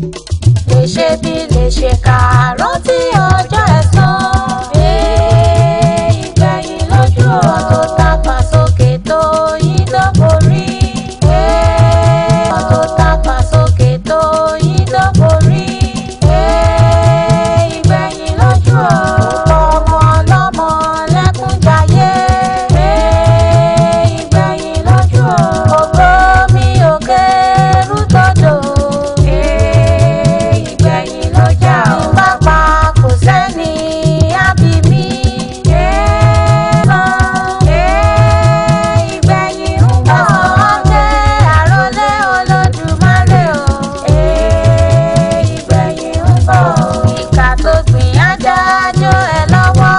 lè ṣe bí lè ṣe kà rántí ọjọ́ ẹ̀san. Ìgbẹ̀yìn lójú ọ̀rọ̀ tó tàpá sókè tó yí dọ́borí. Ọ̀rọ̀ tó tàpá sókè tó yí dọ́borí. Ìgbẹ̀yìn lójú ọ̀rọ̀ ọmọ ọlọ́mọ lẹ́kúnjayé. Ìgbẹ̀yìn lójú ọ̀rọ̀ ògo mi òkè rútọ́dọ̀. Ìgbẹ̀yìn lọ́jà ò bá pa kò sẹ́ni ábí mi. Ìgbẹ̀yìn ń bọ̀ jẹ́ àrólé Olódùmarè o. Ìgbẹ̀yìn ń bọ̀ ìkà tó gbìn adájọ́ ẹ lọ́wọ́.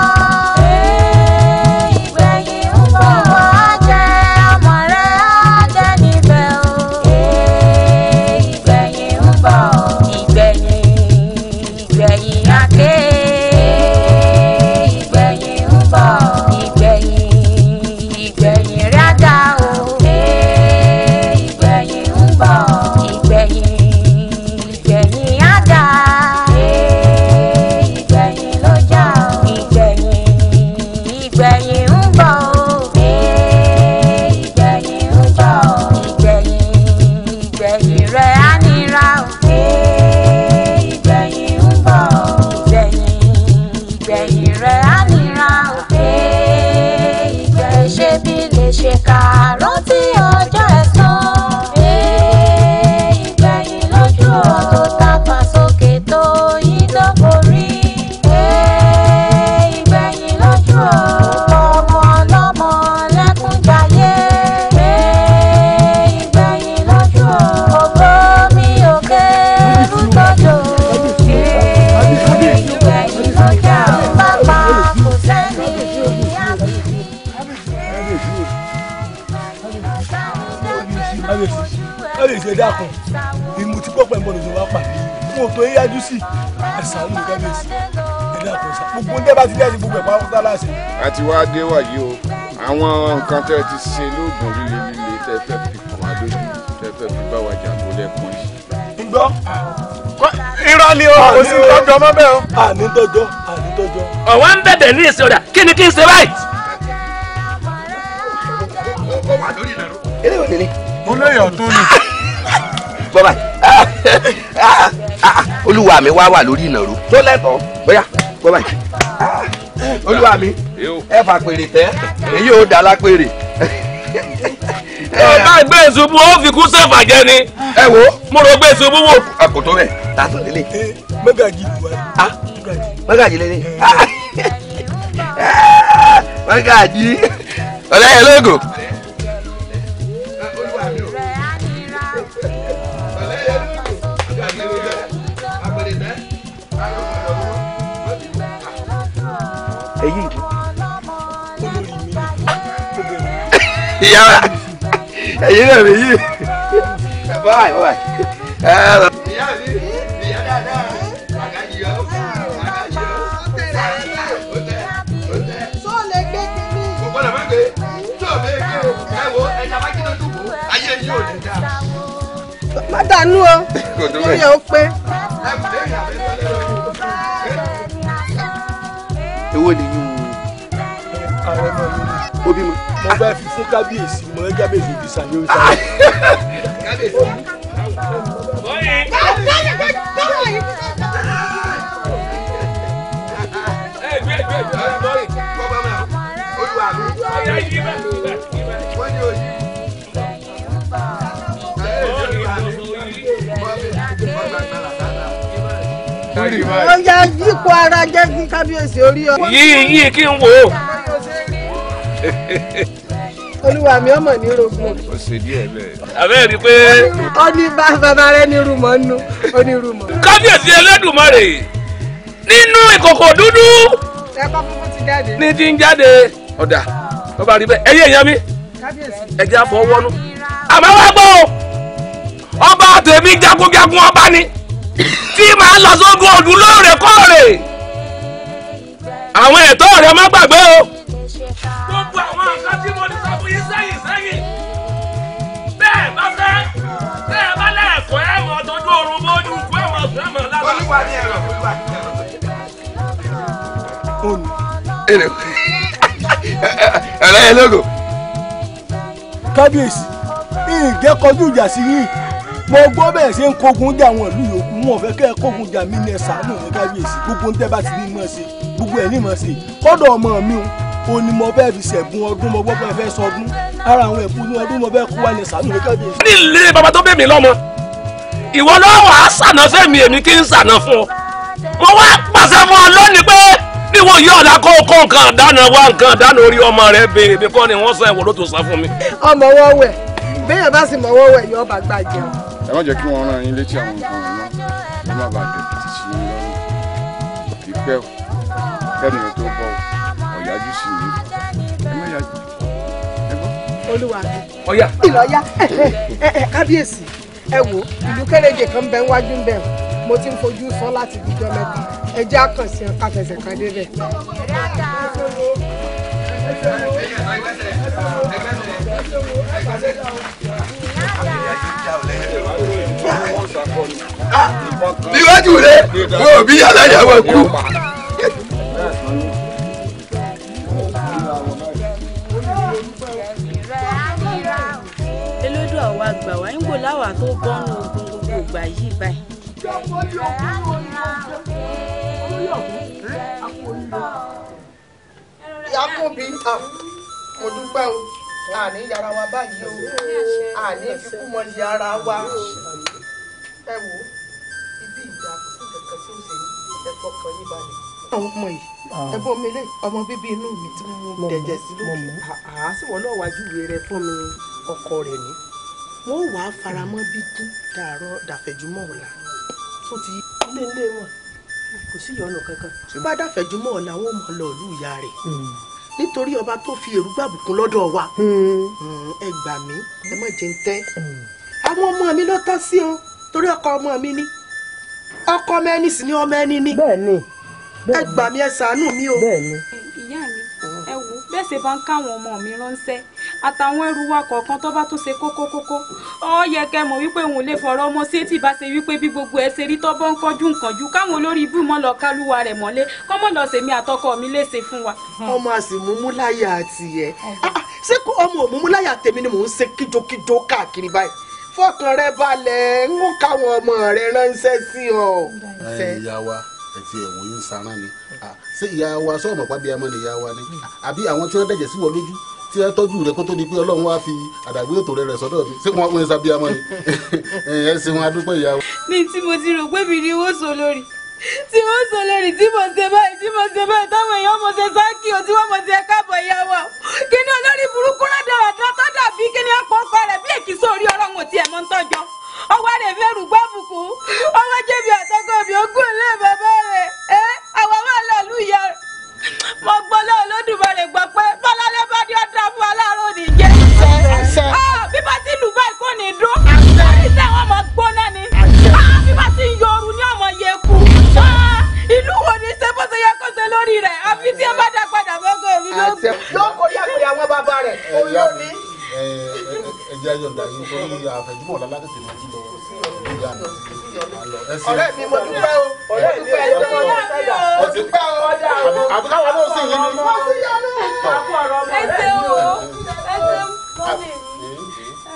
Ìgbẹ̀yìn ń bọ̀ ìwọ jẹ́ ọmọ rẹ̀ ọ̀dẹ́ níbẹ̀ o. Ìgbẹ̀yìn ń bọ̀ ìgbẹ̀yìn àké. Ìgbẹ̀yìn ń bọ̀ ìgbẹ̀yìn rádà o. Ìgbẹ̀yìn ń bọ̀ ìgbẹ̀yìn àdá. Ìgbẹ̀yìn lọ́jà o. Ìgbẹ̀yìn ń bọ̀ o. Ìgbẹ̀yìn ń bọ̀ ìgbẹ̀yìn rẹ̀ á nira o. Ìgbẹ̀yìn ń bọ̀ ìgbẹ̀yìn rẹ̀ á nira o. Ìgbẹ̀yìn ṣe bí lè ṣe kà rántí ọjọ́ ẹ̀san. Ìgbẹ̀yìn lójú ọ̀rọ̀ tó tàpá sókè tó yí dọ́borí. Ìgbẹ̀yìn lójú ọ̀rọ̀ ọmọ ọlọ́mọ lẹ́kúnjayé. Ìgbẹ̀yìn lójú ọ̀rọ̀ ògo mi òkè rútọ́dọ̀. Ìgbẹ̀yìn lọ́jà ò bá pa kò sẹ́ni ábí mi. Kábíyèsí ẹ dákun ìmú tí pọ́pẹ́ ń bọ̀ lójú wa pa fún òtò yíyájú sí ẹ̀sán olú kábíyèsí ẹ dákun sá gbogbo ń dẹ́bà ti dẹ́ ti gbogbo ẹ̀ pàápàá láṣẹ. a ti wá dé wàyí o àwọn nǹkan tẹ́ ẹ ti ṣe lóògùn líle líle tẹ́ fẹ́ fi kàn wá lójú tẹ́ fẹ́ fi bá wa jà tó lẹ́kùn yìí. ń gbọ́ irọ́ ni o kò sí tọ́jọ́ mọ́ bẹ́ẹ̀ o. àní tọ́jọ́. ọ̀wọ́n ń bẹ̀bẹ̀ ní ìsìn ọ̀dà kí ni kí n ṣe báyìí. eléyìí ò nílé. olóyè ọ̀tún ni. bọ́bá olúwa mi wá wà lórí ìnàró tó lẹ́tọ̀ọ́ bóyá bọ́bá olúwa mi ẹ fà pèrè tẹ́ èyí ò dá lápèrè. ọ̀gá ìgbé ìṣubú ó fi kú sẹ́fà jẹ ni. ẹ wo mo rò gbé ìṣubú wò. àkótó rẹ̀ tààtò lélẹ̀. mẹ́gàjì ìwà mẹ́gàjì lélẹ̀. mẹ́gàjì ọ̀lẹ́yẹ lóògùn. èyí ìyá ẹ̀yin náà mi yìí báyìí báyìí. ìyá mi ìyá dáadáa àgájì yọ àgájì yọ. sọ lè gbé kiri. kò gbọ́dọ̀ má gbé tí ò bẹ́ẹ̀ gbé o ẹ wo ẹja bá kí ló dùbò ayé yìí ò lè dá. má dànù o kí ni o pé. èwo ni yín àwọn ọmọ mi o bímọ. mo bá fi fún kábíyèsí mo rẹ kábíyèsí òbí sàlẹ̀ orí sàlẹ̀. kábíyèsí. ó yá yípo ara jẹ́ kí kábíyèsí orí ọ. yìí kí n wò ó. olúwa mi ọmọ ní rògbòn. ó ṣe díẹ̀ bẹ́ẹ̀. àbẹ́ rí i pé. ó ní bàbá rẹ ní rúmọ̀ nù ó ní rúmọ̀. kábíyèsí Ẹlẹ́dùmarè nínú ìkòkò dúdú. ẹ̀kọ́ funfun ti jáde. ní ti ń jáde. ọ̀dà tó bá rí bẹ́ẹ̀ ẹ̀yẹ́ èèyàn mi. kábíyèsí. ẹ̀jẹ̀ àfọwọ́nú. àmọ́ wá gbọ́ ọba tèmi jagunjagun ọba ni tí màá lọ sógun ọdún lóòrèkóòrè. àwọn ẹ̀tọ́ rẹ̀ má gbàgbé o. gbogbo àwọn nǹkan tí mo ní sọ fún yín sẹ́yìn bẹ́ẹ̀ bá fẹ́ bẹ́ẹ̀ bá lẹ́ẹ̀kọ́ ẹ̀ mọ̀ tọ́jú oorun bójú kú ẹ̀ mọ̀ ọ̀rọ̀ sùn ẹ̀mọ̀ lára. Olúwa ní ẹ̀rọ, Olúwa ní ẹ̀rọ. Ẹ̀rọ yẹn lógo. Kábíyèsí ìjẹ́ kọjú ìjà sí yìí mo gbọ́ bẹ́ẹ̀ ṣe ń kógun jà àwọn ìlú yòókù wọn fẹ́ kẹ́ ẹ kógun jà mí ní ẹ̀sà náà ní kábíyèsí gbogbo ń tẹ́ bá ti ní mọ̀ ṣe gbogbo ẹ̀ ní mọ̀ ṣe kọ́dọ̀ ọmọ mi ò ní mo fẹ́ fi ṣẹ̀bùn ọdún mo gbọ́ pé fẹ́ sọdún ara àwọn ẹ̀bùn ní ọdún mo fẹ́ kó wá ní ẹ̀sà náà ní kábíyèsí. ní ilé bàbá tó bẹ̀ mí lọ́mọ ìwọ lọ́wọ́ á sànà fẹ́mi èmi kí n sànà fún ọ mo wá pàṣẹ fún ọ lónìí pé níwò yí ọ̀la kó nǹkan dáná wá nǹkan dáná orí ọmọ rẹ béèrè bí kọ́ ni wọ́n sọ ẹ̀wọ̀n ló tó san fún mi. ọmọ wọ́wẹ̀ bẹ́ẹ̀ bá sì mọ̀ wọ́wẹ̀ yóò bá gbà jẹun. ẹ má jẹ́ kí wọ́n rán yín létí àwọn nǹkan wọn náà má bàa dẹ̀ títí sí yín lọ́rùn ìpẹ́ kẹ́nìyàn tó bọ̀ ọ̀yájú sí mi ẹ má yájú ẹ gbọ́. Olúwa mi ọ̀yá ìlọ́yà kábíyèsí ẹ wo ìlú kéréje kan bẹ wájú ń bẹ mo ti ń fojú sọ láti dijọ́ mẹ́ta ẹ jẹ́ àkànṣe káfẹsẹ̀ kan débẹ̀. Níwájú rẹ̀ wọ́n ò bí yàrá ìyàwó kú. Elédùà wa gbà wá ń gbò láwà tó bọ́nu ogun gbogbo ìgbà yìí báyìí. Yakubi mo dúpẹ́ o àní yàrá wa báyìí o àní ìfikún mọ yàrá wa ẹ wò ibi ìjà kò sí kankan tí ó ṣe ẹ̀kọ́ kan yín balẹ̀. àwọn ọmọ yìí ẹ̀bùn mi lé ọmọ bíbí inú mi tí mo dẹ̀jẹ̀ sí lókè. àásìwọ̀ náà wájú ìwé rẹ fún mi ọkọ rẹ̀ ní. wọ́n wàá faramọ́ bí kú dàárọ̀ dàfẹ̀júmọ́ ọ̀la tó ti ilé wọn kò sí ìyọnu kankan. bá dàfẹ̀júmọ́ ọ̀la wọn mọ̀ lọ ìlú ìyá rẹ̀ nítorí ọba tó fi èrú gbàbùkún lọ́dọ̀ wa ẹ gbà mí ẹ má jẹ́ ń tẹ́. àwọn ọmọ mi ló tọ́ sí o torí ọkọ ọmọ mi ní ọkọ ọmọ ẹni sì ni ọmọ ẹni ní. bẹ́ẹ̀ni ẹ gbà mí ẹ ṣàánú mi o. bẹ́ẹ̀ni. ìyá mi ẹ wo bẹ́ẹ̀ ṣe bá ń káwọn ọmọ mi ránṣẹ́ àtàwọn ẹrù wa kọ̀ọ̀kan tó bá tún ṣe kókó ó yẹ kẹ́ mọ̀ wípé òun lè fọ̀rọ̀ ọmọ sétí bá ṣe wípé bí gbogbo ẹ ṣe rí tó bọ́ ń kọjú nkànjú káwọn olórí ibú mọ́ lọ kálúwa rẹ̀ mọ́lé kọ́ mọ́ lọ sèmi àtọkọ mi léṣe fún wa. ọmọ àsìmúmúláyà àti ẹ ṣé ọmọ òmúmúláyà tèmi ni mò ń ṣe kíjokíjo káàkiri báyìí fọkàn rẹ balẹ̀ ń káwọn ọmọ rẹ ránṣẹ́ sí ọ. ìyá wa ẹ ti ẹ̀wọ̀n yín sára ni ṣé ìyá wa sọ̀rọ̀ pàbí ẹmọ ni ìyá wa ni àbí àwọn tí wọ́n dẹ̀jẹ̀ sí wọn lójú tí ẹ tọ́jú rẹ kó tó di pé ọlọ́run wá fi àdàgbé ètò rẹ sọ́dọ̀ mi ṣé wọ́n ń sábíà mọ́ ni ẹ ṣe wọn adúpẹ́ ìyá wa. ní tí mo ti rò pé mi ni wọ́n sọ lórí tí mo ṣe báyìí táwọn èèyàn mo ṣe sáàkì o tí wọ́n mo ṣe káàbọ̀ ìyá wa kí ni olórí burúkú ládàradà tó dàbí kí ni ọ̀pọ̀ ọkọ rẹ̀ bí èkì sórí ọlọ́run tí ẹ̀ mọ́ ń tọ́jọ́ ọwọ́ rẹ̀ fẹ́ rúgbà bùkù ọwọ́ jẹ́bi àtọ́kọ̀ mi ogún ilé bàbá rẹ̀ àwọn máa lọ lù ìyá rẹ̀ mo gbọ́ lọ́wọ́ lódùmarè gbọ́ pé bọ́lálẹ́ bá dé ọ̀dà fún aláàárọ̀ òní jẹ́ ìṣẹ́ bí bá ti lù báyìí kò ní dún lórí iṣẹ́ wọn mọ̀ gbóná ni bí bá ti yọrù ní ọmọ yẹ kú ìlú wo ni ṣe bó ṣe yẹ kó ṣe lórí rẹ̀ àfi tí ẹ bá dá padà bọ́gọ̀ mi ló gbé. yóò kó yàgbé àwọn bàbá rẹ̀ olórí. ẹ jẹ́ ayọ̀ǹda yín torí àfẹ̀júmọ̀ ọ̀la láti tèmi ti lọ ìyá mi. ọ̀rẹ́ mi mo dúpẹ́ o ọ̀rẹ́ mi pẹ́ ẹ̀jẹ̀ wọn mo dúpẹ́ o àbí káwọn náà sì yín ni. mo sì yọnu. ẹsẹ̀ o ẹsẹ̀ mọ́lẹ̀ mi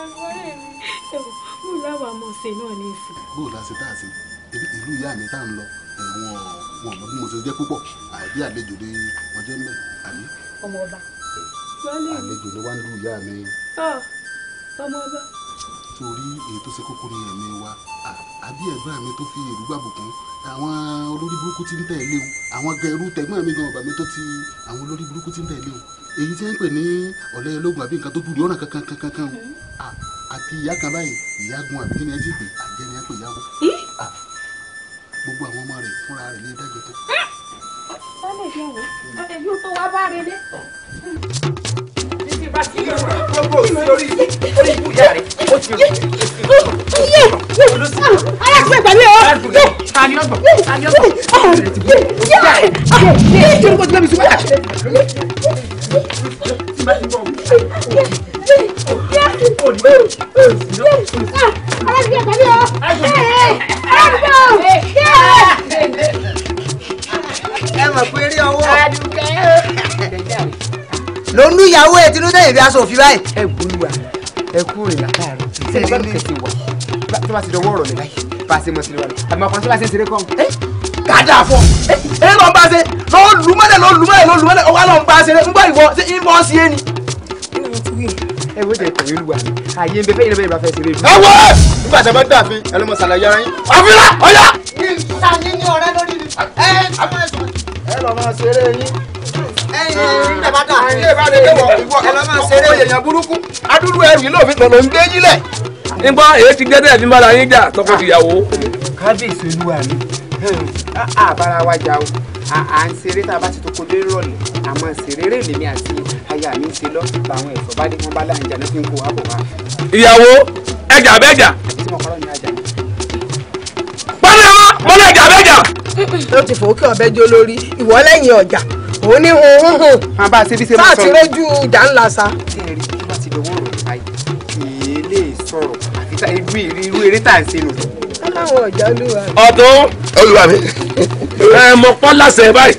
ẹ̀fọ́rẹ́ mi mú láwọn àmọ́ ṣe náà ní ìsìn. bóò la ṣe tá a ṣe ìlú ìyá mi tá à ń lọ wọn mọ bí mo ṣe jẹ́ púpọ̀ àbí àlejò ni wọ́n jẹ́ mẹ́ àbí. ọmọ ọba. àlejò ni wọ́n ń lu ìyá mi. ọmọ ọba. torí èyí tó ṣe kókó ní ẹ̀mí wa àbí ẹ̀gbọ́n mi tó fi èrú gbàbùkún àwọn olórí burúkú tí ń tẹ̀lé o àwọn gẹ̀rú tẹ̀gbọ́n mi gan ọ̀bà mi tó ti àwọn olórí burúkú tí ń tẹ̀lé o èyí tí ń pè ní ọ̀lẹ́ ológun àbí nǹkan tó dùn lọ́nà kankan o àti ìyá kan báyìí ìyá gun àbí kí ni ẹ ti pè àjẹ́ ni ẹ pè ìyàwó gbogbo àwọn ọmọ rẹ̀ fúnra rẹ̀ lé dájọ́ tó. ọ̀lẹ́ ìyàwó yóò tó wá bá rẹ dé. gbogbo orí ibú ìyá rẹ̀ ó ti rò. aláṣẹ pẹ̀lú ọ. tani ọgbọ̀n tani ọgbọ̀n. ìyàwó ẹ̀ tinú tẹ̀yìn bí aṣọ òfin báyìí. ẹ gbólúwa ẹ kú rìn látàárọ̀ ṣe ní báyìí kẹsì wà tó bá ti dọwọ́ ọ̀rọ̀ lẹ báyìí bá a ṣe mọ̀ sí wa lọ àmọ́ ọkàn tó bá ṣe ń ṣeré kọ́ kàdà fọ ẹ lọ bá ṣe lọ lùmọ́lẹ̀ ọwọ́ lọ ń bá ṣe ń gbọ́ ìwọ ṣe ìbọn sí ẹni. ẹ wo jẹ ìkọ̀wé olúwa àyè ń bẹ fẹ́yìn bẹ́ẹ̀ bá fẹ́ ṣeré ìlú. ẹ wọ nígbà tí a bá dàbí ẹ ló mọ ṣàlàyé ara yín. àfihàn ọ̀yà. ní ní ọ̀rẹ́ lórí ni ẹ lọ máa ṣeré yín. ẹ bá dà ẹ bá lè wọ ìwọ ẹ lọ máa ṣeré èèyàn burúkú adúlú ẹrù yìí lóòfin tọ̀nà ń gbé yín lẹ̀. nígbà èyí ti gẹ́gẹ́ fi bára yín jà tọkọ tìyàwó. kábíyèsí olúwa mi àbára wa jà o à ń ṣeré tá a bá ti tó kodé rọ̀lẹ́ àmọ́ ṣeré rè lèmi àti aya mi ń ṣe lọ làwọn ẹ̀fọ́ bá dé wọn bá láǹjà náà fi ń kó wa bọ̀ wá. ìyàwó ẹjà bẹ́jà. tí mo kọ́rọ́ ní ajá mi. pálí wọn mọ́lẹ̀ ẹjà bẹ́jà. ó ti fòókè ọbẹ̀ jó lórí ìwọ lẹ́yìn ọjà òun ní hun. máa bá a ṣe bí ṣe máa sọ̀rọ̀. sáà ti réjú ìjà ńlá sa. ṣé ẹ rí tó bá ti dọwọ́ ọ̀rọ̀ báyìí kì í lè sọ̀rọ̀ àfi tá irú eré tá à ń ṣe nù. aláwọ̀ ọjà olúwa. ọ̀tún olúwa mi. ẹ mọ pọ́n láṣẹ báyìí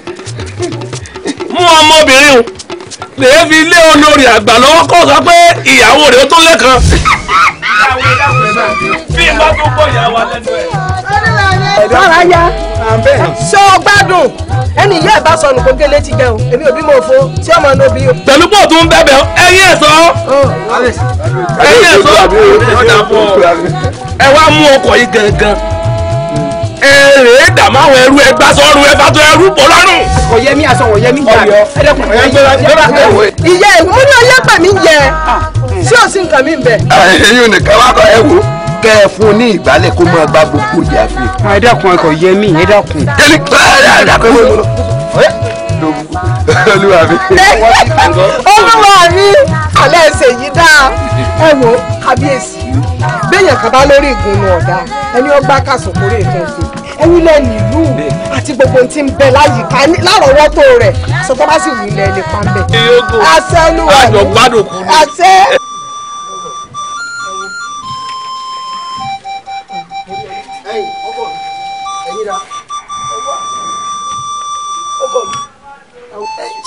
mú ọmọbìnrin o lè fi lé olórí àgbà lọ́wọ́ kó sọ pé ìyàwó rẹ̀ ó tó lẹ́kan. bí ìbá tó gbọ́ ìyàwó alẹ́nu ẹ̀. ọ̀rọ̀ ayá ṣé o gbádùn ẹni ìyá ẹ̀ bá sọnù kó gélé ti jẹun èmi ò bí mo fo tí ọmọ náà bí o. pẹ̀lú pọ̀ tó ń bẹ̀bẹ̀ ẹ̀yìn ẹ̀ sọ. ẹ̀yìn ẹ̀ sọ ọ̀dà fún ọ. ẹ wá mú ọkọ̀ yìí gangan èrè dàmú àwọn ẹrú ẹgbà sọrù ẹbá tó ẹrú pọ̀ lọ́rùn. ọ̀yẹ́mí aṣọ ọ̀yẹ́mí jà ẹ̀dẹ́kùn ìyá ẹ̀ mo ní ọyẹ́ pẹ̀mí yẹ tí ò sí nǹkan mi ń bẹ̀. ẹ̀yin nìkan wá kọ ẹ wò kẹ ẹ fún ní ìgbálẹ̀ kó máa gba gbogbo ìyá fi. ẹ̀dẹ́kùn ẹ̀kọ́ yẹmí ẹ̀dẹ́kùn. ẹni ẹ̀dẹ́kùn ẹ̀mọ́ lọ. olúwa mi. olúwa mi alẹ́ ẹsẹ̀ yìí dáa ẹ wo kábíyèsí béèyàn kan bá lórí ìgúnnu ọ̀dà ẹni ọgbà kàṣọkórè ìfẹsẹ ẹni lẹ́nu ìlú àti gbogbo tí ń bẹ láyìíká lárọ̀ọ́wọ́tó rẹ̀ sọtọ́ bá sì wù ilẹ̀ lè pa ń bẹ̀. àṣẹ olúwa mi àṣẹ.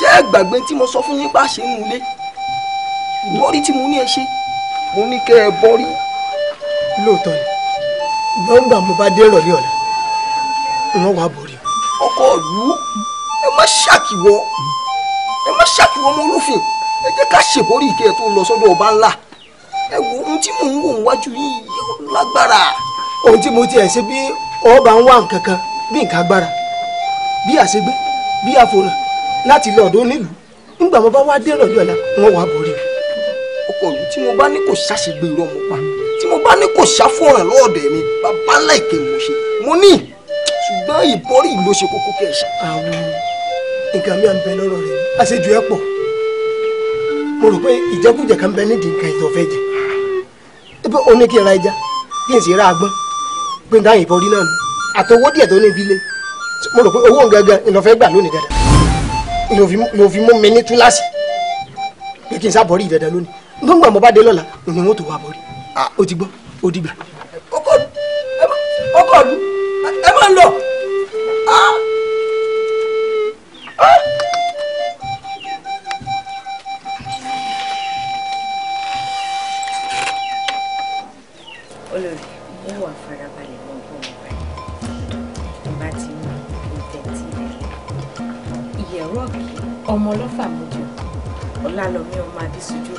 ṣé ẹ gbàgbé tí mo sọ fún yín bá ṣe ń lé bọ́rí tí mo ní ẹ ṣe mo ní kẹ́ ẹ bọ́rí. lóòótọ́ ni gbọ́ngbà mo bá dé ìrọ̀lẹ́ ọ̀la wọ́n wàá borí. ọkọ ìlú ẹ má ṣàkíwọ́ mọ́ olófin ẹ jẹ́ ká ṣèbórí ìkẹ́ ẹ tó lọ sọ́dọ̀ ọba ńlá ẹ wo ohun tí mò ń wò wájú yìí yóò lágbára. ohun tí mo tiẹ̀ ṣe bí ọba ń wá nǹkan kan bí nǹkan agbára bí àṣegbé bí àfòràn láti lọ ọ̀dọ̀ onílùú nígbà mo bá wá dé ìrọ̀lẹ́ ọ̀la wọ́n wàá borí. ọkọ ìlú tí mo bá ní kò ṣàṣègbè irọ́ mo pa tí mo bá ní kò ṣàfọ̀ràn lọ́ọ̀dẹ̀ mi bàbá ńlá ìkè mo ṣe mo ní ṣùgbọ́n ìbọ́rí ló ṣe kókó kẹ́ ẹ̀ ṣe. àwọn nǹkan mi à ń bẹ lọ́rọ̀ rẹ̀ àṣejù ẹ̀ pọ̀ mo rò pé ìjẹkújẹ kan bẹ nídìí nǹkan ìtọ́ fẹ́ jẹ ebe ó ní kí n ra ẹja kí n sì ra agbọ́n pé n dáhùn ìbọrí náà nù àtọwọ́ díẹ̀ tó ní ibi lé mo rò pé owó gángan ìlọ́fẹ́ gbà lónìí dandan ló fi mú mi ní túláàsì pé kí n sábọ̀rí ìdandan lónìí nígbà mo bá dé lọ́la ni wọ́n tó wá bọ̀rí ó ti gbọ́ ó dìgbà. ọkọ ìlú ẹ máa ń lọ. olórí ó wà farabalẹ̀ lọ́gbọ̀n ọ̀gbà ìbá ti mú ìtẹ̀tì rẹ̀ ìyẹ̀rọ ọ̀kì ọmọ ọlọ́fà mọ́jọ ọ̀làlọ́mí ọmọ adésójú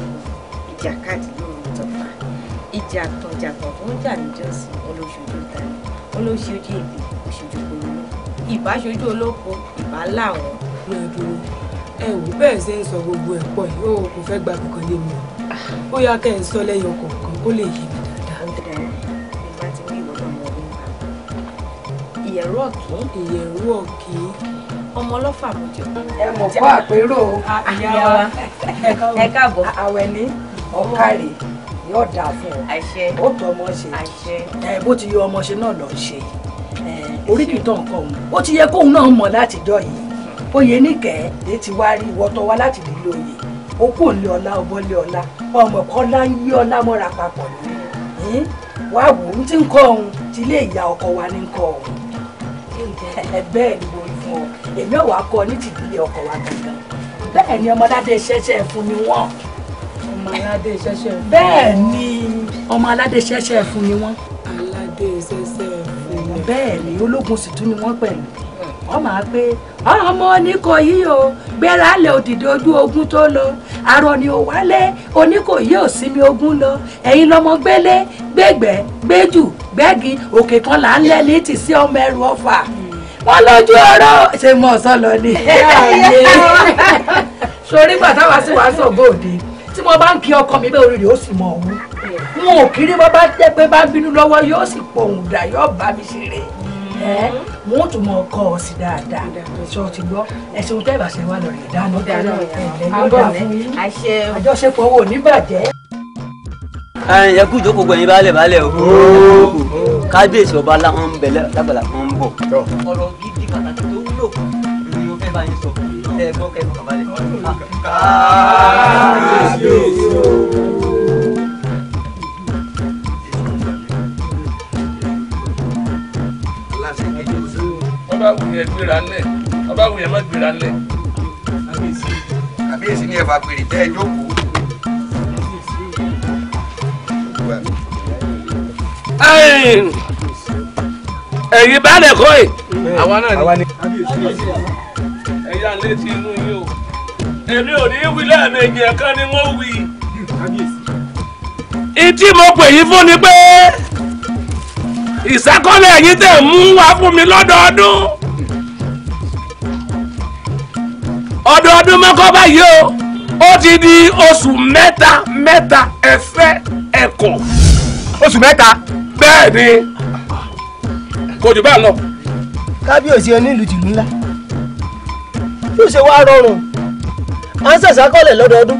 ìjàkadì lóru tọ́fà ìjà àtọ̀jàgbọ̀n tó ń jà níjọ́sìn olóṣojú tani olóṣojú èbè òṣojú polówó ìbáṣojú olóko ìbá láwọn. ẹ wò bẹ́ẹ̀ ṣe ń sọ gbogbo ẹ̀ pọ̀ yìí ó kò fẹ́ gba kankan lé mi ó yá kẹ́ ẹ̀ ń sọ lẹ́yìn ọkọ̀ọ̀kan kó lè yé mi dáadáa. ìbá ti wí ìwọ náà mọ ọdún wa ìyẹ̀rú ọ̀kì ọmọ ọlọ́fà mọ́jọ. ẹ mọ̀ fún àpérò ẹ káàbọ̀ àwẹ̀ní ọ̀kàrẹ̀ yóò dáa fún ọ ó tọ́ ọmọ ṣe bó ti yọ ọmọ ṣe náà lọ ṣe oríkìtọ̀ nǹkan òun ó ti yẹ kóun náà mọ̀ látijọ́ yìí oyè níkẹ́ lè ti wá rí ìwọ́tọ̀ wá láti lè lóye ó kò lé ọlá ọbọ̀lé ọlá ọmọ kọ́lá ń yí ọlá mọ́ra papọ̀ ní wá wò ó ti ń kọ́ òun ti lé ìyá ọkọ wa ní kọ́ òun bẹ́ẹ̀ ni mo rí fún ọ èmi ò wá kọ́ ní tìdílé ọkọ wa gangan bẹ́ẹ̀ ni ọmọládé ṣẹ̀ṣẹ̀ fún ni wọ́n. ọmọládé ṣẹ̀ṣẹ̀. bẹ́ẹ̀ ni ọmọládé ṣẹ̀ṣẹ̀ fún ni wọ́n. aládé ṣẹ̀ṣẹ̀ fún ni. bẹ́ẹ̀ ni ológun sì tún ni wọ́n pẹ̀lú. wọ́n máa pé ọmọ Oníkòyí o gbéra lè òdìdí ojú ogun tó lọ arọ ni ò wálé Oníkòyí ò sinmi ogun lọ ẹ̀yin lọ́mọ gbélé gbégbẹ́ gbéjù gbẹ́gi òkè kan là ń lẹ́ ní tìsí ọmọ ẹrù ọ̀fà wọ́n lójú ọ̀rọ̀ ṣe mọ̀ ọ̀sán lọ ni. sori bàtà wá sí wàá sọ̀gbọ́ òde tí mo bá ń kí ọkọ mi bẹ́ẹ̀ orí rẹ̀ ó sì mọ̀ ọ̀hún wọn ò kiri bọ́ bá jẹ́ pé bá bínú lọ́wọ́ yóò sì pohùn dà yóò bá mi ṣeré wọn ò tún mọ ọkọ ọ sí dáadáa ṣé o ti gbọ́ ẹsẹ ohun tẹ́ ìbàṣẹ wà lọ rẹ̀ dáná àjọṣepọ̀ wo ní bàjẹ́. ẹ kú ìjókòó gbẹ̀yìn baálẹ̀ o kábíyèsí ọba aláwọn ń bẹ lágbàlá wọn ń bọ̀ ọ̀rọ̀ gidi pàtàkì tó wúlò ni mo fẹ́ bá yín sọ ẹ gbọ́ kẹ́kọ̀ọ́ kàbálẹ̀. kábíyèsí o. ọba wùyẹ gbéra ńlẹ̀ ọba wùyẹ má gbéra ńlẹ̀. Kábíyèsí ní ẹ̀fà pèrè tẹ́ ẹ jókòó. ẹ̀yin bá lẹ̀ kọ́ ẹ̀. àwa náà ni. ẹ̀yà létí inú yín o èmi ò ní wí lẹ́ẹ̀mejì ẹ̀kan ni wọ́n wí. ìtí mo pè yín fún ni pé ìsákọ́lẹ̀ yín tẹ̀ mú wá fún mi lọ́dọọdún ọdọọdún mọ́kọ́ báyìí o ó ti di oṣù mẹ́ta ẹ̀fẹ́ ẹ̀kọ́. oṣù mẹ́ta. bẹ́ẹ̀ ni kò jù bá lọ. kábíyèsí onílù tìlú ńlá yóò ṣe wá rọrùn à ń ṣàṣàkọọ́lẹ̀ lọ́dọọdún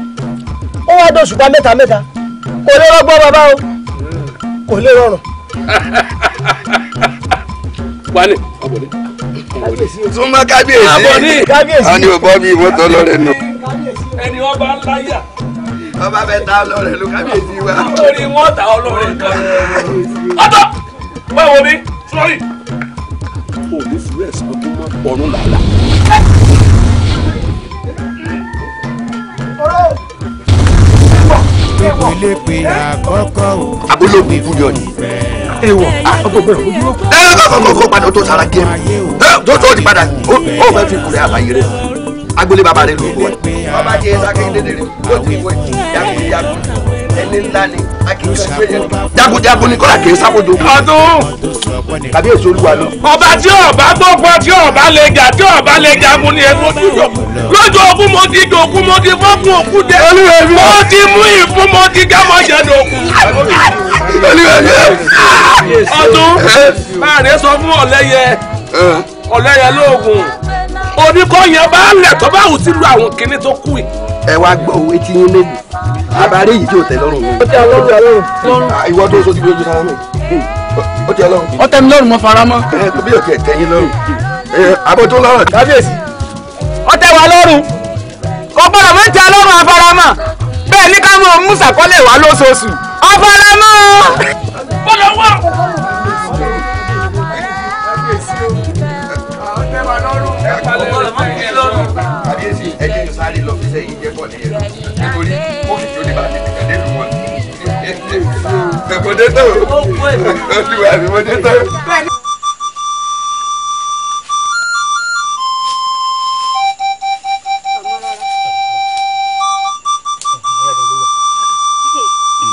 ó wá dóṣù pa mẹ́ta kò lè rọgbọ́n bàbá o kò lè rọrùn. wálé abọ̀dé. súnmọ́ kábíyèsí a ní òbọ̀ bíi mọ́tò lọ́rẹ̀ nù. ẹni ọba ńláyà. ọba bẹ ta ọlọ́rẹ̀ ló kábíyèsí wa. nítorí wọn ta ọlọ́rẹ̀ kan. ọ̀tọ̀ báwo ni sọ́rí. o ní sùúrù ẹ̀sán tó mọ́ ọ̀run làálà. ilé pe àkọ́kọ́ o. abúlógún ìfúnjọ ni. ewọ ọgbọgbọ ojúmọ. kọ́kọ́ padà tó sara gé mi tó ti padà ó fẹ́ fi kùrẹ́ àbáyé rẹ̀ agbolé bàbá rẹ̀ ló ń bọ̀. ọba jẹ́ sákèjì dédé ó ti wọ jagunjagun ẹni ńlá ni akíkanjú èèyàn jagunjagun ni kọ́lá kìí sábòjò. ọdún kábíyèsí olúwa lọ. ọba tí ọba gbọ́gbọ́ tí ọba lè jà tí ọba lè jagun ni èso ojújọ lójú ogun mo ti dogun mo ti fọ́kùn òkú dé mo ti mú ìfún mo ti jámọ́ jẹ́ dòkun. ọdún báàrin sọ fún ọ̀lẹ́yẹ lóògùn oníkọ́yẹ bá lẹ̀ tó bá wù sí lu àwọn kinní tó kù yìí. ẹ wá gbọ́ owó etí yín lẹ́nu abalẹ̀ yìí tí ò tẹ́ lọ́rùn mi. ó tẹ́ ọlọ́run ìwọ tó so ti bí ojú sára mi ó tẹ́ ọlọ́run. ó tẹ́ mi lọ́rùn mo fara mọ́. ẹ tó bí òkè tẹ́yìn lọ́rùn àbọ̀ tó lọ́rùn. kábíyèsí ó tẹ́ wa lọ́rùn kò gbọ́dọ̀ mọ́ tẹ́ ọlọ́run afaramọ́ bẹ́ẹ̀ ní ká mọ̀ mú sàkọ́lẹ̀ wá lóṣooṣù afaramọ́. bọ́lá wà. kábíyèsí ẹjẹ yóò sáré lọ fíṣẹ yìí jẹ bọ nìyẹn nítorí ó fi tó lè bá tètè kàdé lù wọn. ẹ̀fọ́dé tó olùwà ni mo dé tó.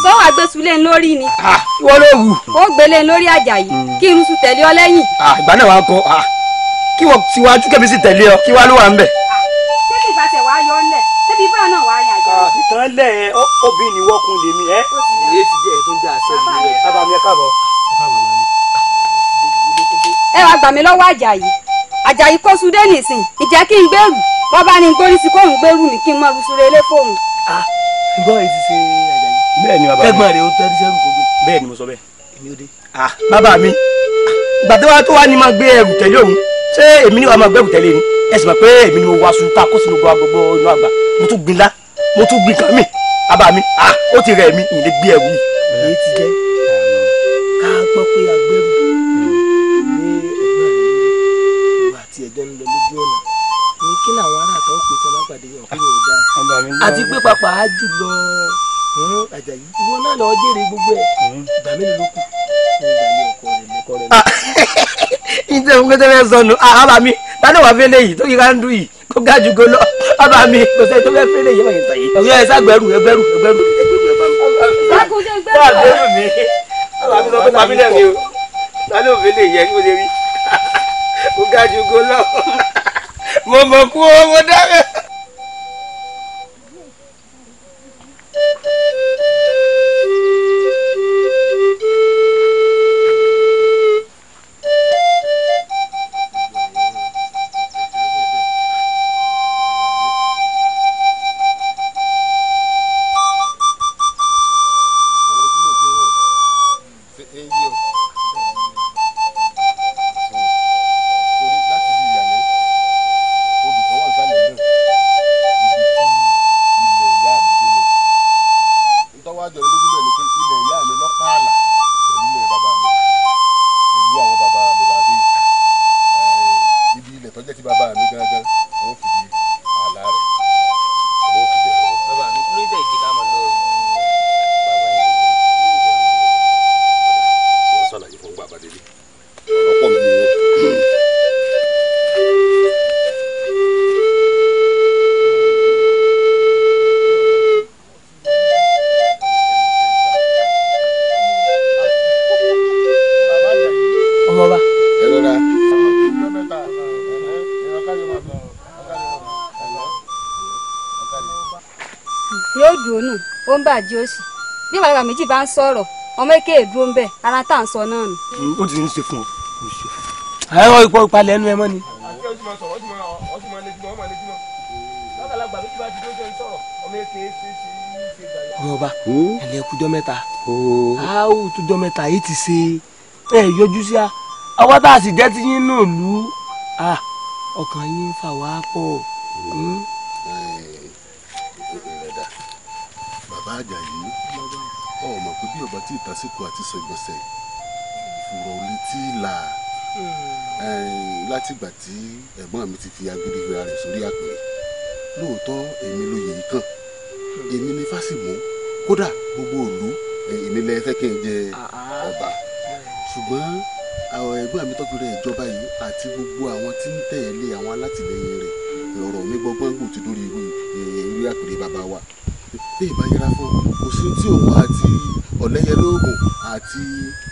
sọ́wọ́ àgbẹ̀sùlẹ̀ lórí ni. ìwọ ló wù. ó gbélé lórí Àjàyí kí irun sùn tẹ̀lé ọ lẹ́yìn. ìgbà náà wàá kọ kí wọ́n síwájú kẹ́mi sì tẹ̀lé ọ kí wàá ló wà ń bẹ̀. tẹ́tí bá tẹ̀ wá yọ ọ́lẹ̀ tẹ́bí bá náà wá yàn jẹ́. ìtàn lẹ̀ obìnrin ni wọ́n kun lèmi ẹ́. iye ti jẹ́ ètò ìjà sẹ́yìn rẹ̀. bàbá mi ẹ káàbọ̀. ẹ wàá gbà mí lọ́wọ́ Àjàyí kó sùdé nìsín ìjẹ́ kí n gbèrú bọ́ bá ní gbórí sí kóhùn gbèrú mi kí n mọ rusure ilé fóun. ṣùgbọ́n èyí ti ṣe Àjàyí. bẹ́ẹ̀ ni bàbá mi kẹ́gbọ́n rẹ̀ ó tẹ́rí sẹ́rù kó gbé. bẹ́ẹ̀ ni mo sọ bẹ́ẹ̀. èmi ò dé. bàbá mi ìgbà tó wá ní máa gbé ẹrù tẹ̀lé òun ṣé èmi ni wàá máa gbẹ́rù tẹ̀lé ni ẹ sì mọ̀ pé èmi ni mo wá sun ta kó sínú gbogbo inú àgbà mo tún gbin lá mo tún gbin kàn mí bàbá mi ó ti rẹ̀ mí ìlé gbé ẹrù yìí. èyí ti jẹ́ ká gbọ́ pé agbẹ́rù ní ẹ̀gbọ́n rẹ̀ lórí ìwà àti ẹ̀jẹ̀ ń lọ lójú ọ̀nà ní kí làwọn ará àtàwọn pè tí wọ́n pàdé yàn kúrò àti pé pàpà á jù lọ Àjàyí ìwọ náà lọ jèrè gbogbo ẹ̀ ìgbà mélòó ló kù ìgbà ní ọkọ rẹ̀. ìjẹ́ òun kẹ́tẹ́ fẹ́ sọnù àbá mi tani wàá fẹ́lẹ̀ yìí tó yí ká ń dùn yìí kó ga jù golo àbá mi kò sẹ́ni tó fẹ́ fẹ́lẹ̀ yìí wọ́n yìí tàn yìí. ọ̀yọ́ ẹ̀ sàgbẹ́rù ẹgbẹ́rù ẹ̀ bá mi. àbá mi sọ pé tàbí lẹ́rìí o tani ò fẹ́lẹ̀ yẹ kí o lè rí kó ga jù golo mo mọ̀ kú o mo dábẹ́. bàjẹ́ òsì bí bàbá méjì bá ń sọ̀rọ̀ ọmọ èké dúró ń bẹ̀ ara tá à ń sọ náà nù. ó ti ń ṣe fún ọ. àwọn ipò ìpalẹ̀ ẹnu ẹ mọ́ ni. ọmọ ọba ẹ̀lẹ́ kújọ́ mẹ́ta áwù tújọ́ mẹ́ta yìí ti ṣe yọjú sí a àwọn tá a sì jẹ́ ti yín náà lù ú ọkàn yín fà wá pọ̀. bàbá Àjàyí ọmọ pé bí ọba tí ìtàsíkò àti sọgbọ̀nsẹ̀ ìfúrọ̀ ò lè tí ì là látìgbà tí ẹ̀gbọ́n mi ti fi agídí gbéra rẹ̀ sórí àpèrè lóòótọ́ èmi lóye yìí kàn èmi ní fásìmù kódà gbogbo òlu èmi lẹ fẹ́ kí n jẹ ọba ṣùgbọ́n àwọn ẹ̀gbọ́n mi tọ́jú rẹ̀ ìjọba yìí àti gbogbo àwọn tí ń tẹ̀lé àwọn alátìlẹyìn rẹ̀ ọ̀rọ̀ mi gbọ́gbọ́n gbò ti dórí ìwé àpèrè bàbá wa bí ìbá yẹra fún kò sí tí òun àti ọ̀lẹ́yẹ lóògùn àti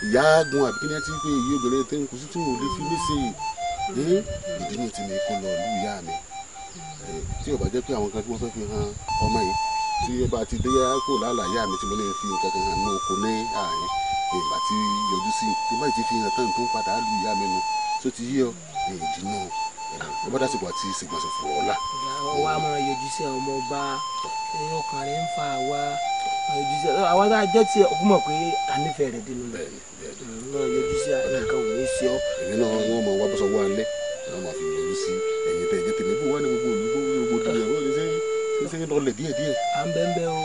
ìyá àgùn àbíkíní tí pé èyí obìnrin tẹ́ ń kò sí tí wọn ò lè fi mí ṣe ìdí náà ti ní kó lọ lù ìyá mi tí ò bá jẹ́ pé àwọn kan tí wọ́n fẹ́ fi hàn ọmọ yìí tí ó bá ti dé kó lálàyé àmì tí mo lè fi nǹkan kan hàn ní oko ní àárín ìgbà tí yọjú sí tí báyìí ti fi hàn tán tó ń padà lù ìyá mi nu tó ti yí ọ ìdí náà ẹ bá dásìkò àti ìsìnkú fún ọ la. ọwọ́ a máa yọjú sí ọmọ ọba ọkàn rẹ̀ ń fa àwa yọjú sí àwa tá a jẹ́ tí ọkọ mọ̀ pé a nífẹ̀ẹ́ rẹ̀ dénú rẹ̀ náà yọjú sí nǹkan ò ní sí ọ. èmi náà wọ́n mọ wá bọ́sọ̀ wọ́ alẹ́ wọ́n máa fi yọjú sí ẹ̀yìn tẹ̀ ẹ̀jẹ̀ tèmi bó wà ní gbogbo olùgbò díẹ̀ wọ́n lè ṣe lọlẹ̀ díẹ̀. à ń bẹ́ẹ̀ o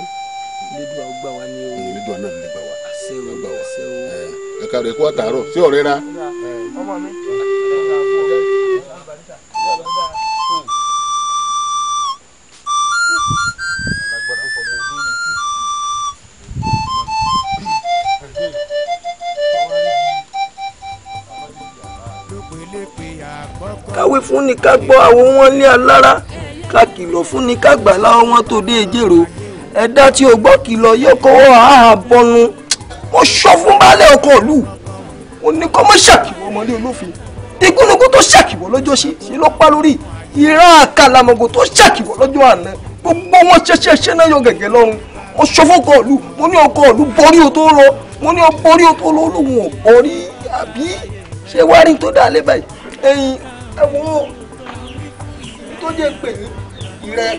Elédùà ó gbà wá ní o. Elédùà náà lè gbà wá. àṣẹ o àṣẹ o. ẹ̀ka rẹ̀ kó àtàárọ̀ sí ọ̀rẹ́ ra. ọmọ mi. káwé fún ni ká gbọ́ àwọn wọn lé alára ká kìlọ̀ fún ni ká gbà láwọn wọn tó dé ejèrò ẹ̀dá tí o gbọ́ kìlọ̀ yóò kọ́wọ́ àhà bọnu wọ́n sọ fún baálé ọkọ̀ ìlú ó ní kọ́ mọ́ ṣàkìwọ́ ọmọdé olófin igúnnugún tó ṣàkìwọ́ lọ́jọ́ sí ló pa lórí ìran àkàlàmọ̀gò tó ṣàkìwọ́ lọ́jọ́ àná gbogbo wọn ṣẹṣẹ náà yọ gẹ̀gẹ̀ lọ́rùn wọ́n sọ fún ọkọ̀ ìlú mo ní ọkọ̀ ìlú borí o tó lọ mo ní borí o tó lọ lóhùn ò borí àbí ṣé wàá rí tó dá lé báyìí ẹ̀yin ẹ̀wọ̀n tó jẹ́ pè ní ìrẹ́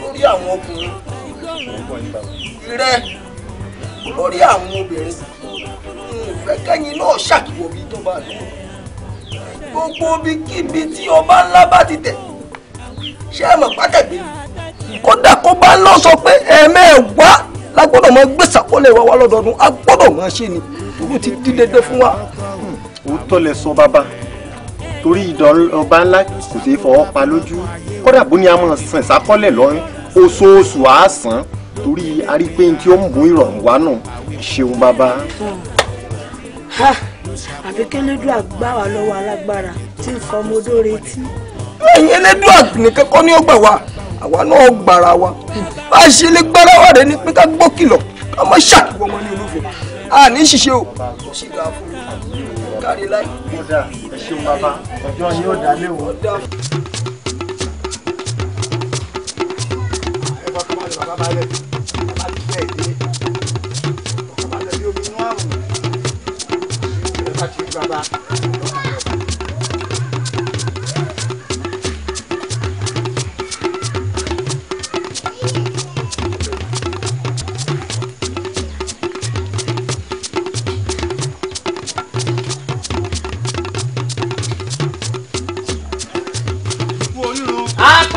lórí àwọn ọkùnrin ìrẹ́ lórí àwọn obìnrin ìfẹ́kẹ́yìn náà ṣàkíwọ̀ bíi tó bá lò gbogbo bíkíbi tí ọba ńlá bá ti tẹ̀ ṣé ẹ mọ̀ pátẹ́gbẹ́ kódà kó bá lọ sọ pé ẹ̀ẹ̀mẹ́wàá lágbọ́dọ̀ máa gbé sàkólẹ̀ wá lọ́dọọdún a gbọ́dọ̀ máa ṣe ni torí ti di dédé fún wa. òótọ́ lẹ sọ bàbá torí ìdán ọba ńlá kò sí fọwọ́ pa lójú kódà bó ni a máa sàn ìsákọ́lẹ̀ lọ́rùn oṣooṣù àásán torí arípéyìn tí ó ń mú ìrọ̀rùn wá náà ṣeun bàbá. àfi kẹ́lẹ́dùn àgbà wà lọ́wọ́ alágbára tí ń fọmọdó retí. ẹ̀yin Ẹlẹ́dùà nìkan kọ́ ni ó gbà wá àwa náà gbàrà wa bá a ṣe lè gbára wa rẹ ní pé ká gbọ́ kìlọ̀ ká má ṣàkíwọ́ ọmọ ní olúfẹ́ a ní ṣiṣẹ́ o kò sì dáa fún mi kárí láì. ọ̀dà ẹ ṣeun bàbá ọjọ́ yóò dálé o. ẹ bá kọ́ balẹ̀ bàbá balẹ̀ bàbá ti fẹ́ dé ọkọ̀ balẹ̀ bí omi inú àrùn ẹ bá ti rí bàbá.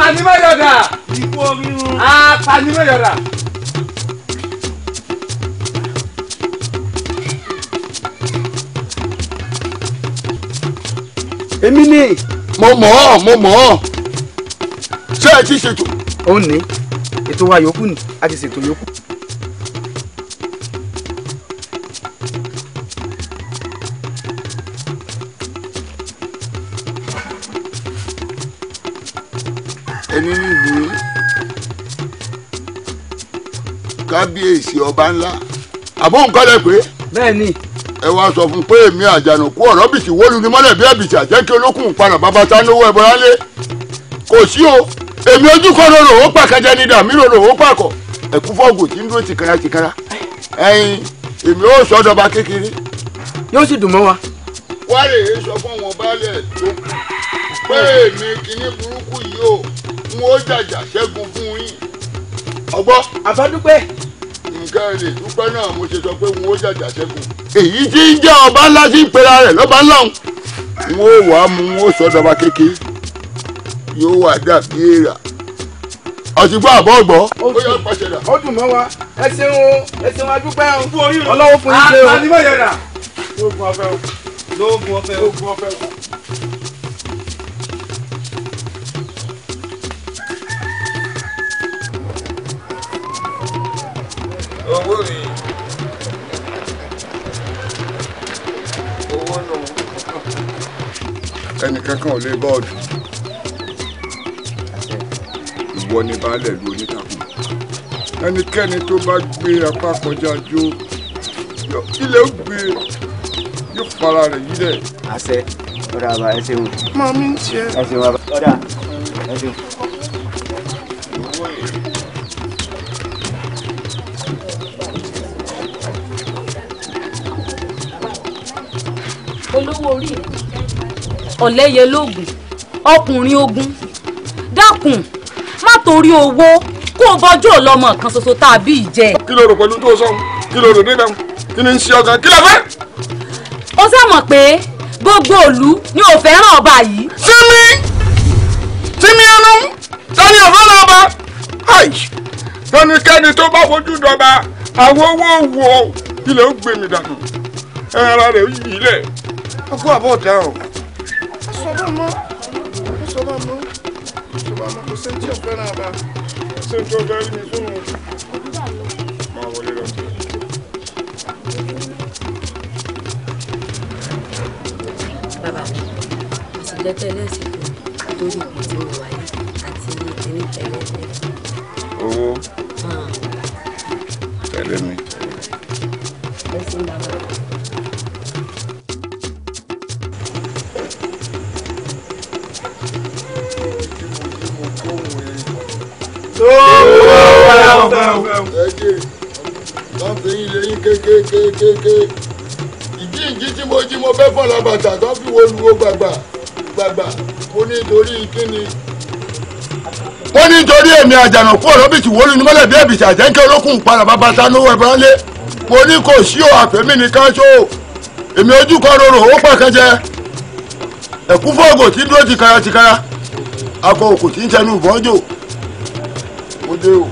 Apanimẹ́yọ̀dà. Ikú orírun. Apanimẹ́yọ̀dà. èmi ni mo mọ̀ ọ́ ṣé ẹ ti ṣètò. òun ní ètò wa yòókù ni a ti ṣètò yòókù. ẹni nílùú kábíyèsí ọba ńlá àbó nǹkan lẹ pé. bẹ́ẹ̀ ni. ẹ wá sọ fún pé èmi àjànàkú ọ̀rọ̀ bìtì wólu ni mọ́lẹ̀ bí ẹ̀bìtì àjẹ́kí olókùn padà bàbá sanwó ẹ̀bọ̀rá lé kò sí o èmi ojú kan ló rò ó pàkàjẹ́ ní dàmí ló rò ó pàkọ́ ẹ̀kú fọ́ọ̀gù tí ń dúró tìkara ẹ̀yin èmi ó sọ́dọ̀ba kékeré. yóò sì dùn mọ́ wa. wá lè sọ fún wọn baálẹ̀ tó kù pé èmi kíní burúkú yìí o n ó jàjà ṣẹ́gun fún yín ọgbọ́. àbádúpẹ́. nǹkan ẹ̀ lè dúpẹ́ náà mo ṣe sọ pé n ó jàjà ṣẹ́gun. èyí tí ń jẹ́ ọba ńlá sí ìpera rẹ̀ lọ́ba ńlá òun n ó wàá mú n ó sọ́dọ̀ba kékeré yóò wà dàbí èèrà ọ̀sìgbọ́ àbọ̀ ọ̀gbọ́ ó yọ pàṣẹ dà. ó dùn mọ́ wa ẹ ṣeun adúpẹ́ o ọlọ́wọ́ fún yín ṣe o. Apanimẹ́yọ̀dà. lóògùn ọ̀fẹ́ o lóògùn ọ̀fẹ́ o. owó mi owó nù. ẹnìkankan ò lè bọ́ọ̀dù ìwọ ni baálẹ̀ lu onítàkùn ẹnikẹ́ni tó bá gbé apá kọjá jó ilé ó gbé yóò fara rẹ̀ yí dẹ̀. àṣẹ ọ̀dà àbá ẹ ṣeun. máa mi ń ṣe. ẹ ṣeun àbá ọ̀dà ẹ ṣeun. olówó orí rẹ ọ̀lẹ́yẹ lóògùn ọkùnrin ogun dákun má torí owó kó o bọjú ọlọmọ kan ṣoṣo tá a bí ìjẹ. kí ló rò pẹ̀lú tó sọ kí ló rò nígbà kí ni ń ṣe ọkàn kí ló fẹ́. ó sàmọ̀ pé gbogbo ìlú ni ò fẹ́ràn ọba yìí. tí mi ẹnu tani ò fẹ́ràn ọba tọ́nikẹ́ni tó bá fojú dọba àwọn owó wo ilẹ̀ ó gbé mi dànù ara rẹ̀ ó yí ilẹ̀ ọkọ àbọ̀ ọ̀tá o. sọ́bà mọ́ kò sẹ́ni tí ò fẹ́ràn ọba sẹ́ni tí ó fẹ́ rí mi fún un. máa wọlé lọ sí i. bàbá mo sì jẹ́ tẹ́lẹ̀ sí fún torí ibi tí mo wáyé àti ìdílé tẹ́lẹ̀ tẹ́lẹ̀. owó tẹ̀lé mi. ẹ ṣeun bàbá. wọ́n fi yín lé yín kékékékéké ìjíǹjí tí mo jí mo fẹ́ fọ́n la bàtà tó fi wo luwo gbàgbà mo ní torí kíni. wọ́n ní torí èmi àjànàkú ọ̀rọ̀ bìtì wọ́n ní mọ́lẹ̀ bí ẹ̀bìtì àjẹ́ńkẹ́ olókùn padà bàbá sanwó ẹ̀bọ̀n lé mo ní kò sí o àfẹ́mí nìkan ṣó èmi ojú kan rorò ó pàkẹ́jẹ ẹ̀kú fọ́ọ̀gù tí dúró tìkara akọ òkú tí ń tẹnu ìbọ́jò ó dé o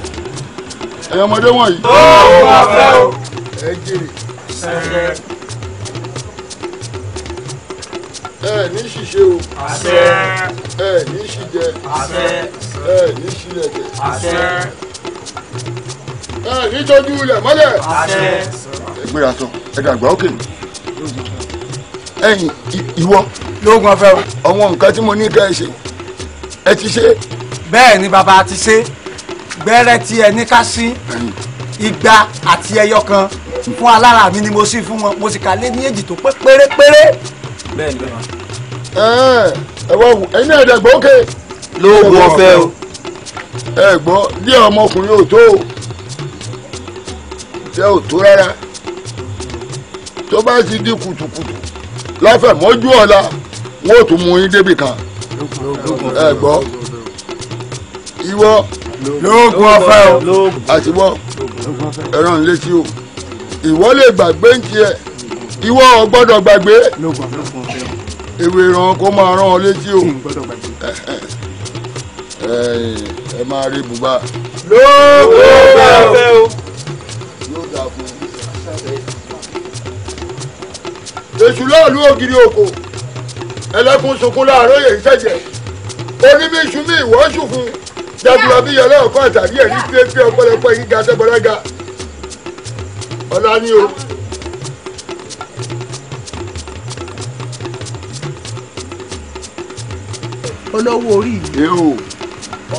ẹ̀yin ọmọdé wọ̀nyí. ó wà fẹ́ o. ẹ jèrè. ẹ ní ṣìṣe o. ní í ṣì jẹ ní í ṣì lẹ̀kẹ̀ ní tójú ilẹ̀ mọ́lẹ̀ ẹgbẹ́ra sọ ẹ̀dàgbà òkè ẹ̀yìn ìwọ lóògùn ọ̀fẹ́ o. àwọn nǹkan tí mo ní ká ẹ ṣe ẹ ti ṣe. bẹ́ẹ̀ ni bàbá ti ṣe gbẹ́rẹ́ tí ẹ ní ká sí igba àti ẹyọ kan fún alára mi ni mo sì fún wọn mo sì kà lé ní èjì tó pé pérépéré. bẹ́ẹ̀ ni bàbá. ẹ wá wò ẹ̀yin náà ẹ̀dàgbà òkè lóògùn ọ̀fẹ́ o. ẹ gbọ́ bí ọmọkùnrin ò tó o jẹ́ ò tó rárá tó bá ti di kùtùkùtù láfẹ̀mọ́jú ọ̀la wọn ò tún mú yín débì kan ẹ gbọ́ ìwọ lóògùn ọ̀fẹ́ o àtiwọ́ ẹ̀ràn létí o ìwọ lè gbàgbé ń tiẹ̀ ìwọ ò gbọ́dọ̀ gbàgbé ewé ìran kó máa rán ọ létí o ẹ máa rí bùbá lóògùn ọ̀fẹ́ o. èṣù láàlú ògiri òkò ẹlẹ́kùn sunkún láàárọ̀ yẹn ṣẹ̀jẹ̀ oníbí iṣu mi ìwọ́ ṣù fún dàbíyà bí yẹlẹ́ ọ̀kọ́ àtàrí ẹ̀rí pé ọ̀pọ̀lọpọ̀ yìí ga sẹ́gbọ̀lága ọ̀la ni o. olówó orí mi o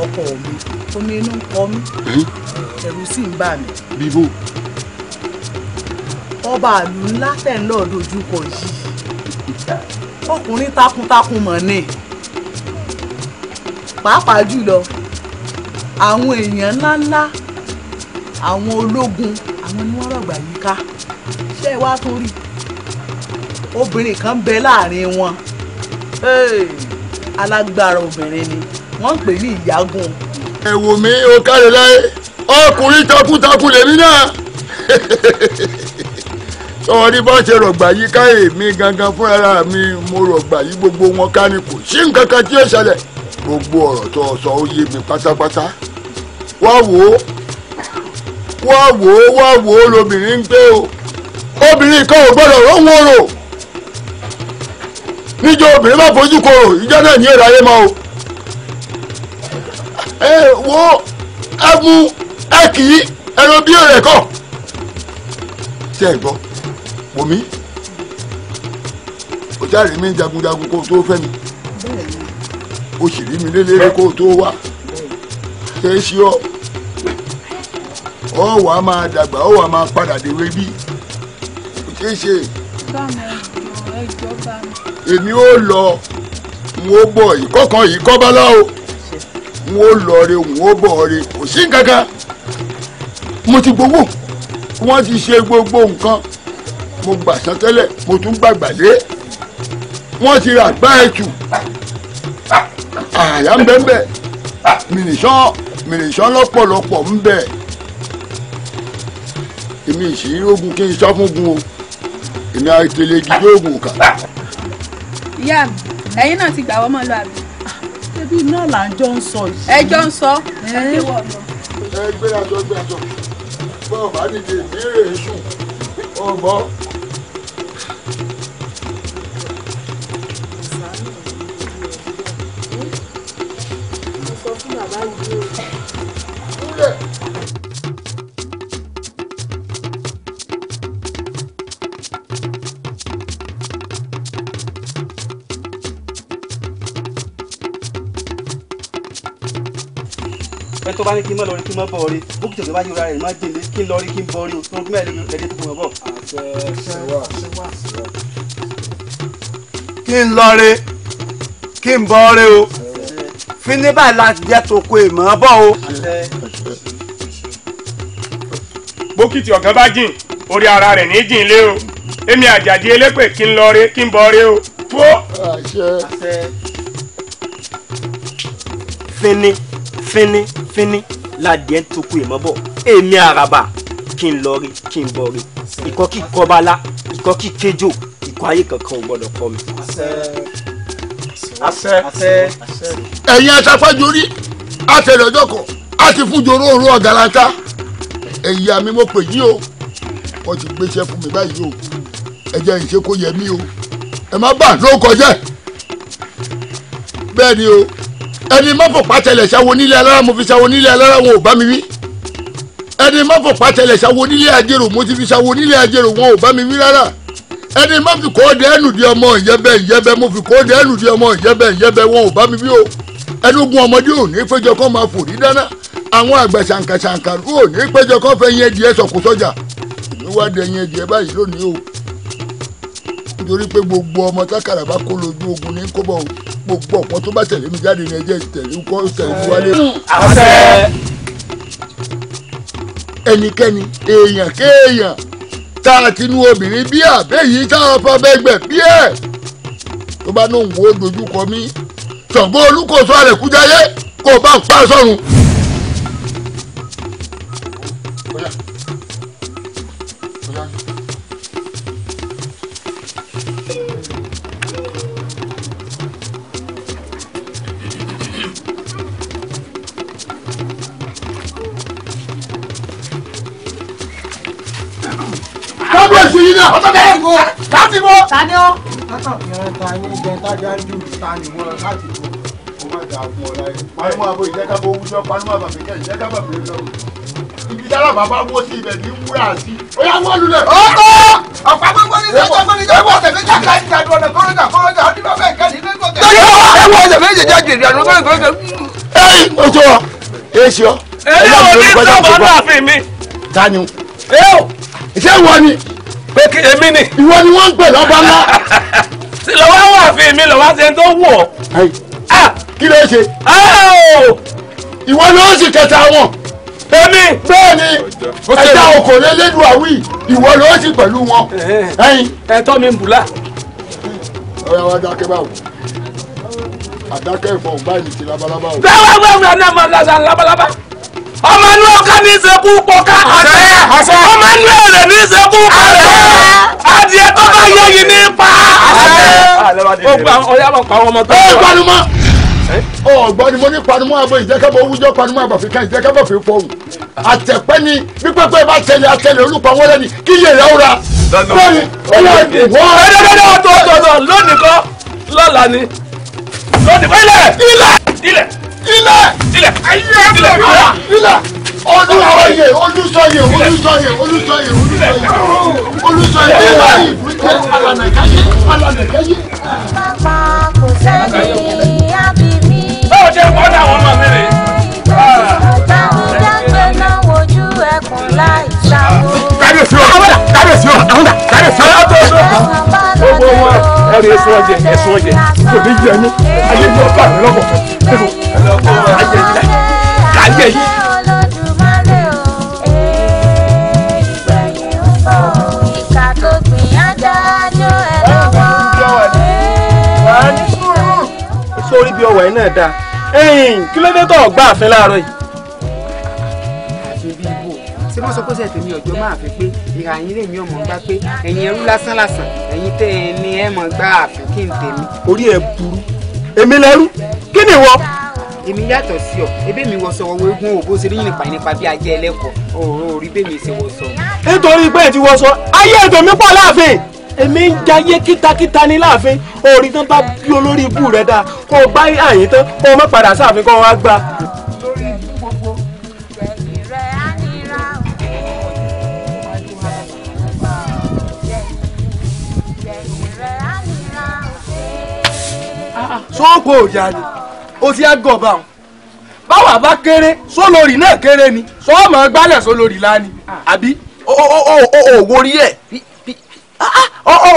ọkọ mi omi inú ń kọ mí ẹ̀rù sì ń bà mí. bíbó. ọba àlù ńlá tẹ̀ ń lọ dojúkọ yìí ọkùnrin takuntakun mọ̀ ni pàápàá jùlọ àwọn èèyàn ńláńlá àwọn ológun àwọn ni wọ́n rọ̀gbà yìí ká ṣé ẹ wá tún rí obìnrin kan bẹ láàrin wọn alágbára obìnrin ni wọ́n ń pè ní ìyágùn. ẹ wò mí o káre láyé ọkùnrin takuntakun lèmi náà sọ̀rọ̀ ní bá ṣe rọ̀gbà yìí ká èmi gangan fúnra mi mo rọ̀gbà yìí gbogbo wọn ká ní kò sí nǹkan kan tí ó ṣẹlẹ̀ gbogbo ọ̀rọ̀ tó sọ ó yé mi pátápátá wá wò ó lobìnrin ń gbé o obìnrin kan ò gbọ́dọ̀ róhùn orò níjọ́ obìnrin bá fojú korò ìjọ náà ní èrè ayé mọ́ o ẹ wo ẹmu ẹ kì í ẹran bí èrè kọ tí ẹ gbọ́ wòmí o jáde mi jagunjagun kó o tó fẹ́ mi o sì rí mi lélẹ́rẹ́ kó o tó wá ṣe é ṣe ọ wà á máa dàgbà ọ wà á máa padà déwé bí o ṣe é ṣe. èmi ó lọ n ó bọ̀ yìí kọ́kàn yìí kọ́ bá láwo n ó lọ re n ó bọ̀ re kò sí nǹkan kan mo ti gbowó wọ́n ti ṣe gbogbo nǹkan mo gbà sán tẹ́lẹ̀ mo tún gbàgbà lé wọ́n ti rà gbá ẹ̀tù àyà ń bẹ́ ń bẹ́ mìnìṣán lọ́pọ̀lọpọ̀ ń bẹ́ èmi ìṣìírí ogun kí n sá fún gun o èmi àìtẹ̀lẹ̀ gidi ogun kà. ìyá mi ẹ̀yin náà ti gbà wọ́n mọ́ lọ àbí. ẹbí náà là ń jọ ń sọ yìí. ẹ jọ ń sọ ẹ ké wọ̀ lọ. ẹ gbéra jọ bọ́ọ̀ bá dìde ìbéèrè èṣù ọgbọ́n. ẹ tó bá ní kí n mọ lọrí kí n mọ bọ rí bó kìtò tó bá yọra rẹ má jèlé kí n lọrí kí n bọ rí o tó ń gbé ẹdẹ ẹdẹ tó kún ọ bọ. kí n lọrí kí n bọ rí o fíní báyìí láti jẹ́ tó kó ìmọ̀ bọ̀ o. bókìtì ọ̀gá bá jìn orí ara rẹ̀ ní jìn lé o èmi àjàdí elépè kí n lọ rí kí n bọ rí o fó. fíní ládìẹ tó kó ìmọ̀ bọ̀ èmi àràbà kí n lọ rí kí n bọ rí ìkọ́ kí kọ́bálá ìkọ́ kí kéjò ìkọ́ ayé kankan ò gbọ́dọ̀ kọ́ mi. ẹ̀yin aṣafájorí àtẹ̀lẹ́jọ́ kan á ti fún jòrò òru ọ̀gàlàta ẹ̀yìn àmì mo pè yín o wọ́n ti gbéṣẹ́ fún mi báyìí o ẹ jẹ́ ìṣe kó yẹ mí o ẹ má bà ló kọjá bẹ́ẹ̀ ni o ẹni mọ́fọ̀ pàtẹ́lẹ̀ ṣàwo nílé alára mo fi ṣàwo nílé alára wọn ò bá mi wí ẹni mọ́fọ̀ pàtẹ́lẹ̀ ṣàwo nílé ajérò mo ti fi ṣàwo nílé ajérò wọn ò bá mi wí rárá ẹni má fi kóòdù ẹnu di ọmọ ìyẹ́bẹ́ mo fi kóòdù ẹnu di ọmọ ìyẹ́bẹ́ wọn ò bá mi wí o ẹnugun ọmọdé ò ní péjọ kán máa fòrí dáná àwọn àgbà ṣàǹkàṣàǹkà ò ní péjọ kán fẹ́ yẹn díẹ̀ sọ̀kò sọ́jà èmi wá dé yẹn díẹ̀ báyìí lónìí o nítorí pé gbogbo ọmọ tákàrà bá kó lójú ogun ní kó bọ̀ gbogbo ọ̀pọ̀ tó bá tẹ̀lé mi jáde ní ẹjẹ́ tẹ̀lé kọ́ tẹ̀lé wálé. ẹnikẹ́ni èèyàn kéèyàn tá a ti nu obìnrin bí àbẹ́yìí tá a fọ bẹ́gbẹ̀ bí ẹ̀ tó bá náà wò ó dojú kọ mí Ṣàngó Olúkòso Àrẹ̀kújayé kò bá ń pa sọ́run. kábíyèsí yìí náà ọ̀tọ̀ bẹ́ẹ̀ kó láti bọ́. tani ó. ìrẹta yín jẹ tájà ń jù ta ni wọn láti bọ́ kó má dà fún ọ láyé. panumọ́ àbò ìjẹ́kábọ̀ owújọ́ panumọ́ àbàfẹ́kẹ́ ìjẹ́kábọ̀ bèrè lọ. ibi dára bàbá wó sí ibẹ̀ ní wúrà sí. ó yá wọ́n lulẹ̀. ọ̀tọ̀ ọ̀pá gbogbo ní sọ́jọ́ gbọ́n ní jẹ́wọ́ ọ̀sẹ̀ méjì àti láti ṣàdúrà ọ̀nà kọ́rọ́jà ọdún bẹ́ẹ̀ kẹ́ni ní gbọ́kẹ́. ẹ̀wọ̀n ọ̀sẹ̀ méjì jáde ìrìnàjò kọ́rọ́jà. ẹ̀yìn ojú ọ èsì ọ. èyí ò ní sọ́kọ̀ láàfin mi. tani o. ṣé ìwọ ni. pé kí èmi ni. ìwọ ni wọ́n ń pè lọ́ba ńlá. tí lọ́wọ́ wà fún mi lọ́wọ́ ṣe tó wù ọ́. kí ló ṣe. ìwọ ni ó sì kẹta wọn. èmi. bẹ́ẹ̀ ni ẹja okòrè lẹ́nu àwí ìwọ ló sì pẹ̀lú wọn. ẹ̀tọ́ mi ń bùlá. ọ̀rẹ́ wa dákẹ́ báwo àdákẹ́ ìfọ̀hún báyìí ní ti labalábá o. gbẹ́wẹ́wẹ́ ní ọmọ labalábá. ọmọ inú ọkà ní ìṣekú pọ̀ká àṣẹ. ọmọ inú èrè ní ìṣekú pọ̀ká. adìẹ tó bá yẹ yìí ní pa. ó gba ọyá bọ̀ pa àwọn ọmọ tó ń bọ̀. panumọ́ ọ̀gbọ́n ni mo ní panumọ́ àbọ̀ ìjẹ́kábọ̀ owújọ́ panumọ́ àbàfẹ́ ká ìjẹ́kábọ̀ fi fọ̀hún. àtẹ̀pẹ́ ni bí pẹ́pẹ́ bá tẹ̀lé atẹ̀lé olùkọ́ wọn lẹ́ni kí yẹ rẹ̀ ó ra. bẹ́ẹ̀ni ó yà wọ́n. ẹ̀ẹ́dẹ́gbẹ́dẹ́ tó lónìí kọ́ lọ́la ni lónìí kọ́ ilẹ̀ olùsọyè báyìí ìbújẹ alànàkáyé. pápá kò sẹ́ni ábìmí. báwo ṣe kọ́ ní àwọn ọmọ mi rè. dáńgbé náà wojú ẹkùn láì sáwó. kábíyèsí o kábíyèsí o kábíyèsí o. gbogbo wọn ẹrù èso ọjẹ kò ní yẹ ní ayé ní ọba mi lọ́kọ̀ kájẹ yìí. Olódùmarè o ìgbẹ̀yìn ń bọ̀ ìkà tó gbìn adájọ́ ẹ̀ lọ́wọ́. sórí bí ọwọ́ ẹ̀ náà dáa kí ló dé tó ọgbà àfin láàárọ̀ yìí. àti bí ibo tí wọ́n sọ pé ṣètò mi ọjọ́ máa fi pé ìhà yín lè mi ọmọ gbá pé ẹ̀yin ẹrú lásán lásán ẹ̀yin tẹ́ ẹ ní ẹ mọ̀ gbá àfin kí n tèmi. orí ẹ burú èmi lẹ́rú kí ni ìwọ. èmi yàtọ̀ sí ọ ebí mi wọ sọ̀wọ́ eégún òbó ṣe rí nípa bí ajẹ́ ẹlẹ́kọ̀ọ́ orí bẹ́ẹ̀ mi ṣe wọ sọ. nítorí pé ti wọ sọ ayé ètò mi pọ̀ láàfin èmi ń jayé kítakíta ní láàfin orí tán bá bí olórí ibú rẹ dáa kó o gbá àyín tán kó o má padà sáàfin kó o wá gbà. sọ́ọ̀pù òòyà ni o ti á gọ̀ bá wọn báwa bá kéré sólórí náà kéré ni sọ́ọ̀mọ̀ gbálẹ̀ sólórí lánìí àbí òwòrí ẹ̀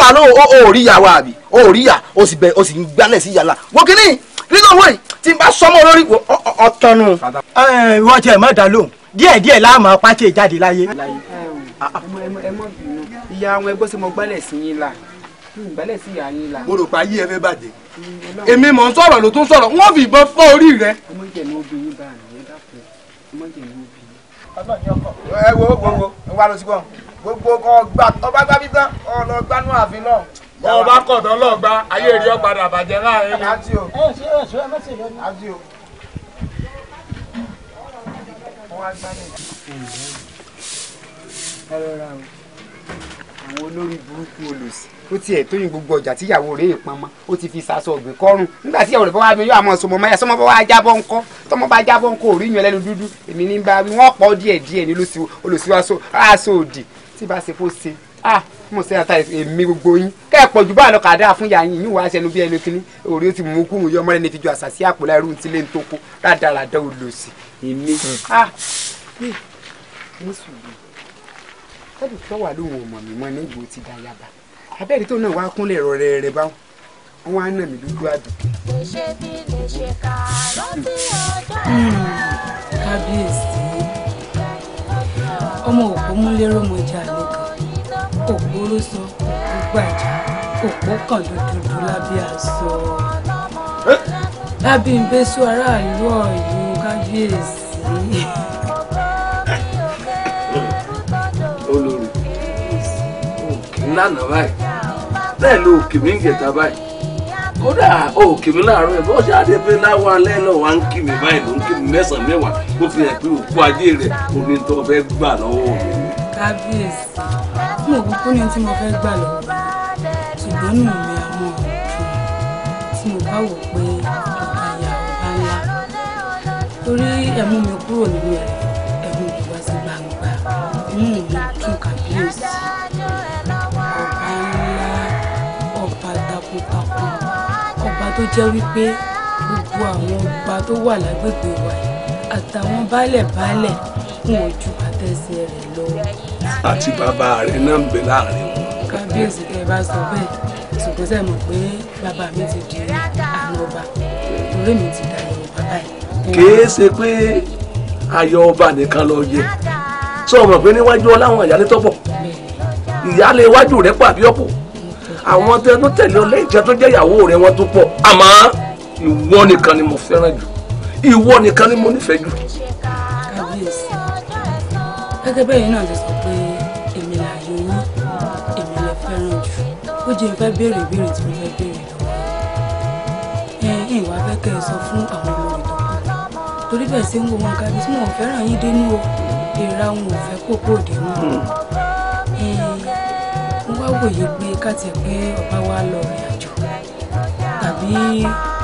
wà náà ó rí ìyàwó àbí ó rí ìyà ó sì ń gbálẹ̀ sí yàrá wọ́n kìíní nígbà wọ́n tí n bá sọmọ lórí ọ̀tọ̀nù. wọ́n tiẹ̀ mọ̀ dá lóhùn díẹ̀díẹ̀ láàmú pàṣẹ jáde láyé. ẹ mọ̀ bínú ìyá àwọn ẹgbẹ́ tí mo gbálẹ̀ sí yín la gbálẹ̀ sí ìyá yín la. mo rò pé ayé ẹ fẹ́ bàjẹ́ èmi mọ̀ ń sọ̀rọ̀ ló tún sọ̀rọ̀ wọ́n fi ìbọn fọ́ orí rẹ. ọmọ ìjẹ̀mú obìnrin bá mi ẹ dákun ọmọ ìjẹ̀mú obìnrin. ẹ wo wà lọ sí gbọ́n gbogbo ọba gbá bí tán ọ̀nà gbanú àfin náà. ọba kọ̀tọ̀ lọ́ọ̀gbá ayé rí ọ̀padà bàjẹ́ láàrin ni. àti o. àti o. àwọn olórí burúkú olùsí ó tiẹ̀ tó yin gbogbo ọjà tíyàwó rẹ̀ pamọ́ ó ti fi sasọ ọ̀gbìn kọ́rùn nígbà tíyàwó rẹ̀ bá wà mí yóò àmọ́ sọmọ máyà sọmọ bá wà jábọ́ ńkọ́ tọmọ bá jábọ́ ńkọ́ òrí yan lẹ́nu dúdú èmi ní bá wí wọ́n pọ̀ díẹ̀ ní olùsíwáṣọ aṣọ òdì tí bá ṣe kó ṣe mo ṣe ata èmi gbogbo yín kẹ́ ẹ̀ pọ̀ jù báà lọ kàdá fún yàyín yín wàá ṣẹnu bí ẹni kíní òrí ó ti mú kúrò yọ ọmọ rẹ̀ ní fi ju àṣà sí àpò láì rú ti lé ní tó kó rádaràdà olùsí èmi ní sùúrù tẹ́lẹ̀ tó wà lóhùn ọmọ mi mọ́ ní ìgbò ti da yaba abẹ́rẹ́ tó náà wá kúnlẹ̀ ẹ̀rọ rẹ̀ báwọn wọn á nà mí lójú àdùn. kábíyèsí ọmọ òpó múlẹ́rọ̀ mọ́jà nìkan òpó ló sọ òpó gbàjà òpó kan dúdú lábẹ́ aṣọ lábí ń bẹ́ sọ aráàlú ọ̀yọ́ kábíyèsí. olórí òkè ńlànà báyìí bẹ́ẹ̀ ló òkè mi ń gẹ̀ta báyìí kódà òkè mi láàárọ̀ ẹ̀ bọ́ọ̀ṣẹ́ adébẹ́ láwọn alẹ́ náà wá ń kí mi báyìí ló ń kí mi mẹ́sàn-án mẹ́wàá ó fi hàn pé òkú ajé rẹ̀ omi tó fẹ́ gbà lọ́wọ́ mi. kábíyèsí mo kúkú ní tí mo fẹ́ gbà lọ́wọ́ ṣùgbọ́n nù mí àwọn ọ̀dùn tí mo bá wò pé ọ̀gá ìyá ọba ńlá torí ẹ̀mú mi kúrò nínú ẹ̀ ẹ̀mú mi wá sí gbangba inú mi dùn kábíyèsí ọba ńlá ọba takuntakun ọba tó jẹ́ wípé gbogbo àwọn ọba tó wà lágbègbè wa àtàwọn baálẹ̀ fún ojú àtẹ̀sẹ̀ rẹ̀ lọ. àti bàbá rẹ̀ náà ń bẹ láàrin wọn. kábíyèsí tẹ́ ẹ bá sọ bẹ́ẹ̀ ṣùgbọ́n sẹ́ mọ̀ pé bàbá mi ti di àná ọba orí mi ti dàyẹ̀ ọba báyìí. kìí ṣe pé ayọ̀ ọba nìkan lọ yẹ sọ ọmọ pé níwájú ọláwọn ìyálé tọ́pọ̀ ìyálé iwájú rẹ̀ pàbí ọ̀pọ̀ àwọn tẹnu tẹ̀lé ọ lẹ́yìn tí a tó jẹ́ ìyàwó rẹ̀ wọ́n tó pọ̀ àmọ́ ìwọ nìkan ni mo fẹ́ràn jù ìwọ nìkan ni mo nífẹ̀ẹ́ jù. kábíyèsí gẹ́gẹ́ bẹ́ẹ̀ yín náà ti sọ pé èmi làyò yín èmi lè fẹ́ràn jù ó jẹ́ ìfẹ́ béèrè ìbéèrè tí mo fẹ́ béèrè lọ́wọ́ ìwà fẹ́ kẹ́ ẹ sọ fún àwọn olórí tó kù torí bẹ́ẹ̀ sí ń wo wọn kábíyèsí wọn ò fẹ́ràn yín dénú o ìra wọn ò fẹ́ kókó dénú mo wá wòye pé káti ẹ̀ pé ọba wa lọ rìn àjò tàbí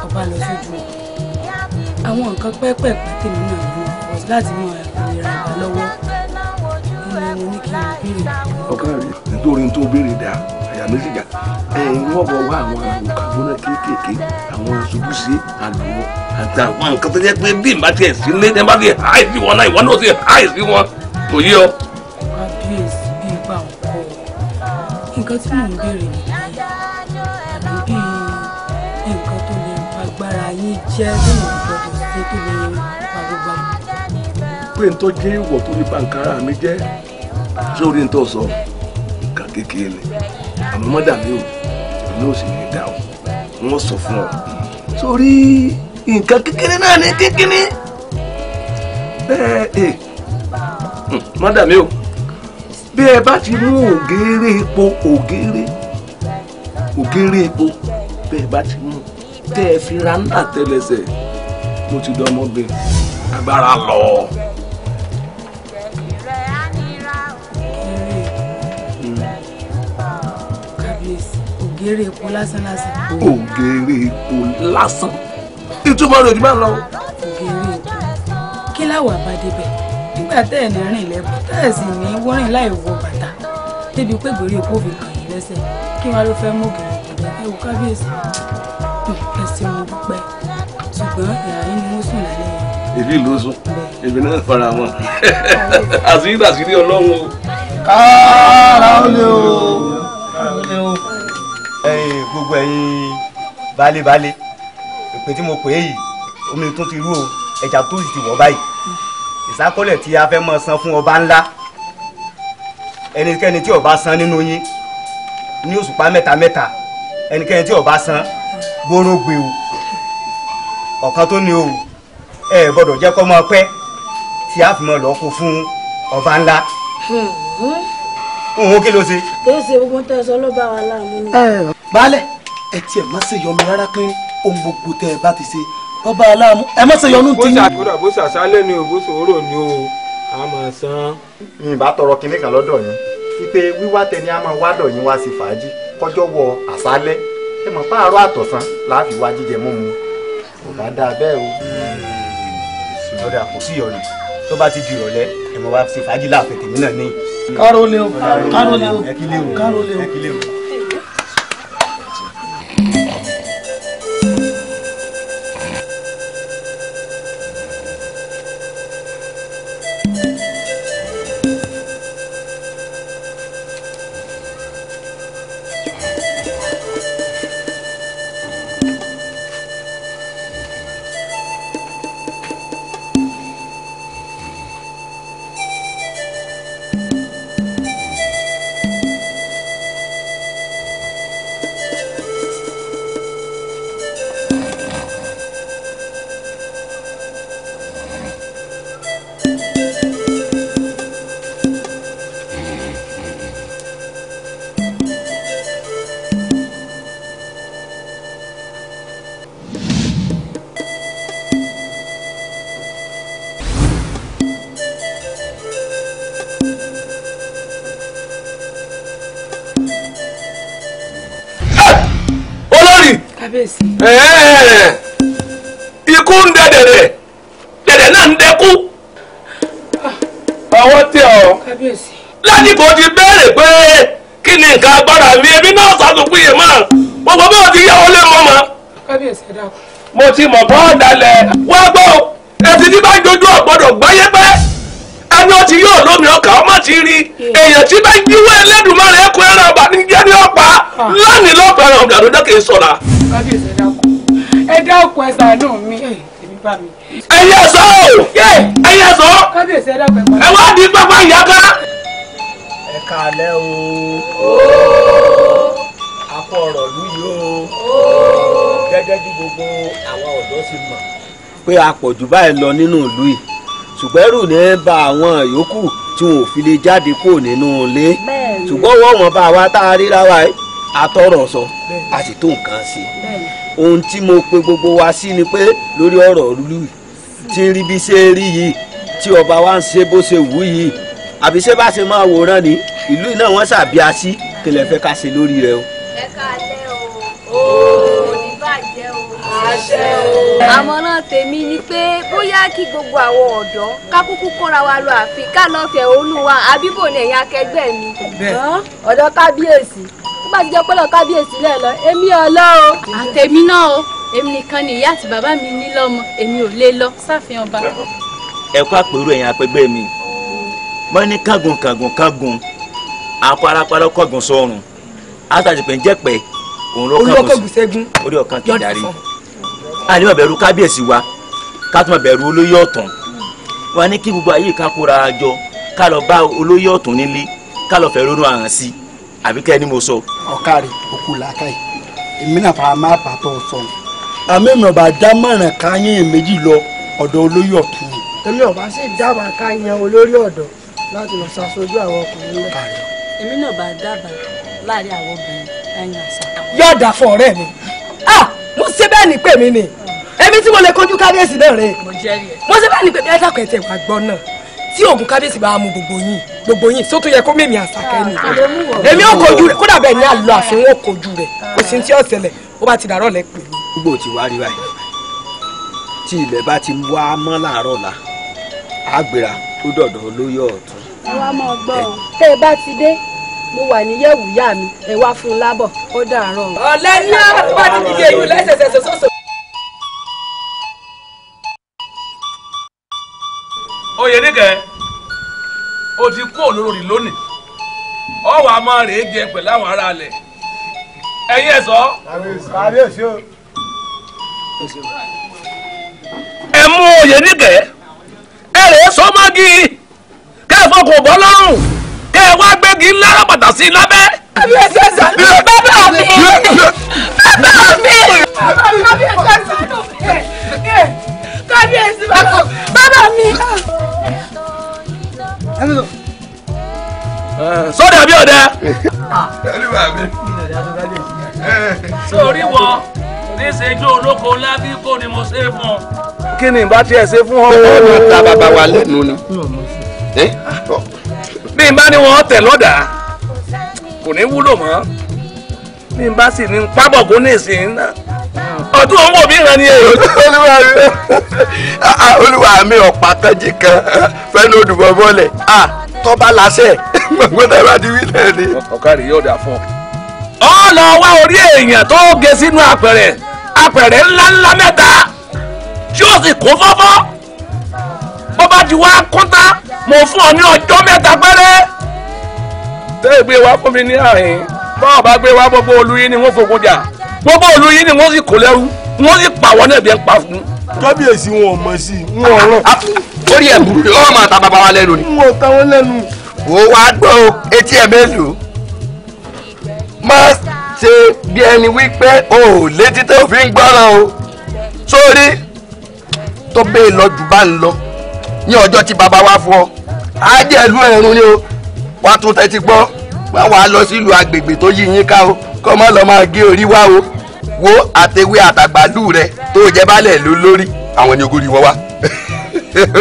ọba lọ sójú àwọn nǹkan pẹ́ẹ́pẹ́ẹ́pẹ́ tèmi náà ní wọn láti mọ ìlera ìgbà lọ́wọ́ mo ní kí n béèrè. ọkàn rẹ nítorí tó béèrè dá àyà méjì jà wọ́n bọ̀ wá àwọn àwòkàgbọ́nà kéékèèké àwọn ṣubúṣe àlùwọ̀ àti àwọn nǹkan tó jẹ́ pé bí n bá tiẹ̀ sí lé ẹ bá ti háì sí wọn náà ìwọ náà ti háì sí wọn kò yé ọ. kábíyèsí bí ipa nǹkan nǹkan tí mò ń béèrè nìyí àbí bí nǹkan tó lè fagbára yín jẹ́ lóyún gbọdọ̀ ṣe tó lè fa gbogbo àwọn. pé n tó jẹ́ ìwọ̀ tó ní pàǹkárà mi jẹ́ sórí n tó sọ nǹkan kékeré ni àmọ́ mọ́dà mi ò ní ò sì ní dá o wọ́n sọ fún ọ sórí nǹkan kékeré náà ní kékeré bẹ́ẹ̀ mọ́dà mi ò bí ẹ bá ti mú ògèrè epo bẹ́ẹ̀ bá ti mú tẹ́ ẹ fi ra ńlá tẹ́lẹsẹ̀ mo ti dán ọmọbìnrin agbára lọ. kábíyèsí ògèrè epo lásán. ògèrè epo lásán ìtumọ̀ rẹ̀ ò ní máa lọ. ògèrè epo kí láwọ̀ bá débẹ̀ nígbà tẹ́ ẹ̀ ní rìn lẹ́bùn tẹ́ ẹ̀ sì ní wọ́rìn láì wọ bàtà débi pé gbèrè epo fi kàn yín lẹ́sẹ̀ kí wọ́n ló fẹ́ mú ògèrè epo dẹ́ ẹ wò kábíyèsí ẹ ṣeun mo dúpẹ́ ṣùgbọ́n ìyá yín ni wọ́n sùn lálẹ́ yìí. èmi ló sùn èmi náà fara wọn àṣírí ọlọ́run o. káàrà ó lé o gbogbo ẹ̀yin baálé ìpè tí mo pè é yìí omi tó ti rú o ẹja tó sì ti wọ̀ báyìí ìsákọ́lẹ̀ tí a fẹ́ mọ́ san fún ọba ńlá ẹnikẹ́ni tí ó bá san nínú yín ní òṣùpá mẹ́ta ẹnikẹ́ni tí ó bá san gbóró gbé o ọ̀kan tó ní o ẹ gbọ́dọ̀ jẹ́ kó máa pẹ́ tí a fi mọ́ lọ kó fún ọba ńlá. òun kí ló ṣe. kí ló ṣe gbogbo tẹ́ ẹ sọ ló bá wa láàmú ni. baálẹ̀ ẹ tiẹ̀ má ṣe yọnu rárá pé ohun gbogbo tẹ́ ẹ bá ti ṣe ọba aláàmú ẹ má ṣe yọnu tí. bó ṣàṣálẹ̀ ni o bó ṣòro ni o a máa san. ìbá tọrọ kinní kan lọ́dọ̀ yín ipe wíwá tẹni a máa wádọ̀ yín wá sí fàájì kọjọ́ wọ àṣálẹ́ ẹ mọ̀ páàrọ̀ àtọ̀sán láàfi wá jíjẹ mọ́ mu kò bá dáa bẹ́ẹ̀ o. ọ̀dà kò sí ọ̀nà tó bá ti di ìrọ̀lẹ́ ẹ mọ̀ wá sí fàájì láàfin tèmi náà ní. kárólé o kárólé o ẹ kí lé o kárólé o ẹ kí lé o. ikú ń dẹ dẹ̀dẹ̀ dẹ̀dẹ̀ náà ń dẹ́kú àwọn tí ọ lásìkò ti béèrè pé kí ni nǹkan agbára mi ebi náà sàtúnkù yìí mọ́ gbogbo bí o ti yáwó lé mọ́ mọ́ mo ti mọ̀ bọ́ ọ̀dàlẹ̀ wá gbọ́ ẹtì tí bá ń dojú ọ̀gbọ́dọ̀ gbáyé pẹ́ ẹni ó ti yóò lómi ọkà ọmọ ti rí èèyàn tí bá ń jíwọ́ Ẹlẹ́dùmarè ẹ̀kọ́ ẹran àbànújẹ́ ní ọ̀pá lánìí lọ́pẹ̀rẹ̀ ọ̀dàdúndẹ́ kì í sọ̀ra. ẹ dákun ẹ ṣàánú mi èmi bá mi. ẹyẹ sọ ẹyẹ sọ ẹ wá di pápá ìyá ká. ẹ káalẹ́ o akọ ọ̀rọ̀ lù yìí o gẹ́gẹ́ bí gbogbo àwọn ọ̀dọ́ ti mọ̀ pé a pọ̀ jù báyìí lọ nínú ìlú yìí ṣùgbọ́n ẹrù ní bá àwọn yòókù tí wọn ò fi lè jáde kúrò nínú ilé ṣùgbọ́n wọ́n wọn bá wa tá a ríra wa àtọ̀rọ̀ sọ a sì tó nǹkan sí ohun tí mo pe gbogbo wa sí ni pé lórí ọ̀rọ̀ ìlú tí ń rí bí ṣe rí yìí tí ọba wa ń ṣe bó ṣe wù yìí àbí ṣé bá ṣe máa wòran ní ìlú náà wọ́n ṣàbíà sí kí lè fẹ́ ká ṣe lórí rẹ o. ẹ káalẹ́ o ní bàjẹ́ o. àṣẹ o. àmọ̀ràn tèmi ni pé bóyá kí gbogbo àwọn ọ̀dọ́ ká kúkú kóra wa lọ ààfin ká lọ́ọ́ fẹ̀hónú wa àbíbò ní ẹ̀yìn akẹgbẹ́ mi. ọ̀dọ́ kábíyèsí tó bá ti jẹ́ pẹ́lọ́ kábíyèsí lẹ̀ lọ èmi ọ̀lọ́ o. àtẹ̀mí náà o èmi nìkan ni ìyá àti bàbá mi ní lọ́mọ èmi ò lè lọ sáfihàn ọba. ẹ kó àpérò ẹ̀yìn apẹgbẹ́ mi wọ́n ní kángun àpò arápárá kọ́gùn sọ́run àtàjùpẹ̀ ń jẹ́pẹ̀ òun ló kángun sẹ́gun orí ọ̀kan ti darí. a ní má bẹ̀rù kábíyèsí wa ká tún má bẹ̀rù olóyè ọ̀tún wa ní kí gbogbo ayé ká kóra jọ ká lọ bá olóyè ọ̀tún nílé ká lọ fẹ́ ronú àhàn sí àbí kẹ́ ni mo sọ. ọ̀kàrẹ̀ òkú làákàyè èmi náà fara máa bàtọ̀ sọ àmì mi ọba dámọ̀ràn káyín méjì lọ ọ̀dọ̀ olóyè ọ̀tún. èmi ọba sì dábàá káyín olórí ọ̀dọ́ láti lọ ṣàṣojú àwọn ọkùnrin náà. èmi náà bá dábàá láàrin àwọn obìnrin ẹ̀yìn àṣà. yóò dà fún ọ̀rẹ́ mi mo ṣe bẹ́ẹ̀ ni pé mi ni èmi tí mo lè kojú kábíyèsí náà rè mo ṣe bẹ́ẹ̀ ni pé bí ẹ dákun ẹ̀ tẹ̀ wá gbọ́ náà tí oògùn kábíyèsí bá mú gbogbo yín sótú yẹ kó mímì àṣàkẹ́ ni èmi ò kojú rẹ̀ kódà bẹ́ẹ̀ ni àlọ́ àfin ò kojú rẹ̀ kò sí tí ó ṣẹlẹ̀ ó bá ti dàrọ́ lẹ́ pè mí. gbogbo ti wá rí báyìí tí ilẹ̀ bá ti wá mọ́ láàárọ̀ la á gbéra ó dọ̀dọ̀ olóyè ọ̀tún. ẹ wá máa gbọ́ ọ tẹ́ ẹ bá ti dé mo wà ní yẹ̀wù yá mi ẹ wá fún un lábọ̀ ó dàárọ̀. ọ̀lẹ́ ní àbá ti dìde ìlú lẹ́sẹ̀sẹ̀ sọ́sọ́. oyè níkẹ́ o ti kú olórí lónìí ọwọ́ àmọ́ rèé jẹ pẹ̀lú àwọn ará alẹ̀ ẹ̀yin ẹ̀ sọ. kábíyèsí o. ẹ mú oyè níkẹ́ ẹ rèé sọmọ́gì kẹ́ ẹ fọkàn bọ́ lọ́rùn kẹ́ ẹ wá gbégi lára bàtà sí i lábẹ́. kábíyèsí ẹ sànú bàbá mi bàbá mi kábíyèsí ẹ sànú kábíyèsí bàbá mi. sọ́dà bí ọ̀dà. sórí wọ níṣẹ́jú olóko ńlá bí kò ní mo ṣe fún ọ. kí ni ìbá tiẹ̀ ṣe fún ọ. ọ̀nà ta bàbá wa lẹ́nu ni. bí n bá ní wọn tẹ̀ lọ́dà kò ní wúlò mọ́ bí n bá sì ní pábọ̀gún ní ìsìn náà ọdún òun wò mí ràn ní èrò. olúwa mi ọ̀pá kanjì kan fẹ́ẹ́ ní odùbọ̀ bọ́lẹ̀ tọ́ba láṣẹ gbọ́dọ̀ bá di wílẹ̀ ni. ọ̀kadì yóò dà fún ọ. ọ lọ wá orí èèyàn tó gé sínú apẹ̀rẹ̀ ńláńlá mẹ́ta tí ó sì kún fọ́fọ́ bó bá ti wá kúntà mo fún ọ ní ọjọ́ mẹ́ta péré. tẹ́ ìgbé wa fún mi ní àárín bọ́ọ̀ bá gbé wá gbogbo olú yín ni wọ́n fogun jà gbogbo olú yín ni wọ́n sì kó lẹ́rú wọ́n sì pàwọ́ náà bí ẹ ń pa fún. kábíyèsí wọn ò mọ̀ sí i wọn ò rán. orí ẹ̀ burú ọmọ máa ta bàbá wa lẹ́nu ni. wọn ò ta wọn lẹ́nu. ó wá gbọ́ etí ẹ̀ mélòó má ṣe bí ẹni wípé o ò létí tó fi ń gbọ́ràn o sórí tó bẹ́ẹ̀ lọ jù bá ń lọ ní ọjọ́ tí bàbá wa fún ọ á jẹ́ ìlú ẹ̀rùn ni o wá tún tẹ́tí gbọ́ wá wàá lọ sílùú agbègbè tó yí yín ká o kọ́ mọ́ lọ́ máa gé orí wá o wo àtẹwé àtàgbàlù rẹ tó jẹ balẹ̀ ló lórí àwọn ni ogori wọ́n wá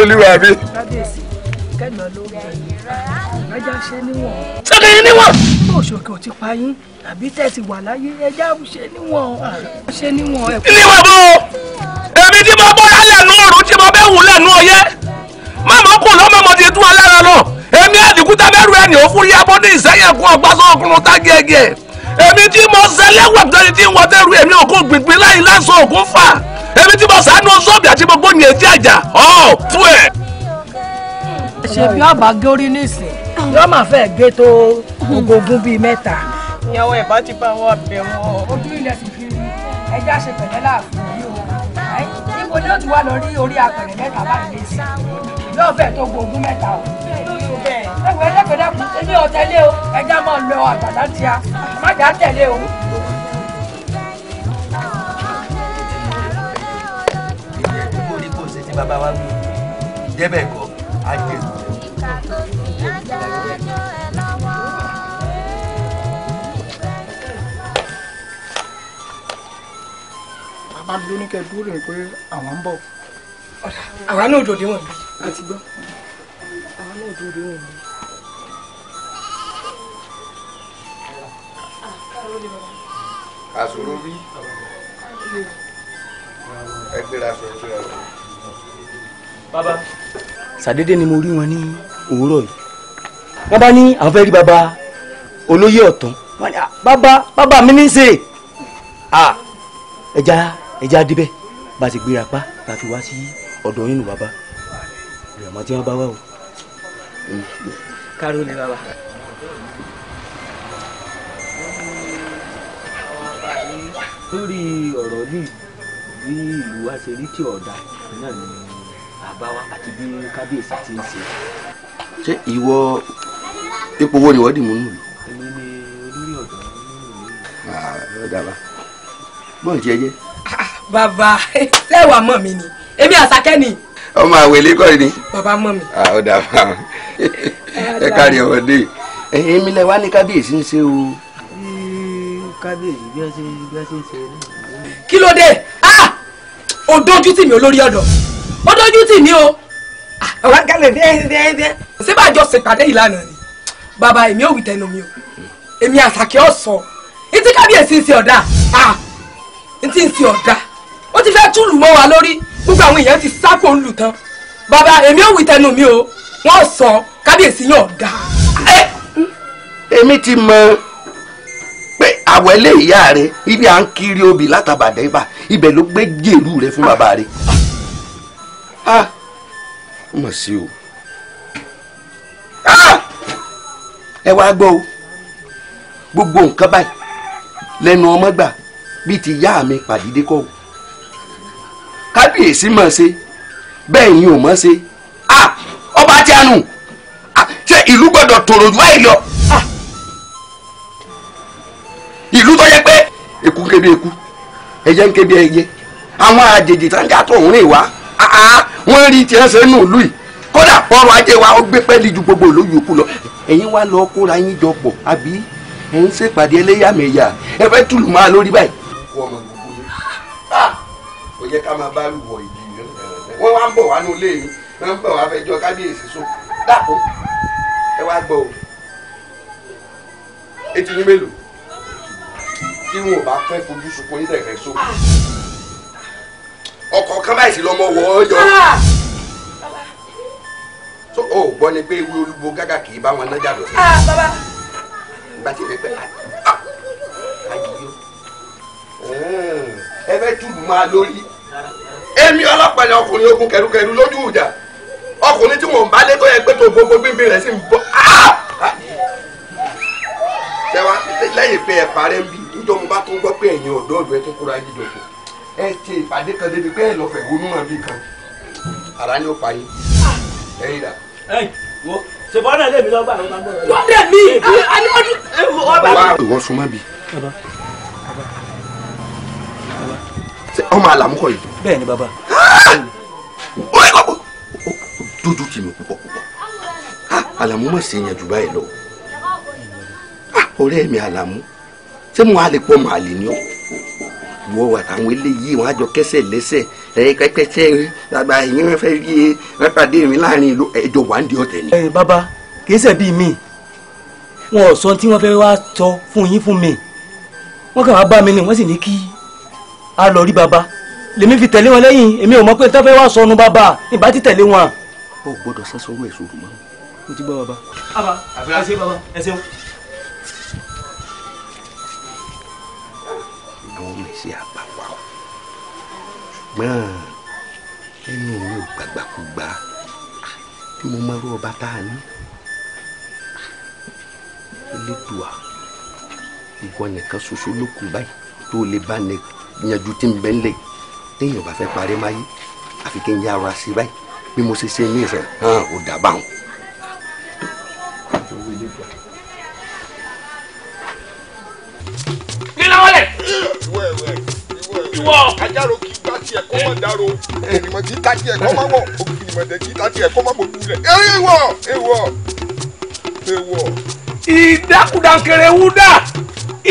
olúwa mi. kábíyèsí kẹ́mi olóògbé ẹja ṣe níwọ̀n. ṣé kí níwọ̀n. òṣòkè ò ti pa yín àbí tẹ̀sí wà láyé ẹja ṣe níwọ̀n ṣe níwọ̀n ẹ̀kọ́. níwọ̀n bó èmi tí mo bọ́ra lẹ́nu ọ̀run tí mo bẹ́ wù lẹ́nu ọyẹ́ mọ́mọ́ kù lọ́mọ́ mo ti tún alára lọ èmi àdìkúta bẹ́rù ẹni ò fúri abọ́dé ìsẹ́yẹ̀kún ọgbàsọ́ ọkùnrin tá gẹ́gẹ́ èmi tí mo ṣẹlẹ́wà tẹ́lẹ̀ tí wọ́n tẹ́rù èmi òkú gbìngbìn láyé lásán òkú fà èmi tí mo sànú sọ́ọ̀bì àti gbogbo ní etí àjà tú ẹ̀. ṣe bí ọba górí nísìn yóò máa fẹ́ gé tó ogógún bíi mẹ́ta. ìyàwó ẹ̀ bá ti bá wọn bẹ̀ wọ́n. ojú ilẹ̀ sì fi rí ẹja ṣe pẹ̀lẹ́ láàfin yìí o níbo ni ó ti wá lọ rí orí apẹ̀rẹ̀ mẹ́ta báyìí lè sí yóò fẹ́ tó ogógún mẹ́ta o. ẹ̀wọ̀ ẹlẹ́gbẹ̀dẹ́ kù èmi ò tẹ̀lé o ẹja máa lọ àgbàdá tíya má jà tẹ̀lé o. bàbá wa wí jẹ́bẹ̀ kọ́ á jẹ́ bàbá mi ló ní kẹ́ dúró rẹ̀ pé àwọn ń bọ̀. àwa náà dòde wọn bí a ti gbọ́ àwa náà dòde wọn bí. àsòrò bí ẹgbẹ́ra sọ ẹgbẹ́ra sọ. bàbá ṣàdédé ni mo rí wọn ní òwúrọ̀ yìí wọ́n bá ní àwọn fẹ́ rí bàbá olóyè ọ̀tún bàbá mi ní í ṣe ẹja débẹ̀ bá ti gbéra pa la fi wá sí ọ̀dọ̀ yín nù bàbá ìrọ̀mọ́ tí wọ́n bá wà o. káró ni bàbá. lórí ọ̀rọ̀ yìí bí ìlú wa ṣe rí tí ọ̀dà náà ni bàbá wa àti bí kábíyèsí ti ń ṣe. ṣé ìwọ ipò wo ni wọ́n dì mú nù. èmi ni olórí ọ̀dọ́ nínú ìlú. ọ̀dà bá bọ́ọ̀n tí ẹ jẹ́. bàbá sẹ́wà mọ̀ mi ni èmi àṣàkẹ́ ni. ọmọ àwẹ̀lé kọ́ ni. bàbá mọ̀ mi. ọ̀dà bá ẹ kárí ọmọdé ẹ̀yin mi lẹ wá ní kábíyèsí ń ṣe o. kábíyèsí bí wọ́n ṣe ń ṣe náà. kí ló dé ó dójú tì mí olórí ọ̀dọ́ ó dójú tì mí o àwọn akẹ́lẹ̀ dẹ́ẹ́dẹ́ẹ́dẹ́ ṣé bá jọ ṣèpàdé ìlànà ni bàbá èmi ò wí tẹnu mi o èmi àṣàkẹ́ ọ̀sọ́ etí kábíyèsí ń ṣe ọ̀dà etí ń ṣe ọ̀dà ó ti fẹ́ túlù mọ́ wa lórí gbogbo àwọn èèyàn ti sápò ń lù tán bàbá èmi ò wí tẹnu mi o wọ́n sọ kábíyèsí yàn ọ̀dà. èmi ti mọ pé àwẹ̀lé ìyá rẹ ibi à ń kiri obì látàbàdẹ́ ibà ibẹ̀ ló gbé jèrú rẹ fún bàbá rẹ. mọ̀ sí o ẹ wá gbọ́ o gbogbo nǹkan báyìí lẹ́nu ọmọ gbà bíi ti yá mi pàdídé kọ́ o kábíyèsí mọ̀ ṣe bẹ́ẹ̀ yín ò mọ̀ ṣe ọba tí a nù ṣé ìlú gbọ́dọ̀ tòrò jù báyìí lọ ìlú tó yẹ pé eku ń ké bí eku ẹyẹ ń ké bí ẹyẹ àwọn àjèjì tó ń jà tó ń rìn wá wọ́n rí tiẹ̀ ṣe nù lùi kódà ọrọ̀ ajé wa ó gbé pẹ́ẹ́lí ju gbogbo olóyè òkú lọ ẹ̀yin wá lọ kóra yín jọ pọ̀ àbí ẹ̀yin ṣèpàdé ẹlẹ́yàmẹ̀yà ẹ fẹ́ tùlù máa lórí báyìí. kò yẹ ká máa bá wọ ìdí rẹ wọ́n wá ń bọ̀ wá ní ilé mi wọ́n ń bọ̀ wá fẹjọ́ kábíyèsí sùn dàpọ̀ ẹ wá gbọ́ o etí yín mélòó tí wọn ò bá fẹ́ fojú sunkún yín tẹ̀fẹ́ sókè ọkọ̀ kan báyìí sí lọ́mọ wọ́ ọ́ yọ so o gbọ́ ni pé ewé olúbo gágà kì í bá wọn nájà lọ sí nígbà tí ẹ fẹ́ ẹ fẹ́ túlù máa lórí èmi ọlọ́pàá ni ọkùnrin ogun kẹrùkẹrù lójú ìjà ọkùnrin tí wọn bá lé tó yẹ pé tó gbogbo bíbí rẹ̀ sì ń bọ́ ṣẹwa lẹ́yìn pé ẹ parẹ́ ń bí níjọ́ mo bá tún gbọ́ pé ẹ̀yin ọ̀dọ́ ọ̀dọ́ ẹ tún kóra jíjọ kù ẹ ti ìpàdé kan débi pé ẹ lọ fẹ̀ wọnú hàn bí kan ara ni ó pa yín ẹ̀yin dà. ṣe bọ́ náà lèmi lọ́gbà àwọn ọmọ rẹ̀. wọ́n dẹ̀ mí alọ́dún. wá ìwọ súnmọ́ bí. ọmọ àlàmúkọ yìí. bẹ́ẹ̀ ni bàbá. dójú tì mí púpọ̀ púpọ̀ àlàmú mọ̀ sí yẹn jù báyìí lọ ọ̀rẹ́ mi àlàmú ṣé mo á lè pọ̀ mọ́ àlè ni ọ́ wọ àtàwọn eléyìí wọn á jọ kẹsẹ̀ lẹ́sẹ̀ pẹ́pẹ́sẹ́ bàbá ìyẹn fẹ́ rí e wọ́n pàdé mi láàrin ìlú ẹjọ́ wà ń di ọ̀tẹ̀ ni. bàbá kìí ṣe bíi mi wọn ò sọ tí wọ́n fẹ́ wá sọ fún yín fún mi wọ́n kàn wá bá mi ni wọ́n sì ní kí a lọ rí bàbá lèmi fi tẹ̀lé wọn lẹ́yìn èmi ò mọ̀ pé tó fẹ́ wá sọnù bàbá ìbá ti tẹ̀lé wọn. ó gbọ́dọ̀ sásọrọ ẹ sọ̀rọ̀ mọ́. mo ti gbọ́ bàbá. ẹ ṣé bàbá ẹ ṣeun. àwọn ọmọ ìṣe àpapọ̀ ṣùgbọ́n ẹnu mi ò gbàgbàkúgbà tí mo máa rú ọba tá a ní. Elédùà ìwọ nìkan ṣoṣo ló kù báyìí tó lè bá ní yanjú tí ń bẹ́ ń lẹ̀ téèyàn bá fẹ́ parí máyé àfi kí n yá ara sí báyìí bí mo ṣe ṣe ní ìfẹ́ hàn ó dàbà wọn. níláwọlẹ̀ ìwọ ajáró kì í gbá tiẹ̀ kó má dáró ènìmọ̀ kì í ta tiẹ̀ kó má wọ̀ ògìnìmọ̀dé kì í ta tiẹ̀ kó má bòjú rẹ̀ èèwọ̀. ìdákùdàkẹrẹ wúdà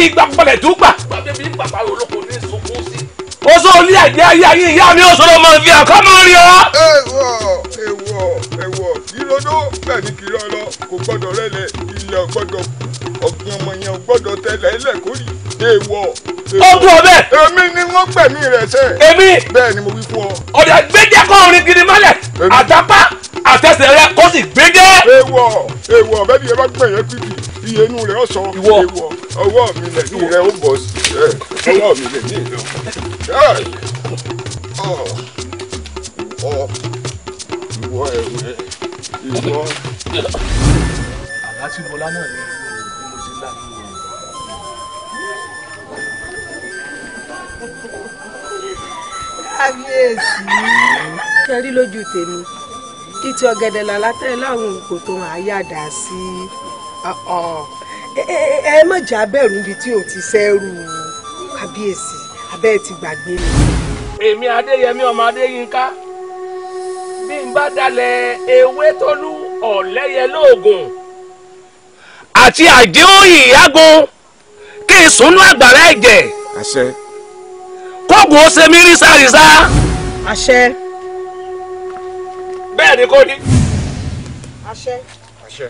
ìgbàpọ̀lẹ̀ tó gbà. gbàgbé bí bàbá olóko ní sunkún sí. ó sọ olú ẹ̀jẹ̀ ayé ayé ìyá mi ó sọ̀rọ̀ mọ̀ fi àkọ́ mọ́ rí ọ. èèwọ̀ ìròdó bẹ́ẹ̀ ni kì í rán lọ kò gbọ́dọ̀ rẹ́lẹ̀ ilẹ̀ ò gbọ́dọ̀ kú ọ̀gbìn ọmọ yẹn ò gbọ́dọ̀ tẹ̀lé ẹlẹ́kórì èèwọ̀. ó bú ọ bẹ́ẹ̀. èmi ni wọ́n gbẹ̀mí rẹ̀ sẹ́. èmi. bẹ́ẹ̀ ni mo wí fún ọ. ọ̀dà gbẹ́jẹ́ kọ́ orin gidi mọ́lẹ̀ àtàpá àtẹsẹ̀ rẹ kó sì gbẹ́jẹ́. èèwọ̀ bẹ́ẹ̀ ni ẹ bá gbẹ̀yẹ pípì iye inú rẹ̀ ọ̀sán èèwọ̀ ọwọ́ mi lẹ̀ ní rẹ̀ ó bọ̀ sí ọwọ́ mi lẹ̀ ní ìlọ. ìwọ ẹ̀wẹ̀ ìwọ. àlá tí mo lá náà ni mo ti lá nínú rẹ̀. kábíyèsí. ṣe rí lójú tèmi títí ọ̀gẹ̀dẹ̀ làlátẹ̀ láwọn nǹkó tó máa yàdá sí ẹ má jà bẹ̀rù níbi tí ò ti sẹ́rù kábíyèsí abẹ́ ti gbàgbé ni. èmi adéyẹmí ọmọ adéyínká bí n bá dalẹ̀ ewé tólú ọ̀lẹ́yẹ lóògùn àti àdéhùn ìyágun kí n súnú àgbàrá ẹ̀jẹ̀. àṣẹ. kóògùn ó ṣe mí rísàrísà. àṣẹ. bẹ́ẹ̀ ni kò ní. àṣẹ. àṣẹ.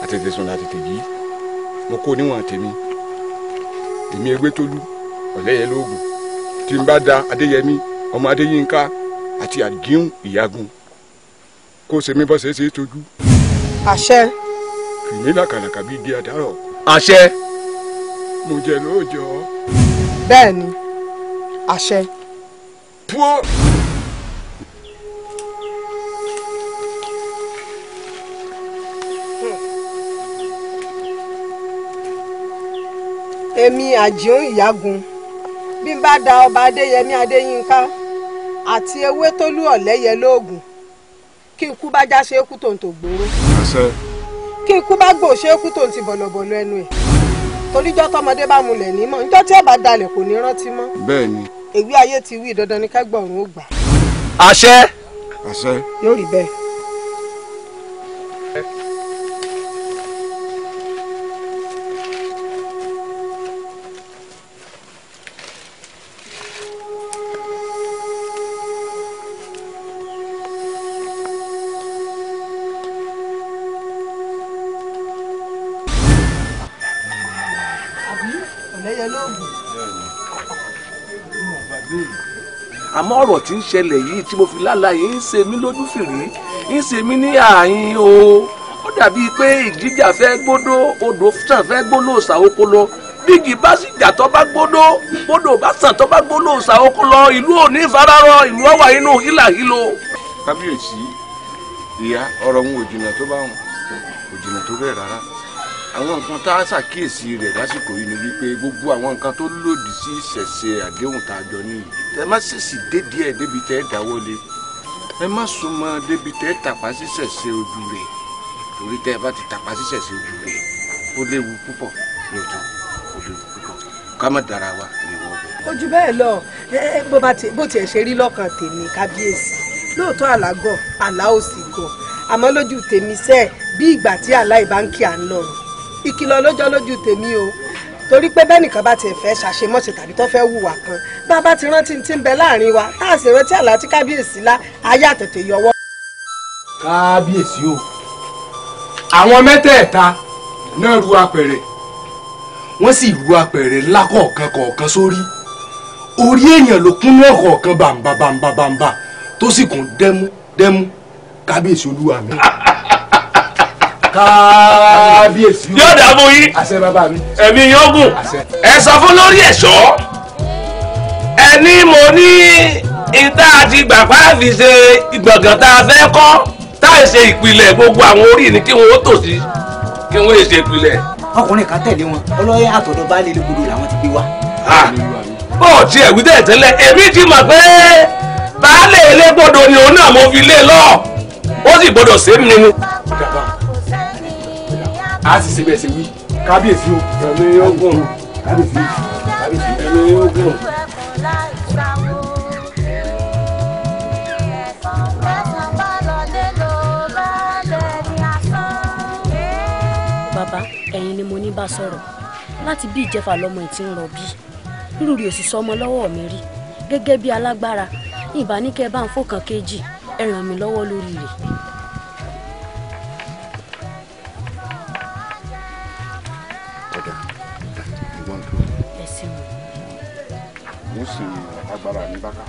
àtẹ̀tẹ̀ sùn láti tẹ̀ yìí mo kó níwọ̀n tèmi èmi ewé tólú ọ̀lẹ́yẹ lóògùn tí n bá da adéyẹmí ọmọ adéyínká àti àdíhùn ìyágun kó o ṣe mí bọ́ ṣe é ṣe é tójú. àṣẹ. fìmí làkàlàkà bíi di àdárọ̀. àṣẹ. mo jẹ lóòjọ́. bẹ́ẹ̀ ni àṣẹ. púọ́. èmi àjíhùn ìyágun bí n bá da ọba adéyẹmí adéyínká àti ewé tólú ọ̀lẹ́yẹ lóògùn kí n kú bá já ṣe é kú tó ń tò gbòòrò kí n kú bá gbò ṣe é kú tó ń ti bọ̀lọ̀bọ̀lọ̀ ẹnu ẹ̀ toríjọ́ tọmọdé bá mulẹ̀ nímọ̀ níjọ́ tí ọba dalẹ̀ kò ní rántí mọ́. bẹ́ẹ̀ ni. èwe ayé ti wí dandan ní kágbọ̀rún ó gbà. àṣẹ. àṣẹ. yóò rí bẹ́ẹ̀. lóògùn. àmọ́ ọ̀rọ̀ tí ń ṣẹlẹ̀ yìí tí mo fi lálàá yìí ń ṣe mí lójú fìrí ń ṣe mí ní ààyìn o ó dàbí pé ìjíjà fẹ́ gbódó odò sàn fẹ́ gbóló ṣàwókòló bíjì bá sì jà tó bá gbódó gbódò bá sàn tó bá gbóló ṣàwókòló ìlú ò ní fararọ ìlú ọwà inú hílàhílo. kábíyèsí ìyá ọ̀rọ̀ wọn ò jìnnà tó bá wọn kò jìnnà tó bẹ́ẹ̀ rárá àwọn nǹkan tá a ṣàkíyèsí rẹ̀ lásìkò yìí ni wípé gbogbo àwọn nǹkan tó lòdì sí ìṣẹ̀ṣe àdéhùn tá a jọ ní ẹ má ṣèṣì dé díẹ̀ débi tẹ́ ẹ dáwọ́lé ẹ má súnmọ́ débi tẹ́ ẹ tàpá sí ìṣẹ̀ṣe ojú rẹ̀ torí tẹ́ ẹ bá ti tàpá sí ìṣẹ̀ṣe ojú rẹ̀ ó léwu púpọ̀ lóòótọ́ ó léwu púpọ̀ ká má dára wa lè wọ́ bẹ́ẹ̀. ojú bẹ́ẹ̀ lọ bó tiẹ̀ ṣe rí lọ́kàn tèmi kábíyèsí lóòótọ́ àlágọ̀ àlá ò sì gọ̀ àmọ́ lójú tèmi sẹ́ẹ̀ bí ìgbà tí àlá ìbáǹkì à ń lọ́rùn ìkìlọ̀ lọ́jọ́ lójú tèmi o torí pé bẹ́nìkan bá tiẹ̀ fẹ́ ṣàṣemọ́ṣe tàbí tó fẹ́ hùwà kan bàbá ti rántí ti ń bẹ láàrin wa tá a sì rántí àlá tí kábíyèsí lá ayé àtètè yọwọ́. kábíyèsí o àwọn mẹ́tẹ̀ẹ̀ta náà ru apẹ̀rẹ̀ wọ́n sì ru apẹ̀rẹ̀ ńlá kọ̀ọ̀kan kọ̀ọ̀kan sórí orí èèyàn ló kún náà kọ̀ọ̀kan bàǹbà tó sì kún dẹ́mú kábíyèsí olúwa mi. kábíyèsí yóò dàbò yín àṣẹ bàbá mi ẹ̀mí yóò gùn ẹ sọ fún lórí ẹ̀ṣọ́ ẹni mo ní ìta àti gbàgbá fi ṣe ìgbọ̀ngàn tá a fẹ́ kọ́ tá a ṣe ìpìlẹ̀ gbogbo àwọn orí ni kí wọ́n ó tò sí kí wọ́n ṣe ìpìlẹ̀. ọkùnrin kan tẹ̀lé wọn ọlọ́yẹ àtọ̀dọ̀ baálé lógbòdò làwọn ti gbé wá. bó o tiẹ̀ wí tẹ́lẹ̀ èmi ti mọ̀ pé baálé elégbòdo ni òun náà mo fi lé lọ ó sì gbọ́dọ̀ ṣe é mi ni. a sì ṣe bẹ́ẹ̀ ṣe wí kábíyèsí o ẹ̀mí yóò gùn kábíyèsí ẹ̀mí yóò gùn. bàbá ẹ̀yin ni mo ní bá sọ̀rọ̀ láti bí ìjẹfà lọ́mọ ẹ̀ tí ń rọbí rírù rí òsì sọmọ lọ́wọ́ mi rí gẹ́gẹ́ bí alágbára ìbáníkẹ́ bá ń fòkàn kejì ẹ ràn mí lọ́wọ́ lórí rẹ̀. mo sì agbára ní bàkà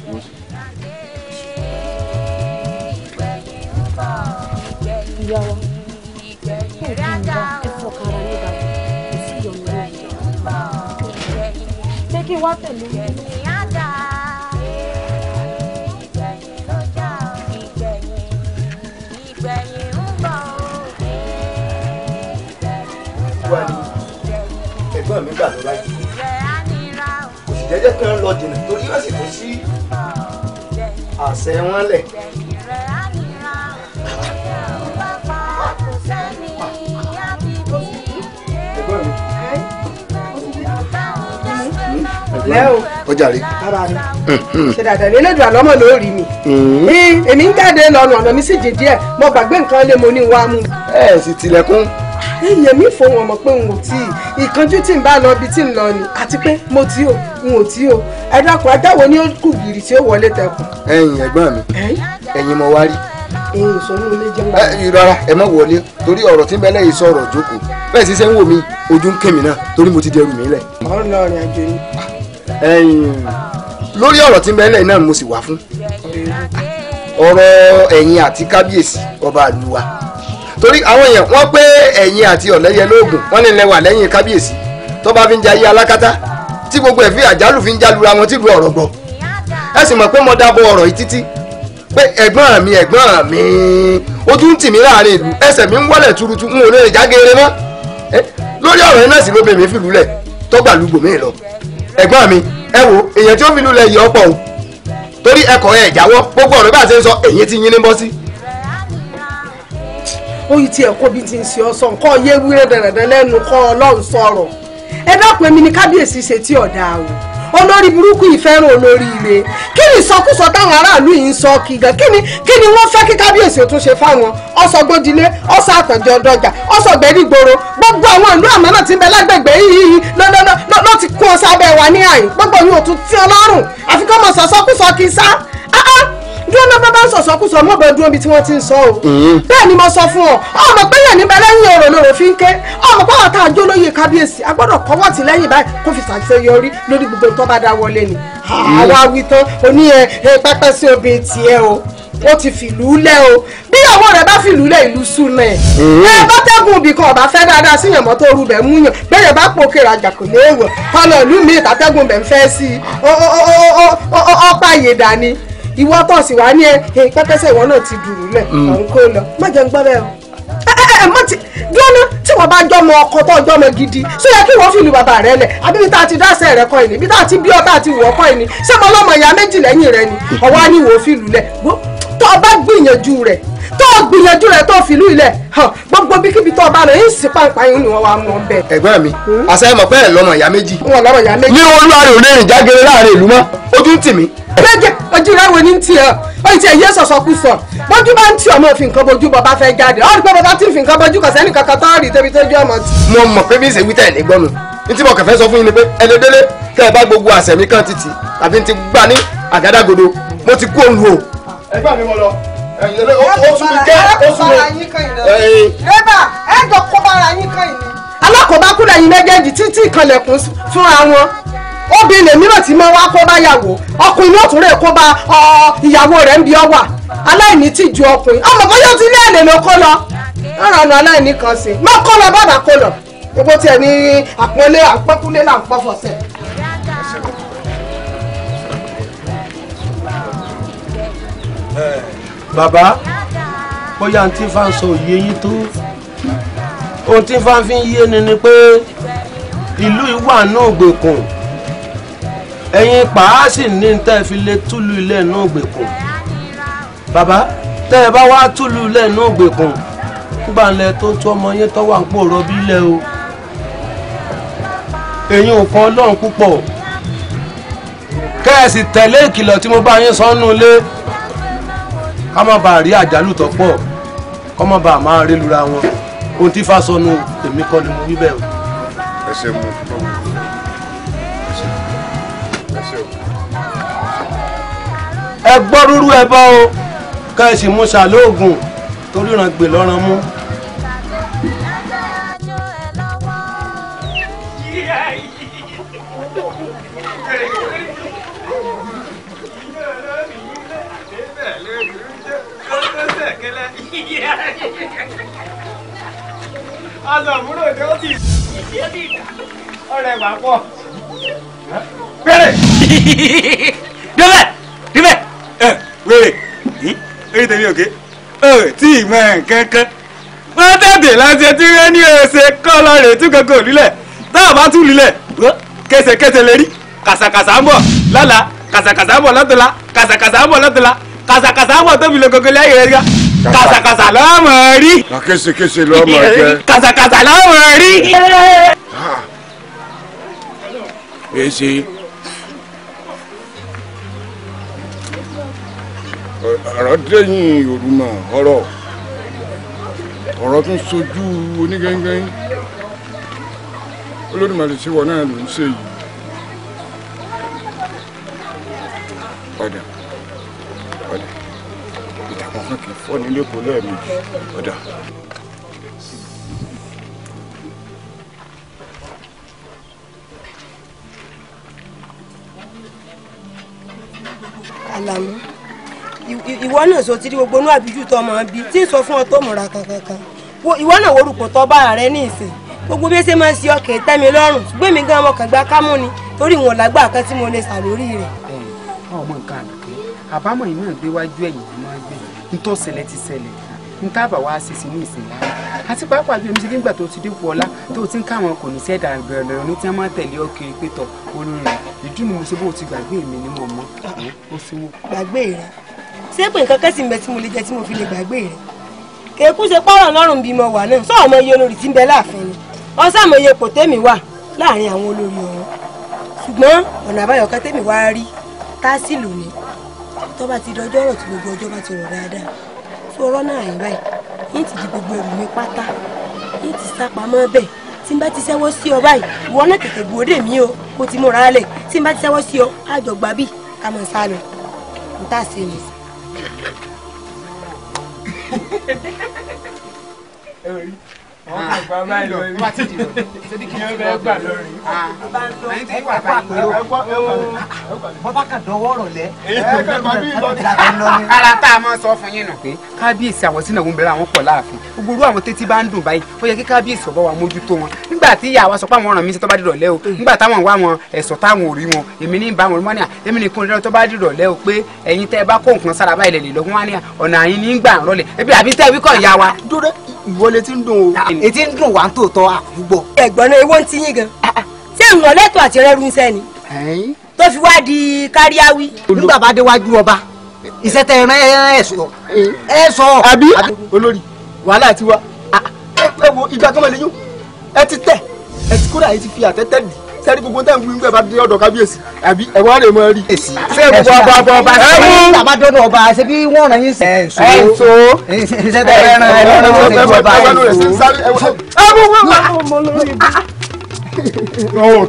mo sì. ìyá wa ẹ fọkàrà nígbà kò sí ìyọnu rẹ jẹ́ kí n wá tẹ̀lé wà ní ẹ̀gbọ́n mi gbà lọ láyé kò sì jẹ́jẹ́ kí wọ́n lọ jìnnà torí wọ́n sì tún sí àṣẹ wọn lẹ̀. lẹ́ o ọjà rí. bàbá mi ṣe dáadáa lẹ́lẹ́dùn àlọ́mọ lórí mi èmi ń jáde lọ́nà ọ̀nà mi sì jẹ́ díẹ̀ mo gbàgbé nǹkan lé mo ní wàá mú. ẹ sì tilẹ̀kùn. èèyàn mi fò wọn mọ̀ pé n ò tí ì ìkanjú tí n bá lọ ibi tí n lọ ni àti pé mo tí o n ò tí o ẹ dákun ajáwo ni ó kù gìrì tí ó wọlé tẹkùn. ẹ̀yin ẹ̀gbọ́n mi ẹ̀yin mo wá rí. èyí ìsọnù ilé jẹun. ìrora ẹ má wọlé torí ọ̀rọ̀ tí ń bẹ lẹ́yìn sọ̀rọ̀ jókòó bẹ́ẹ̀ sì ṣe ń wò mí ojú ń kémi náà torí mo ti dẹrù mí lẹ̀. ọ̀rọ̀ náà rìn àjò ni. lórí ọ̀rọ̀ tí ń bẹ lẹ́yìn náà mo sì wá fún ọ̀rọ̀ ẹ̀yin àti kábíyèsí ọba àlùwà torí àwọn èèyàn wọ́n pé ẹ̀yin àti ọ̀lẹ́yẹ lóògùn wọ́n ní lẹ́wà lẹ́yìn kábíyèsí tó bá fi ń jayé alákátá tí gbogbo ẹ̀ fi àjálù fi ń jálura wọn tí lu ọ̀rọ̀ gbọ́ ẹ sì mọ̀ pé mo dábọ̀ ọ̀rọ̀ yìí títí pé ẹ̀gbọ́n mi ojú ń tì mí láàrin ìlú ẹsẹ̀ mi ń wọlé tuurutu n ò lè jágeere mọ́ lórí ọ̀rọ̀ yẹn náà sì ló bẹ̀ mí fìlú lẹ̀ tó gbà lùgbò mí lọ ẹ̀gbọ́n mi ẹ wo èèyàn tí ó fi lulẹ̀ yìí ọ̀pọ̀ o torí ẹkọ̀ ẹ̀ jáwọ́ gbogbo ọ̀rọ̀ bá a ṣe ń sọ èyí ti yín ní bọ́ sí. oyin tí ẹ kó bí ti ń ṣe ọ sọ nǹkan yé wíwé dẹ̀rẹ̀dẹ̀ lẹ́nu kọ́ ọlọ́run sọ̀rọ̀ ẹ dákun èmi ni kábíyèsí ṣe tí ọ̀dà o olórí burúkú yìí fẹ́ràn olórí ire kí ni ìsọkúsọ táwọn aráàlú yìí ń sọ kí gan kí ni wọ́n fẹ́ kí kábíyèsí tún ṣe fáwọn ọ̀sọ̀gbọ́dilé ọ̀sọ̀ àtànjọ dọjà ọ̀sọ̀gbẹ́dìgboro gbogbo àwọn ìlú àmọ́ náà ti ń bẹ lágbègbè yìí ló ti kún ọ sábẹ́ wa ní àyè gbogbo yìí ò tún tí ọlọ́run àfi kọ́ mọ̀ sọ̀sọ́kúsọ kí sá dúró náà bá bá ń sọ̀sọ́kùsọ mọ́ bẹ́ẹ̀ dúró bí tí wọ́n ti ń sọ o. bẹ́ẹ̀ ni mo sọ fún ọ ọmọ pé yẹn níbẹ̀ lẹ́yìn ọ̀rọ̀ lọ́rọ̀ fi ń ké ọmọ pé àwọn tá a jó lóye kábíyèsí a gbọ́dọ̀ kọ́wọ́ tì lẹ́yìn báyìí kó fi ṣàṣeyọrí lórí gbogbo tó bá dá wọlé ni. àwa wí tán oní pẹ́pẹ́ sí obìnrin tiẹ̀ o ó ti fìlú lẹ̀ o bí ìyàwó rẹ̀ bá fìlú lẹ̀ ìlú súnà ẹ̀. ẹ bá tẹ́gùn ibì kan ọ̀bá fẹ́ dáadáa sí yànmọ́ tó rú bẹ̀ mú yàn bẹ́ẹ̀ bá pòkè rajà kò léèwọ̀ kọ́nà ìlú mi ìtàtẹ́gùn bẹ̀ ń fẹ́ sí ọ̀pá ìyèdà ni ìwọ tó sì wá ní pẹ́pẹ́sẹ̀ ìwọ náà ti dùrù lẹ̀ ọ̀hún kó lọ má jẹun gbọ́ bẹ́ẹ̀ o. mọ́ ti gbọ́ná tí wọ́n bá jọmọ ọkọ tó jọmọ gidi ṣó yẹ kí wọ́n fìlú bàbá rẹ lẹ̀ àbí bí tá a ti dáṣẹ́ rẹ kọ́ ìní bí tá a ti bí ọ tá a ti wọ̀ kọ́ ìní ṣé mo lọ́mọ ìyá méjì lẹ́yìn rẹ ni ọwọ́ á ní wò ó fìlú lẹ̀ tó o bá gbìyànjú rẹ̀ tó fìlú ilẹ̀ gbogbo bíkíbi tó o bá lọ yín sí pàǹpà yín ni wọ́n wá mú ọ bẹ́ẹ̀. ẹ̀gbọ́n mi àṣà ẹ̀mọ̀ pẹ́ ẹ̀ lọ́mọ ìyá méjì. wọn lọ́mọ ìyá méjì. ní olúwa rẹ̀ ò lè rìn jágere láàrin ìlú mọ́ ojú ń tì mí. méje ojú rẹ wo ni ti ẹ o ti ẹ yé sọsọkú sọ bójú bá ń tí ọmọ fi nǹkan bójú bọ bá fẹ́ jáde ọ rí pé bàbá tí ń fi nǹkan bójú kọ sẹ́ni kankan tó rí débi tó jẹ́ ọmọ tí. mo mọ̀ pé bí ń ṣe wí tẹ̀ ní gbọ́nu ní tí mo kàn fẹ́ sọ fún yín ni pé ẹni délé tẹ́ ẹ bá gbogbo àṣẹ mi kan títì àbí ti gbà ní àgádágodo mo ti kú òun o. ẹgbẹ́ mi mo lọ oṣù mi jẹ́ oṣù mi. ẹ̀bà ẹ̀jọ̀ kó bára yín kan yìí. alákòóbá kúrò ẹ̀yin méjèèjì títí ìkànlẹ̀kùn fúnra wọn obìnrin lèmi náà ti máa wá kó bá yàwó ọkùnrin náà tún rè kó bá ìyàwó rẹ̀ ń bí ọ wà aláìní tí ju ọkùnrin ọmọ bóyá ti lé èlé ló kó lọ ọ̀rọ̀ ọ̀nà aláìní kan sí má kó lọ bàbá kó lọ gbogbo tiẹ̀ ní àpọ́nlé àpọ́kúlé là ń pọ́ fọ̀sẹ̀. bàbá bóyá ohun tí fa ń sọ òye yín tó ohun tí fa fi ń yé ni pé ìlú ìwà náà gbèkùn ẹ̀yin pàásì ní tẹ́ fi lè túlù ilé náà gbèkùn bàbá tẹ́ ẹ bá wá túlù ilé náà gbèkùn nígbà ńlẹ̀ tó tó ọmọ yín tó wà ń pò rọbí ilẹ̀ o ẹ̀yin ò kan ọlọ́run púpọ̀ kẹ́ ẹ sì tẹ̀lé ìkìlọ̀ tí mo bá yín sọ́nù ilé ká má bàa rí àjálù tó pọ̀ kọ́ má bàa máa rí lura wọn ohun tí fa sọnù èmi kọ́ ni mo wí bẹ́ẹ̀ o. ẹ ṣe mú ẹ gbọ́ rúrú ẹ bá o ká ẹ sì mú ṣàlóògùn torí ràn gbè lọ́ràn mú. Alọ̀múròdé ó ti ọ̀rẹ́ wà pọ̀. Bẹ́rẹ̀. Débẹ̀ débẹ̀ wèrè èyí tẹ̀lé òkè tí ìmọ̀ nǹkankan wọ́n tètè láti ẹtí rẹ ní ọ̀sẹ̀ kọ́ lọ rè tún kankan òlílẹ̀ tá a bá tún lílẹ̀ kẹsẹ̀kẹsẹ̀ lè rí kàsàkàsà ń bọ̀ lọ́la kàsàkàsà ń bọ̀ lọ́tọ̀la kàsàkàsà ń bọ̀ lọ́tọ̀la kàsàkàsà ń bọ̀ tóbi lè gògò lẹ́yìn rẹ̀ gá kàsàkàsà lọ́mọ rí. késekése lọ́mọ jẹ. kàsàkàsà lọ́mọ rí. èsì ọ̀rọ̀ dẹ́yìn Yorùbá ọ̀rọ̀ tún sojú onígẹ́ngẹ́n Olódùmarè sí wọn náà ló ń ṣe yìí ọ̀dà ìtàkùn kan kì í fọ́ nílé kò lẹ́ẹ̀mejì ọ̀dà. Àlàmú ìwọ náà sọ tí gbogbo inú àbíjú tó ọmọ bí tí ń sọ fún ọ tó múra kankan ìwọ náà worúkọ tó bára rẹ ní ìsìn gbogbo bí ṣe máa ń ṣe ọkẹ tẹ́mi lọ́rùn ṣùgbọ́n èmi gan ọmọkàn gbá kámú ni torí wọn lágbà kan tí mo lè ṣàlórí rẹ̀. ọmọ nǹkan àbùkẹ́ àbámọ̀ yìí náà gbé wájú ẹ̀yìn ló máa gbé nítọ́ ṣẹlẹ̀ ti ṣẹlẹ̀ níta àbá wa ṣe sí ní ìsìn lára àti pàápàá bí omi ṣe nígbà tó ti dípò ọlá tó ti ń káwọn kò ní sẹ́dà gbẹ̀rẹ̀ ní tí wọ́n máa tẹ̀lé ọkiri pétọ̀ olórin ìdí mi mo ṣe bó ti gbàgbé mi ni mo mọ̀ ó sì wò. gbàgbé rẹ ṣé pé nǹkan kẹ́sì ń bẹ tí mo lè jẹ tí mo fi lè gbàgbé rẹ kéékù ṣe pọ́rọ̀ lọ́rùn bí mo wà náà sọ ọmọ iye olórí tí ń bẹ láàfin ni ọsàn iye kò tẹ́mi wà láàrin àwọn olórí ọ̀hún ṣùgbọ́n ọ̀nà àbáyọ kan tẹ́mi wá rí tásìlù ni tó bá ti dọjọ́ rọ̀ tí gbogbo ọjọ́ bá ti rọ̀ dáadáa tó ọ̀rọ̀ náà yín báyìí yín ti di gbogbo ẹrù mi pátá yín ti sá pamọ́ bẹ́ẹ̀ tí n bá ti ṣẹ́wọ́ sí ọ báyìí ìwọ náà tètè gbòdè mí o kó ti múra lẹ̀ tí n bá ti ṣẹ́wọ́ sí ọ àjọgbá bíi ká mọ̀ sá lọ n tà sí mi. bọ́bá kan dọwọ́ rọ̀ lẹ́. ara tá a máa sọ fún yín nù pé kábíyèsí àwọn sínú àwọn obìnrin àwọn pọ̀ láàfin gbogbo àwọn tètè bá ń dùn báyìí ó yẹ kí kábíyèsí ọba wa mójútó wọn nígbà tí ìyá wa sọ pé àwọn ọ̀ràn mi ṣe tó bá dìrọ̀lẹ́ o nígbà táwọn wá wọn ẹ̀sọ́ táwọn ò rí wọn èmi ní bá wọn mọ́ni à èmi nìkan lọ́dọ̀ tó bá dìrọ̀lẹ́ o pé ẹ̀yin tẹ́ ẹ bá kó nǹkan sára báyìí lè lọ́gbọ́n wá ní ọ̀nà àyín ní gbà ń rọlẹ̀ ebi àbí tẹ́ wí kọ́ ìyá wa. dúró ìwọlé tí ń dùn o. etí ń dùn wá ń tòótọ́ àdúgbò. ẹ̀gbọ́n náà ewo ń ti yín gan ṣé ìwọ̀n lẹ́tọ̀ àti rẹ́rù ń sẹ́ni tó fi wá di káríáwí. nígbà bá déwájú ọba iṣẹ́ tẹ ẹ sọ. àbí olórí wàhálà ti wá ẹ wo ìgbà kan mọ̀ lẹ́yìn ẹ ti tẹ̀ ẹ ti kódà yìí ti fi àtẹ́tẹ́ dì sẹ́ni gbogbo tẹ́ ń gbé nígbà bá dé ọ̀dọ̀ kábíyèsí àbí ẹ̀wọ́n rẹ̀ mọ́ rí. ṣé gbogbo ọba ṣe bí tàbá dọ́dọ̀ ọba ṣe bí wọ́n ràn yín sí. ẹ so iṣẹ́ tẹ ẹ ràn ẹ lọ́dọ̀ wọ́n ṣe ju ọba ẹ̀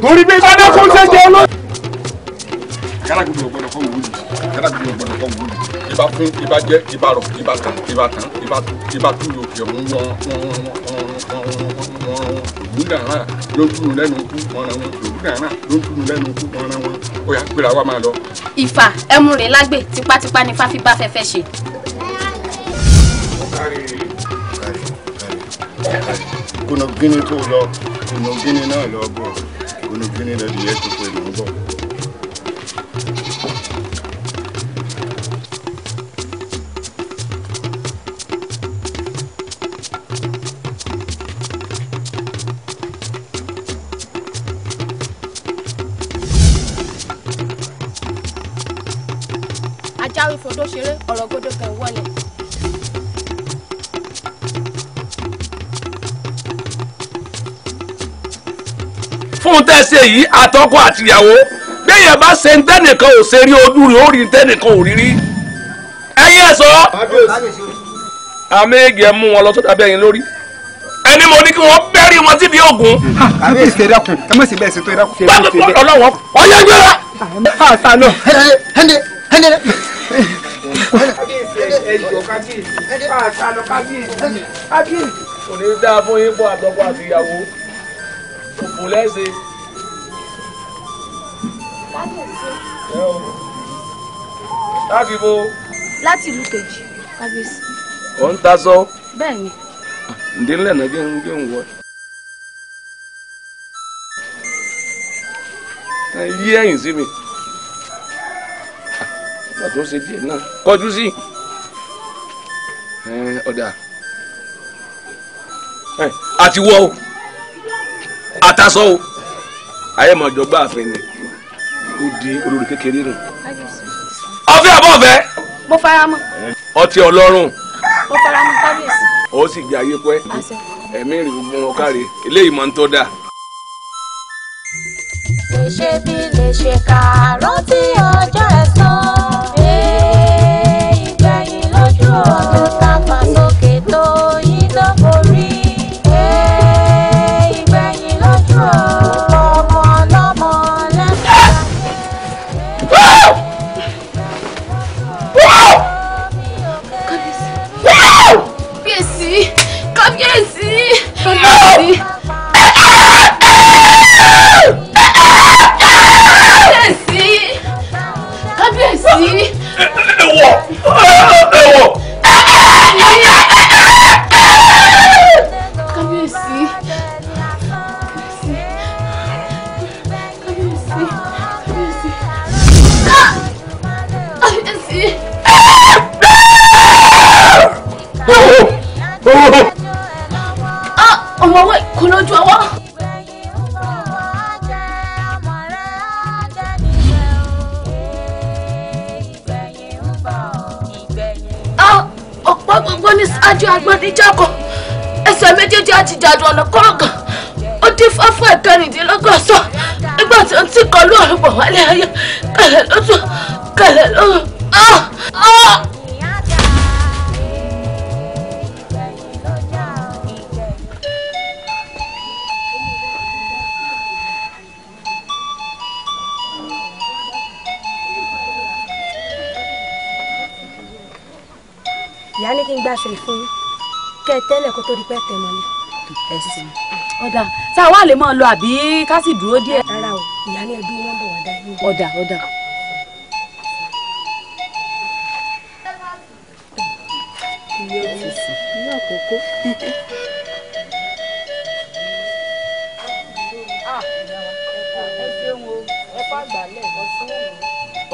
torí bí sáré kó ṣe jẹ́ lọ. yàrá gbogbo ọgbọdọ kọ wúlò yàrá gbogbo ọgbọdọ kọ wúlò ibà fún ibà jẹ ibà rọ ibà tán ibà tú yòókè wọn ògúndàrà ló ń túnú lẹ́nu kú wọn ra wọn ògúndàrà ló ń túnú lẹ́nu kú wọn ra wọn ó yà gbéra wa máa lọ. Ifá ẹmu rè lágbè tipátipá ni fáfi bá fẹ́fẹ́ ṣe. kùnà gíní tó lọ kùnà gíní náà lọ bọ kùnà gíní lọ di yẹ tó pé ló ń bọ. ajáwé fodó ṣeré ọ̀rọ̀ gbọdọ̀ kan wọlé. fún tẹ́sí yìí àtọkọ àtìyàwó béèyàn bá ṣe ń tẹ́nìkan ò ṣe rí ojú rẹ̀ ó rí tẹ́nìkan ò rí rí. ẹ̀yin ẹ̀ sọ àmì ègì ẹ̀ mú wọn lọ sọ́dọ̀ abẹ́yìn lórí ẹni mo ní kí wọ́n bẹ́rí wọn síbi ògùn. àbí èsì ẹ̀dàkùn ẹ má sì bẹ́ẹ̀ sí tó ẹ̀dàkùn. ọlọ́wọ́ ọyẹ́ gbéra. àtàlọ́ kò ní dáa fún yín fún àtọkọ àtìyàwó òfò lẹ́sẹ̀. láti bo. láti ìlú kejì kábíyèsí. ò ń ta sọ. bẹ́ẹ̀ ni. ǹdínlẹ̀ náà gé ń wọ. yí ẹ̀yìn sí mi. nígbà tó ṣe díẹ̀ náà kọjú sí. ọ̀dà àti wọ́ o àtàsọ o ayé máa jọ gbá àfin ni ó di olórí kékeré nù. ọ̀fẹ́ àbọ̀ ọ̀fẹ́. mo fara mọ́. ọtí ọlọ́run. mo fara mọ́ kábíyèsí. ó sì gbé ayé pẹ́ ẹ̀mí rìn gbogbo wọn káre eléyìí máa ń tọ́ da. lè ṣe bí lè ṣe kà rántí ọjọ́ ẹ̀san ìgbẹ̀yìn lójú ọ̀run tàpá sókè tó yín tó borí ìgbẹ̀yìn lójú ọ̀run ọmọ ọlọ́mọ lẹ́sẹ̀. kábíyèsí kábíyèsí kábíyèsí. kábíyèsí. ẹ̀wọ̀ ẹ̀wọ̀. kábíyèsí. kábíyèsí. ọmọ ọwọ́ kò lójú ọwọ́. ọ̀pọ̀ gbogbo ní ṣáájú agbọ́díjàkọ̀ ẹsẹ̀ méjèèjì àti jàdù ọ̀nà kọ̀ọ̀kan ó dín fáfún ẹ̀kẹrìndínlọ́gọ́sọ̀ nígbà tí ó ti kọlu ọ̀rùn bọ̀ wálé ayé kẹlẹ̀ lọ́tún kẹlẹ̀ lọ́rùn. ìyá ní kí n gbàṣọ ìfún yín kẹ́ ẹ tẹ́lẹ̀ kó tó di pẹ́ tẹ̀ mọ́lẹ̀. ẹ sì ọ̀dà tá a wá lè máa lọ àbí ká sì dúró díẹ̀. rárá o ìyá ní ẹdún wọn bọ̀ wá dá yín. ọ̀dà. ilé àkókò.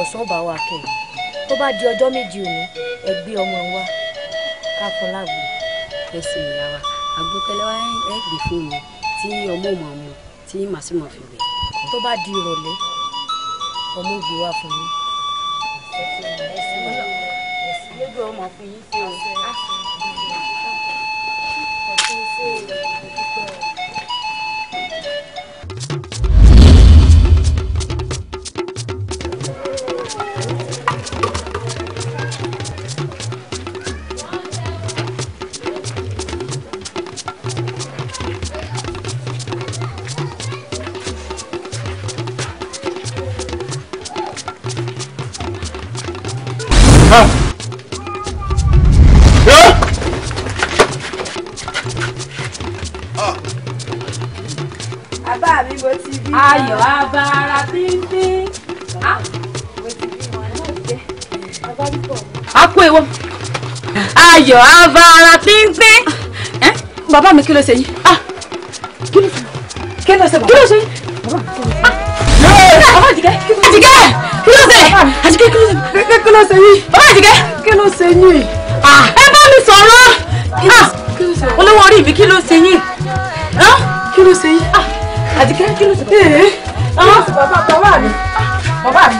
ọ̀sán bá wa kẹ́ tó bá di ọjọ́ méjì òní ẹ gbé ọmọ wa ká fún lágbo. ẹ sì ìyá wa àgbótẹ́lẹ̀ wa ẹ gbé fún mi tí ọmọ mọ̀ ọmọ tí màá sì mọ̀ fi wẹ̀. tó bá di ìrọ̀lẹ́ ọmọ ògbé wa fún mi. lójú ọmọ fún yín sí o. Bàbá mi mo ti bí. Ayọ̀ abara tíntín. Mo ti bí wọn náà jẹ́. Bàbá mi pọ̀. A kú ewo. Ayọ̀ abara tíntín. Bàbá mi kí ló ṣe yín? Kí ló ṣe yín? Bàbá Àjíkẹ́. Àjíkẹ́ kí ló ṣe? Àjíkẹ́ kí ló ṣe yín? Bàbá Àjíkẹ́ kí ló ṣe yín? Ẹ bá mi sọ̀rọ̀. Olówó orí mi kí ló ṣe yín? Kí ló ṣe yín? Àjíkẹ́ kí ló ṣe yín? Bàbá mi.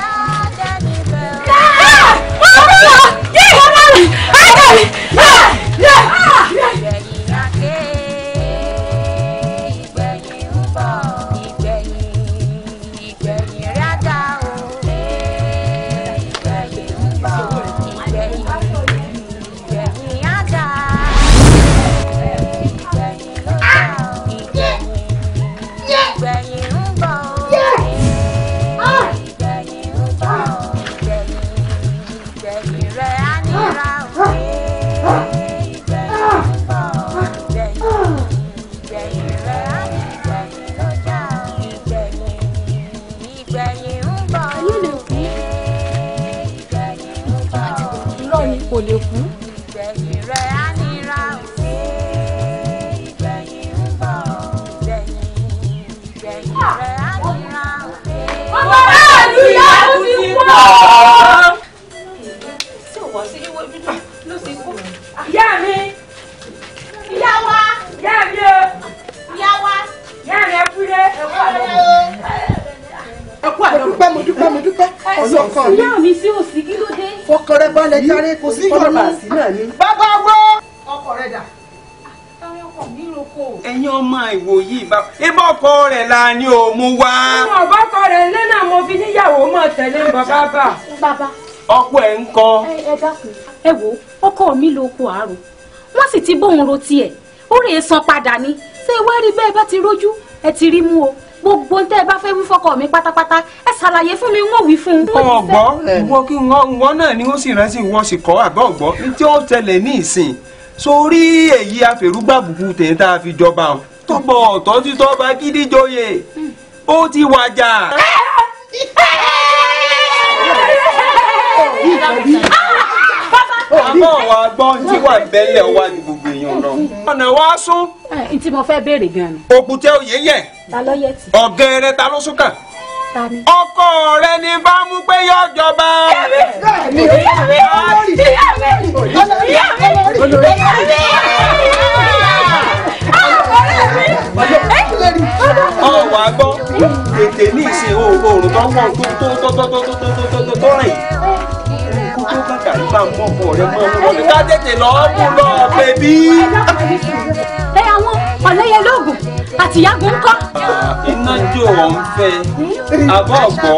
Kò lè kú. Ìyá mi sí òsì kí ló dé? Fọkàn rẹ balẹ̀ járe kò sí yọ̀nù. Bàbá wo ọkọ rẹ dà? Ẹ̀yin ọmọ ìwò yìí bá ibà ọkọ rẹ̀ la ni ò mú wá. Àwọn ọ̀bọ́kọ rẹ̀ ilé náà mo fi níyàwó mọ̀ tẹ̀lé ń bọ̀ bàbá. Bàbá. Ọkọ ẹ̀ ń kọ́. Ẹ dákun. Ẹ wo ọkọ mi ló kó àárò wọ́n sì ti bóun ro tiẹ̀ ó rè é san padà ni ṣé ẹ wá rí bẹ́ẹ̀ bá ti rójú ẹ ti rí mú o gbogbo tẹ́ ẹ bá fẹ́ wí fọ́kọ mi pátápátá ẹ ṣàlàyé fún mi wọ́n wí fún un. Ọgbọ́n ìwọ kí wọ́n náà ni ó sì rántí wọ́n sì kọ́ àgbọ̀ ọ̀gbọ́n ní tí ó tẹlẹ̀ ní ìsìn sórí èyí àfẹrúgbàbùkù tèyí tá a fi jọba o tọ́pọ̀ ọ̀tọ́ tí tọ́ba gidi joyè ó ti wàjà. àmọ́ wa gbọ́ tí wà bẹ́lẹ̀ wà ní gbogbo èèyàn lọ. ọ̀nà wa sún. n tí mo fẹ́ béèrè gan-an. òkùtẹ́ òye yẹ. Ta ló yẹ ti? ọ̀gẹ̀rẹ̀ ta ló súnkàn. Ta ni? ọkọ rẹ ni bá mú pé yóò jọba. ọwọ́ àgbọ̀ tètè ní ìsìn oòrùn tó wọ́n tó rìn tó kàkà nípa mọ́kọ rẹ mọ́ ọmọ rẹ ká tètè lọ́ọ́ mú lọ bèbí. ẹ àwọn ọ̀lẹ́yẹ lóògùn àti ìyàgò ńkọ́. iná jó ọ̀ ń fẹ́ àbọ̀ ọ̀gbọ́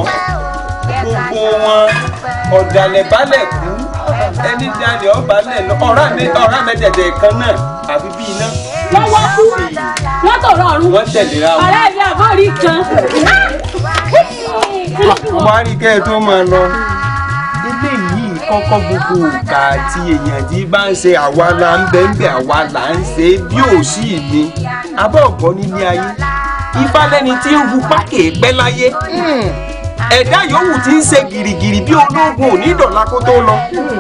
gbogbo wọn ọ̀dàlẹ̀ balẹ̀ kú ẹni dalẹ̀ ọ̀balẹ̀ lọ ọ̀rá mẹ́tẹ̀ẹ̀tẹ̀ kan náà àfi bí iná. wọ́n wá kú wọ́n tọ̀rọ̀ ọ̀run wọ́n tẹ̀léra wọn. ọ̀rẹ́ mi àbọ̀rí kan. wọ́n á rí kẹ́ ẹ tó máa lọ ilé yìí kọ́kọ́ gbogbo òkà àti èèyàn tí bá ń ṣe àwa la ń bẹ́ẹ̀ àwa là ń ṣe bí ò sí mi abọ́ ọ̀gbọ́n nílé ayé ifá lẹ́ni tí ń hu pákè pẹ́ láyé ẹ̀dá yòówù tí ń ṣe gìrìgìrì bí ológun òní ìdọ̀la kó tó lọ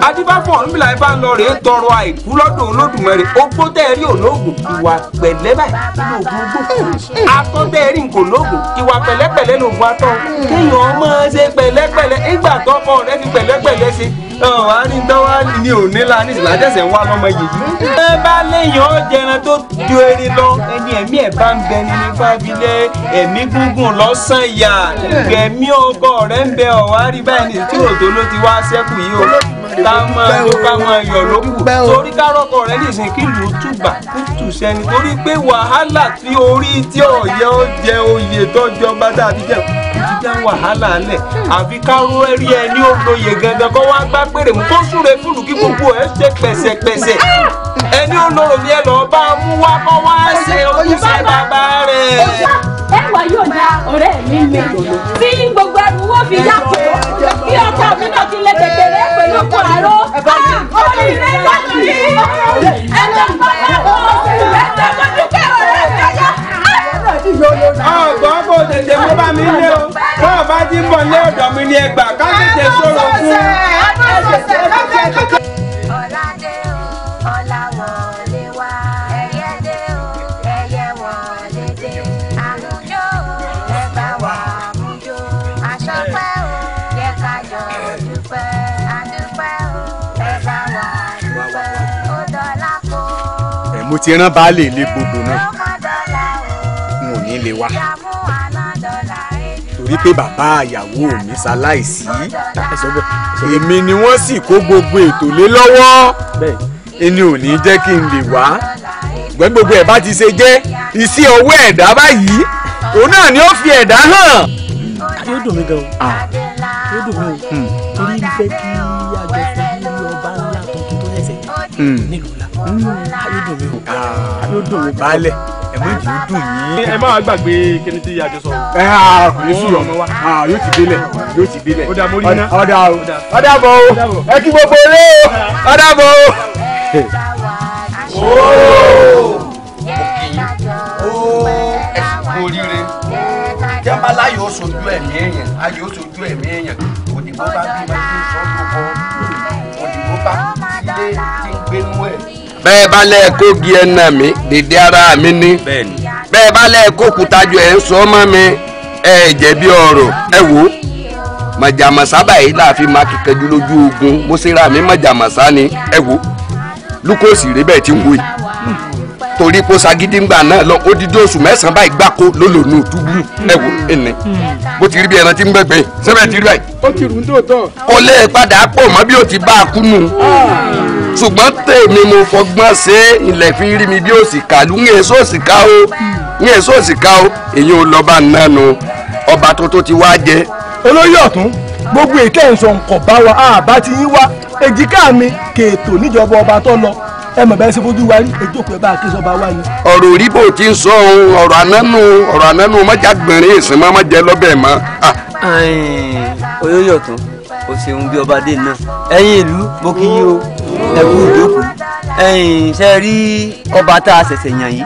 adébáfọ̀ ọ̀nbílà ẹ bá ń lọ rèé tọrọ àìkú lọ́dọ̀ olódùmarè ogbó tẹ́ẹ̀rí ológun ìwà pẹ̀lẹ́ báyìí lóògùn ogbó atọ́ tẹ́ẹ̀rí nǹkan ológun ìwà pẹ̀lẹ́pẹ̀lẹ́ lóògùn atọ́ kéèyàn máa ṣe pẹ̀lẹ́pẹ̀lẹ́ ìgbà tọ́kọ rẹ fi pẹ̀lẹ́pẹ̀lẹ́ ṣe wà á ní dánwà ní òní la ní ìsìlá jẹ́sẹ̀ ń wá lọ́mọ yìí. ẹ bá léèyàn ọ̀jẹ̀ran tó ju eré lọ ẹni ẹ̀mí ẹ̀ bá ń bẹ ní fábílẹ̀ ẹ̀mí gúngùn lọ́sàn yà ẹ̀mí ọkọ rẹ̀ ń bẹ ọ̀wá rí báyìí ní tí òtó ló ti wá sẹ́kù yìí o ká máa tó ká máa yọ̀ lókù torí kárọ́kọ rẹ̀ nìsín kí ìlú túbà kó tù sẹ́ni torí pé wàhálà tí orí tí ọ̀yẹ́ ó jẹ oyè tọ́jọba dàbí jẹ́ ti dá wàhálà lẹ̀ àfi káró ẹrí ẹni ó lóye gangan kó wá gbá pèrè mú kó súre fúlù kí gbogbo ẹ ṣe pẹ̀sẹ̀pẹ̀sẹ̀ ẹni ó lòrò ní ẹ lọ́ọ́ bá mú wá kó wá ṣe ojúṣe bàbá rẹ̀. ẹ wà yóò dá ọ̀rẹ́ mi mi tí gbogbo ẹrù wọ́n fi yá pé kí ọkọ mi náà ti lè tètè rẹ pẹ̀lú ọkọ àárọ̀ orí rẹ lọ́dún yìí ẹ lọ bá yà wọ́n ẹ tẹ́ mọ́ dúpẹ́ ọ̀rẹ́ mi ọ̀yá. ọgbọ́n kò tètè mú bá mi lé o bọ́ ọ bá ti ń bọ̀ lé ọ̀dọ̀ mi ní ẹgbà ká tètè sọ̀rọ̀ fún. mo ti rán baálé ilé gbogbo náà n ò ní lè wá torí pé bàbá ìyàwó mi ṣaláìsí èmi ni wọ́n sì kó gbogbo ètò lé lọ́wọ́ ẹni ò ní jẹ́ kí n lè wá ṣùgbọ́n gbogbo ẹ̀ bá ti ṣe jẹ́ iṣẹ́ ọwọ́ ẹ̀dá báyìí òun náà ni ó fi ẹ̀dá hàn. yóò dùn mí gan o yóò dùn mí o torí ń fẹ́ kí àjọṣe ní ọba ńlá tuntun tó ṣẹ̀ṣẹ̀ nílùú la yóò dùn mí o yóò dùn mí baálẹ̀ ẹ̀mọ́ ìjì ó dùn yín. ẹ má wá gbàgbé kíni tí àjọ sọ. kò ní sùúrù ọmọ wa yóò ti délẹ̀ yóò ti délẹ̀. ó dà mórí iná. ọ̀dà bọ̀ o ẹ kí gbogbo eré o ọ̀dà bọ̀ o. ẹ̀sùn oríire jẹ́mbálá yóò sojú ẹ̀mí èèyàn ayò sojú ẹ̀mí èèyàn òdìbò bá bí máa ń sọ lóko òdìbò bá sílé tí ń gbénú ẹ̀. bẹ́ẹ̀ bá lẹ́ẹ̀kógi ẹ̀ nà mí dèdè ara mi ní bẹ́ẹ̀ bá lẹ́ẹ̀kókutajọ ẹ̀ ń sọ mọ́ mi ẹ̀ jẹ̀bi ọ̀rọ̀ ẹ wò ó mọ̀jàmọ̀sá báyìí láàfin máa kíkanjú lójú ogun mo ṣe ra mi mọ̀jàmọ̀sá ni ẹ wò ó lukosi rẹ bẹ́ẹ̀ ti ń wò yìí torí kó sagídíngbà náà lọ odidi oṣù mẹ́sàn-án báyìí gbáko ló lò ní òtúbù ẹ wò ẹnì bó ti rí bí ẹran tí ń gbẹgbẹ sẹbẹ ti rí báyìí. ó ti rùn tòótọ́. kò lè padà pò mọ́ bí ó ti bá a kú nù ṣùgbọ́n tèmi mo fọgbọ́n ṣe ilẹ̀ fi rí mi bí ó sì kà lù ń èso òsìká o ń èso òsìká o èyí ò lọ́ba nánu ọba tó ti wá jẹ. olóyè ọ̀tún gbogbo èké ẹ̀sọ̀ nǹkan bá wa àbá ti yín wá èjìká mi kèètò níjọba ọba tó lọ ẹ mọ̀ bẹ́ẹ̀ ṣe fojú wa rí èjókòó ẹ bá ké sọba wa ni. ọ̀rọ̀ òrìbó ti ń sọ ohun ọ̀rọ̀ ànánú mọ́jà gbìnrín ìsìn mọ́ mọ́jẹ lọ́bẹ̀ mọ́. olóyè ọ̀tún o ṣeun bí ọba dé náà ẹ̀yin ìlú mo kí yín o ẹ kú ìjókòó ṣe rí ọba tá a ṣẹ̀ṣẹ̀ yàn yìí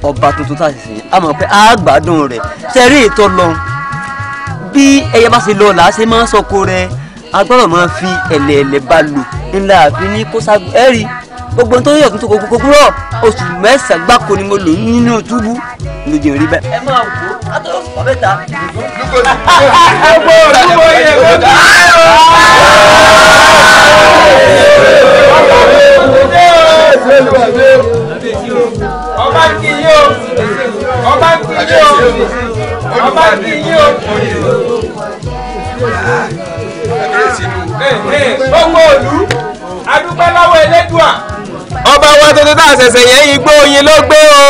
ọba tuntun tá a ṣẹ̀ṣẹ̀ yàn a mọ̀ pé a gbádùn rẹ̀ ṣe rí ètò lọ́hùn bí ẹyẹ bá ṣe lọ là á ṣe máa ń sọkò rẹ̀ agbọ́dọ̀ máa fi ẹ̀lẹ̀ẹ̀lẹ̀ bá lò ńlá àfi ní kó ságun ẹ̀rí gbogbo tó yọ̀ tó gbogbo rọ̀ oṣù mẹ́sàn-án gbáko ni mo lò nínú túbú lójú rí bẹ́ẹ̀. ẹ máa wò ó látọ̀ ọ̀bẹ ta. ọba kì í yó ọba kì í yó ọba kì í yó. gbogbo òlu adúpẹ́ lọ́wọ́ Elédùà. ọba wa tuntun tá a ṣẹ̀ṣẹ̀ yẹn igbó oyin ló gbé o.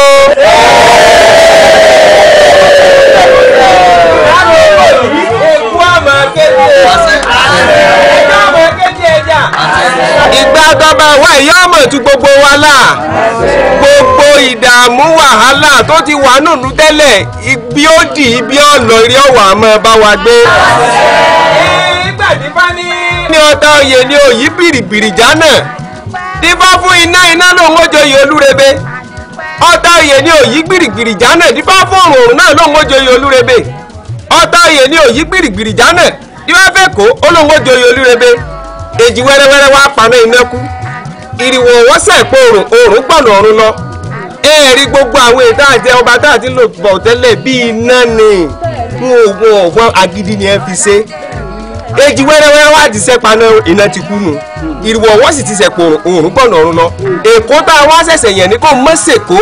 èkú àmọ́ kéde ẹja àmọ́ kéde ẹja. ìgbà tọba wa ìyá ọmọ tún gbogbo wa là gbogbo ìdààmú wàhálà tó ti wà nùnú tẹ́lẹ̀ ibi ó dì ibi ọ̀nà ìrẹ́ ọ̀wà àmọ́ bá wa gbé. ìgbà tí bá ní ní ọ̀tá oyè ní òyì bìrìbìrì jánà dífá fún iná lòun ó joyè olúrebe ọ̀tá oyè ní òyì gbìrìgbìrì jánà dífá fún òrùn náà lòun ó joyè olúrebe ọ̀tá oyè ní òyì gbìrìgbìrì jánà dífá fẹ́ kó ó lòun ó joyè olúrebe èjì wẹ́rẹ́wẹ́rẹ́ wá paná iná kú ìrìwọ̀ wọ́sẹ̀ pé òrùn gbọ̀nà ọ̀run lọ ẹ̀ẹ́rí gbogbo àwọn ètò àti ọba tá àti lò bọ̀ tẹ́lẹ̀ bí iná ni fún oògùn ọ̀gbọ́n agídí ni ẹ fi ṣe èjì wẹ́rẹ́wẹ́rẹ́ wá ti ṣẹ́ paná iná ti kú nù ìrìwọ̀ wọ́n sì ti ṣẹ̀pọ̀ òrùn gbọ̀nà ọ̀run lọ èkó tá a wá ṣẹ̀ṣẹ̀ yẹn ní kó mọ́sẹ̀kó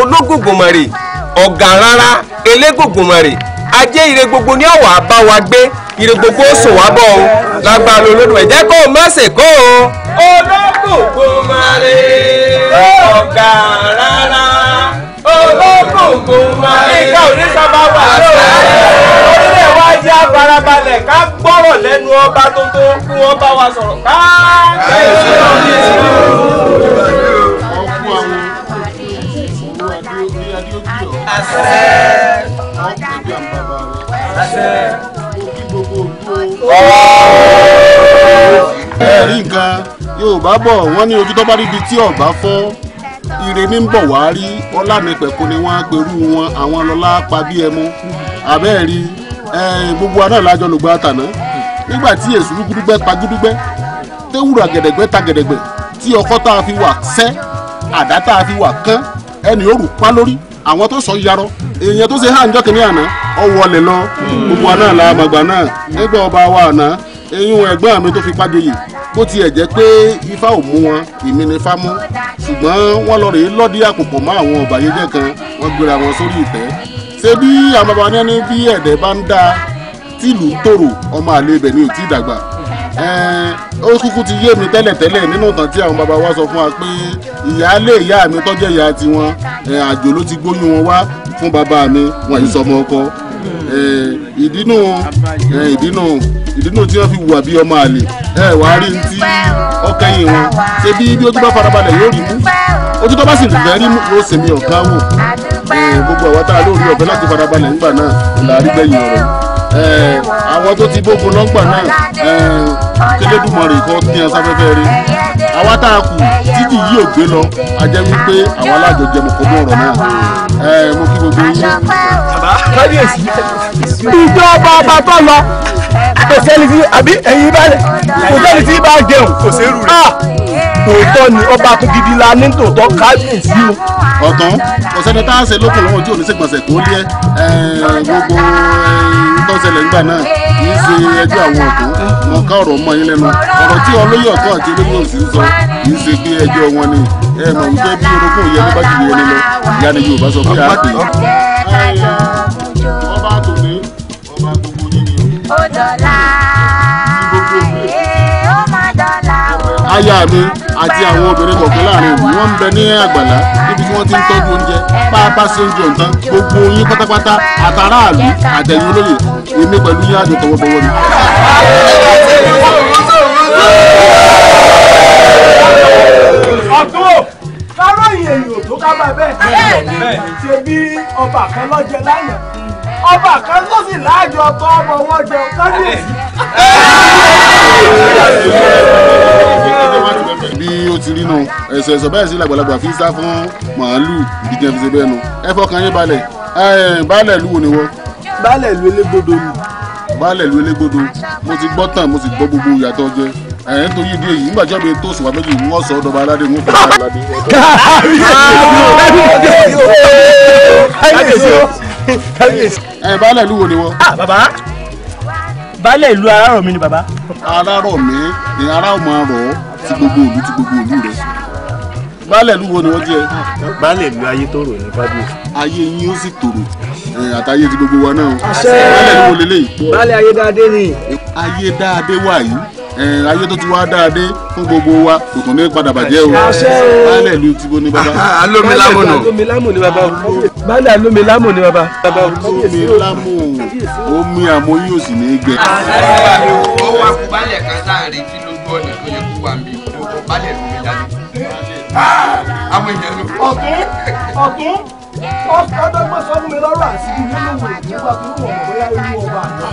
ológògòmọ̀rè ọ̀gá rárá elégògòmọ̀rè ajé ire gbogbo ní ọ̀wà bá wa gbé ire gbogbo ó sùn wá bọ̀ ọ́ lágbára olódùn ẹ̀ jẹ́ kó mọ́sẹ̀kó ológògòmọ̀rè ọ̀gá rárá ológògòmọ̀rè ìka òní sábà wà lórílẹ̀ wá jẹ́ abarabalẹ̀ ká gbọ́rọ̀ lẹ́nu ọba tó kú wọn bá wa sọ̀rọ̀ ká ẹ̀rí nǹkan Yorùbá bọ̀ wọ́n ní ojú tó bá rí ibi tí ọ̀bá fọ́ ire ní ń bọ̀ wá rí ọlánipẹ̀kọ ni wọ́n á perú wọn àwọn lọ́lá pa bí ẹmu abẹ́ẹ̀rí gbogbo wa náà lájọ lògbà tàná nígbà tí èsù gúdúgbẹ́ pa gúdúgbẹ́ tẹ́wùrà gẹ̀dẹ̀gbẹ́ ta gẹ̀dẹ̀gbẹ́ tí ọkọ́ tá a fi wà sẹ́ àdá tá a fi wà kán ẹni ó rù pa lórí àwọn tó sọ yarọ èèyàn tó ṣe hàn jọ́ kìnìún àná ọwọ́lẹ̀ lọ gbogbo wa náà la àmàgbà náà nígbà ọba wa àná eyín ẹ̀gbọ́n mi tó fi pàjọyè bó tiẹ̀ jẹ́ pé ifá ò mú wọn èmi ni ifá mú ṣùgbọ́n wọ́n lọ rèé lọ́dí àpòpọ̀ mọ́ àwọn ọ̀bàyéjẹ́ kan wọ́n gbéra wọn sórí ìtẹ́ ṣé bí àwọn bàbá ní bí ẹ̀dẹ̀ bá ń dá tìlú tòrò ọmọ àlè ibẹ̀ ni ò tí ì dàgbà ó kúkú ti yé mi tẹ́lẹ̀tẹ́lẹ̀ nínú ìtàn tí àwọn bàbá wa sọ fún wa pé ìyáálé ìyá mi tọ́jẹ́ ìyá tiwọn àjò ló ti gbóyún wọn wá fún bàbá mi wọn yìí sọmọ ọkọ ìdínú tí wọ́n fi wùwà bí ọmọ àlè wà á rí ní tí ọkẹyìn wọn ṣe bí ojú bá farabalẹ̀ yóò rí mú ojú tó bá sì fẹ́ rí mú yóò sèmi ọ̀gá wò gbogbo àwọn tá a lórí ọ̀bẹ láti farabalẹ̀ ńgbà náà là á rí gbẹ̀yìn ọ̀rọ̀ àwọn tó ti bógun lọ́gbà náà kélédùmarè kan ní asáfẹ́fẹ́ rí àwa tá a kù títí yìí ò gbé lọ a jẹ́ wípé àwa alájọ jẹ́ mọ̀kọ́ mọ́ ọ̀rọ̀ náà mo kí gbogbo yín. kábíyèsí ìjọba ọba tó lọ kò sẹ́ni tí àbí ẹ̀yin balẹ̀ kò sẹ́ni tí bá jẹun kò sí rú rẹ̀. tòótọ́ ni ọba tó gidi la ní tòótọ́ kábíyèsí o. ọ̀tán kò sẹ́ni tá a ṣe lókun lọ́wọ́ tí ò ní ṣègbọ̀nsẹ̀ kó lé gbogbo tọ́sẹ̀lẹ̀ ńgbà náà kì í ṣe ẹjọ́ àwọn ọ̀dọ́ wọn ká ọ̀rọ̀ mọ́ yín lẹ́nu ọ̀rọ̀ tí olóyè ọ̀tọ̀ àti olóyè òsì ń sọ kì í ṣe pé ẹjọ́ wọn ni mọ̀ wípé bí orogún òye ní bá jù yẹn lọ ìyá ni Yorùbá sọ pé àá pè é. ọba àtòní ọba gbogbo yín ni ó dọ̀la ó má dọ̀la o. aya mi àti àwọn obìnrin kọ̀ọ̀kan láàrin ìlú wọn ń bẹ ní àgbàlá níbi tí wọ́n ti ń tọ́jú oúnjẹ pápá sí oúnjẹ ọ̀tán gbogbo yín pátápátá àtàràlú àtẹ̀yìn olóyè èmi pẹ̀lú yín àjọ tọwọ́bọwọ́ ni. ọ̀tún káròyìn èyí ò tó ká bá bẹ́ẹ̀ ṣe bí ọba kan lọ́jẹ lánàá ọba kan tó sì láàjọ ọkọ ọmọ wọn jẹun kábíyèsí. bí ó ti rí nu ẹ̀sọ̀ ẹ̀sọ̀ bẹ́ẹ̀ sí làgbàlagbà fi sá fún màálù ìdíje fi ṣe bẹ́ẹ̀ nu ẹ fọkàn yín balẹ̀ baálẹ̀ ìlú wo ni wọ́n. baálẹ̀ ìlú elégbodò ni. baálẹ̀ ìlú elégbodò mo ti gbọ́ tán mo sì gbọ́ gbogbo ìyàtọ̀ jẹ nítorí ìdí èyí nígbà tí ọbẹ̀ tó sùn wá méjì wọ́n sọ ọ̀dọ̀ aládé ń fọ́ aládé. baálẹ̀ ìlú wo ni wọ́n. bàbá baálẹ̀ ìlú Arárọ̀mí ni bàbá. Arárọ̀mí ni ará ò máa rọ̀ ọ́ ti gbogbo ìlú rẹ̀. baálẹ̀ ìlú wo ni wọ́n jẹ́. baálẹ̀ ìlú ayé tòrò ní kábíyèsí. ayé yín ó sì tòrò àtàyè ti gbogbo wa náà. baálẹ̀ ìlú wo lélẹ́yìí. baálẹ̀ ayé dáadé ni. ayé dáadé wà yìí ayé tó ti wá dáadé fún gbogbo wa kò tún ní padà bàjẹ́ o. baálẹ̀ ìlú ti bo ní bàbá. alómilámù nù. alómilámù ni bàbá. baálẹ̀ alómilámù ni bàbá. alómilámù omi àmọ́ yóò sì ní í gbẹ. ó wá kú baálẹ̀ kan láàrin kí lójú ọ̀nà tó yẹ kó wà mí baálẹ̀ ló mi jáde. àwọn èèyàn ló. ọ̀tún ọ̀dọ́gbọ́n sọ fún mi lọ́rọ̀ àṣírí nínú ìwé nígbà tó ń wọ̀ bóyá inú ọba àná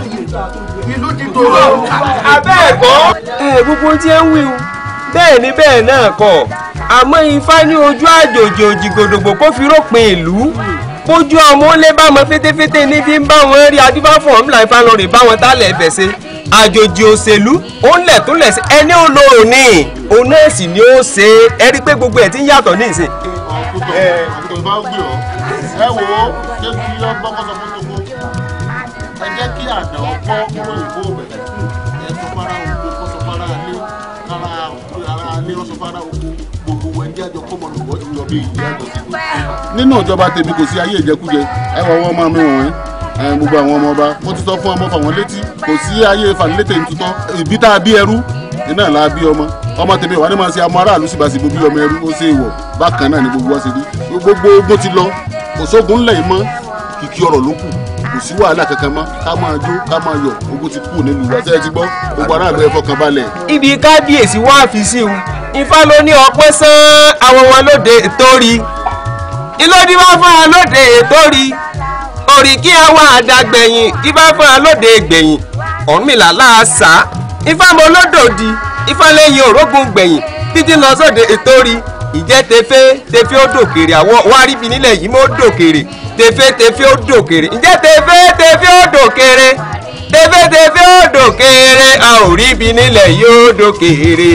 ìlú ti tòrò abẹ́ ẹ̀kọ́. gbogbo tí ẹ ń wí o bẹ́ẹ̀ ni bẹ́ẹ̀ náà kọ́ àmọ́ ifá ní ojú àjòjì òjìgòdògbò kó fi rópin ìlú bójú ọmọ ó lé bá wọn fétéfété ní fi ń bá wọn rí adúbáfọ̀ ńlá ifá lọ rè bá wọn tálẹ̀ ẹ̀fẹ̀ ṣe àjòjì òṣèlú ó ń lẹ̀ tó lẹ̀ sí ẹni ó lo òní òun náà sì ni ó ṣe é rí pé gbogbo ẹ̀ ti ń yàtọ̀ ní ìsìn. ọkùnrin bá gbé ọ ẹ wò ó ṣé kí ọ gbọ́kọ̀sọ fún gbogbo ẹ jẹ́ kí àdá ọkọ kúrò ìbò bẹ̀rẹ̀ ẹ sọ fara òkú kọ́ sọ fara alé ara alé ọ sọ fara òkú gbogbo wọn jẹ́ àjọ kọ́mọ lọ́wọ́ ìjọba ìyá àjọ sí i. nínú ìjọba tèmi kò sí ayé ìjẹkújẹ ẹ wọ àwọn ọmọ mi wọ̀nyí gbogbo àwọn ọmọ ọba mo ti sọ fún ọmọ fàwọn létí kò sí ayé ìfàlétè ntutọ́ ìbí tá a bí ẹrú iná là á bí ọmọ tèmi wà ní ma ṣe amọ aráàlú síbáṣibò bí ọmọ ẹrú ó ṣe ìwọ bákan náà ni gbogbo wa ṣe rí gbogbo ogun ti lọ kò sógun ńlẹ̀ yìí mọ́ kìkì ọ̀rọ̀ ló kù kò sí wàhálà kankan mọ́ ká máa jó ká máa yọ̀ ogun ti kú nílùú wa ṣe é ti gbọ́ gbogbo aráàlú ẹ fọkàn balẹ̀. ibi kábíyèsí wá fi sí o ifá ló ní ọpẹ́ sán àwọn wọn lóde torí ìlódì wá fún wa lóde torí òrìkí àwọn àdàgbẹ̀yìn ifá fún wa lóde gbẹ̀yìn Ọ̀rúnmìlà láàṣà ifá mọ lódòdì ifá lẹ́yìn òrógùn gbẹ̀yìn títí lọ sóde torí ìjẹ́ tefé ó dòkèrè àwọn wáríbi nílẹ̀ yìí mọ́ dòkèrè tefé ó dòkèrè ìjẹ́ tefé ó dòkèrè tefé ó dòkèrè a ò ríbi nílẹ̀ yìí ó dòkèrè.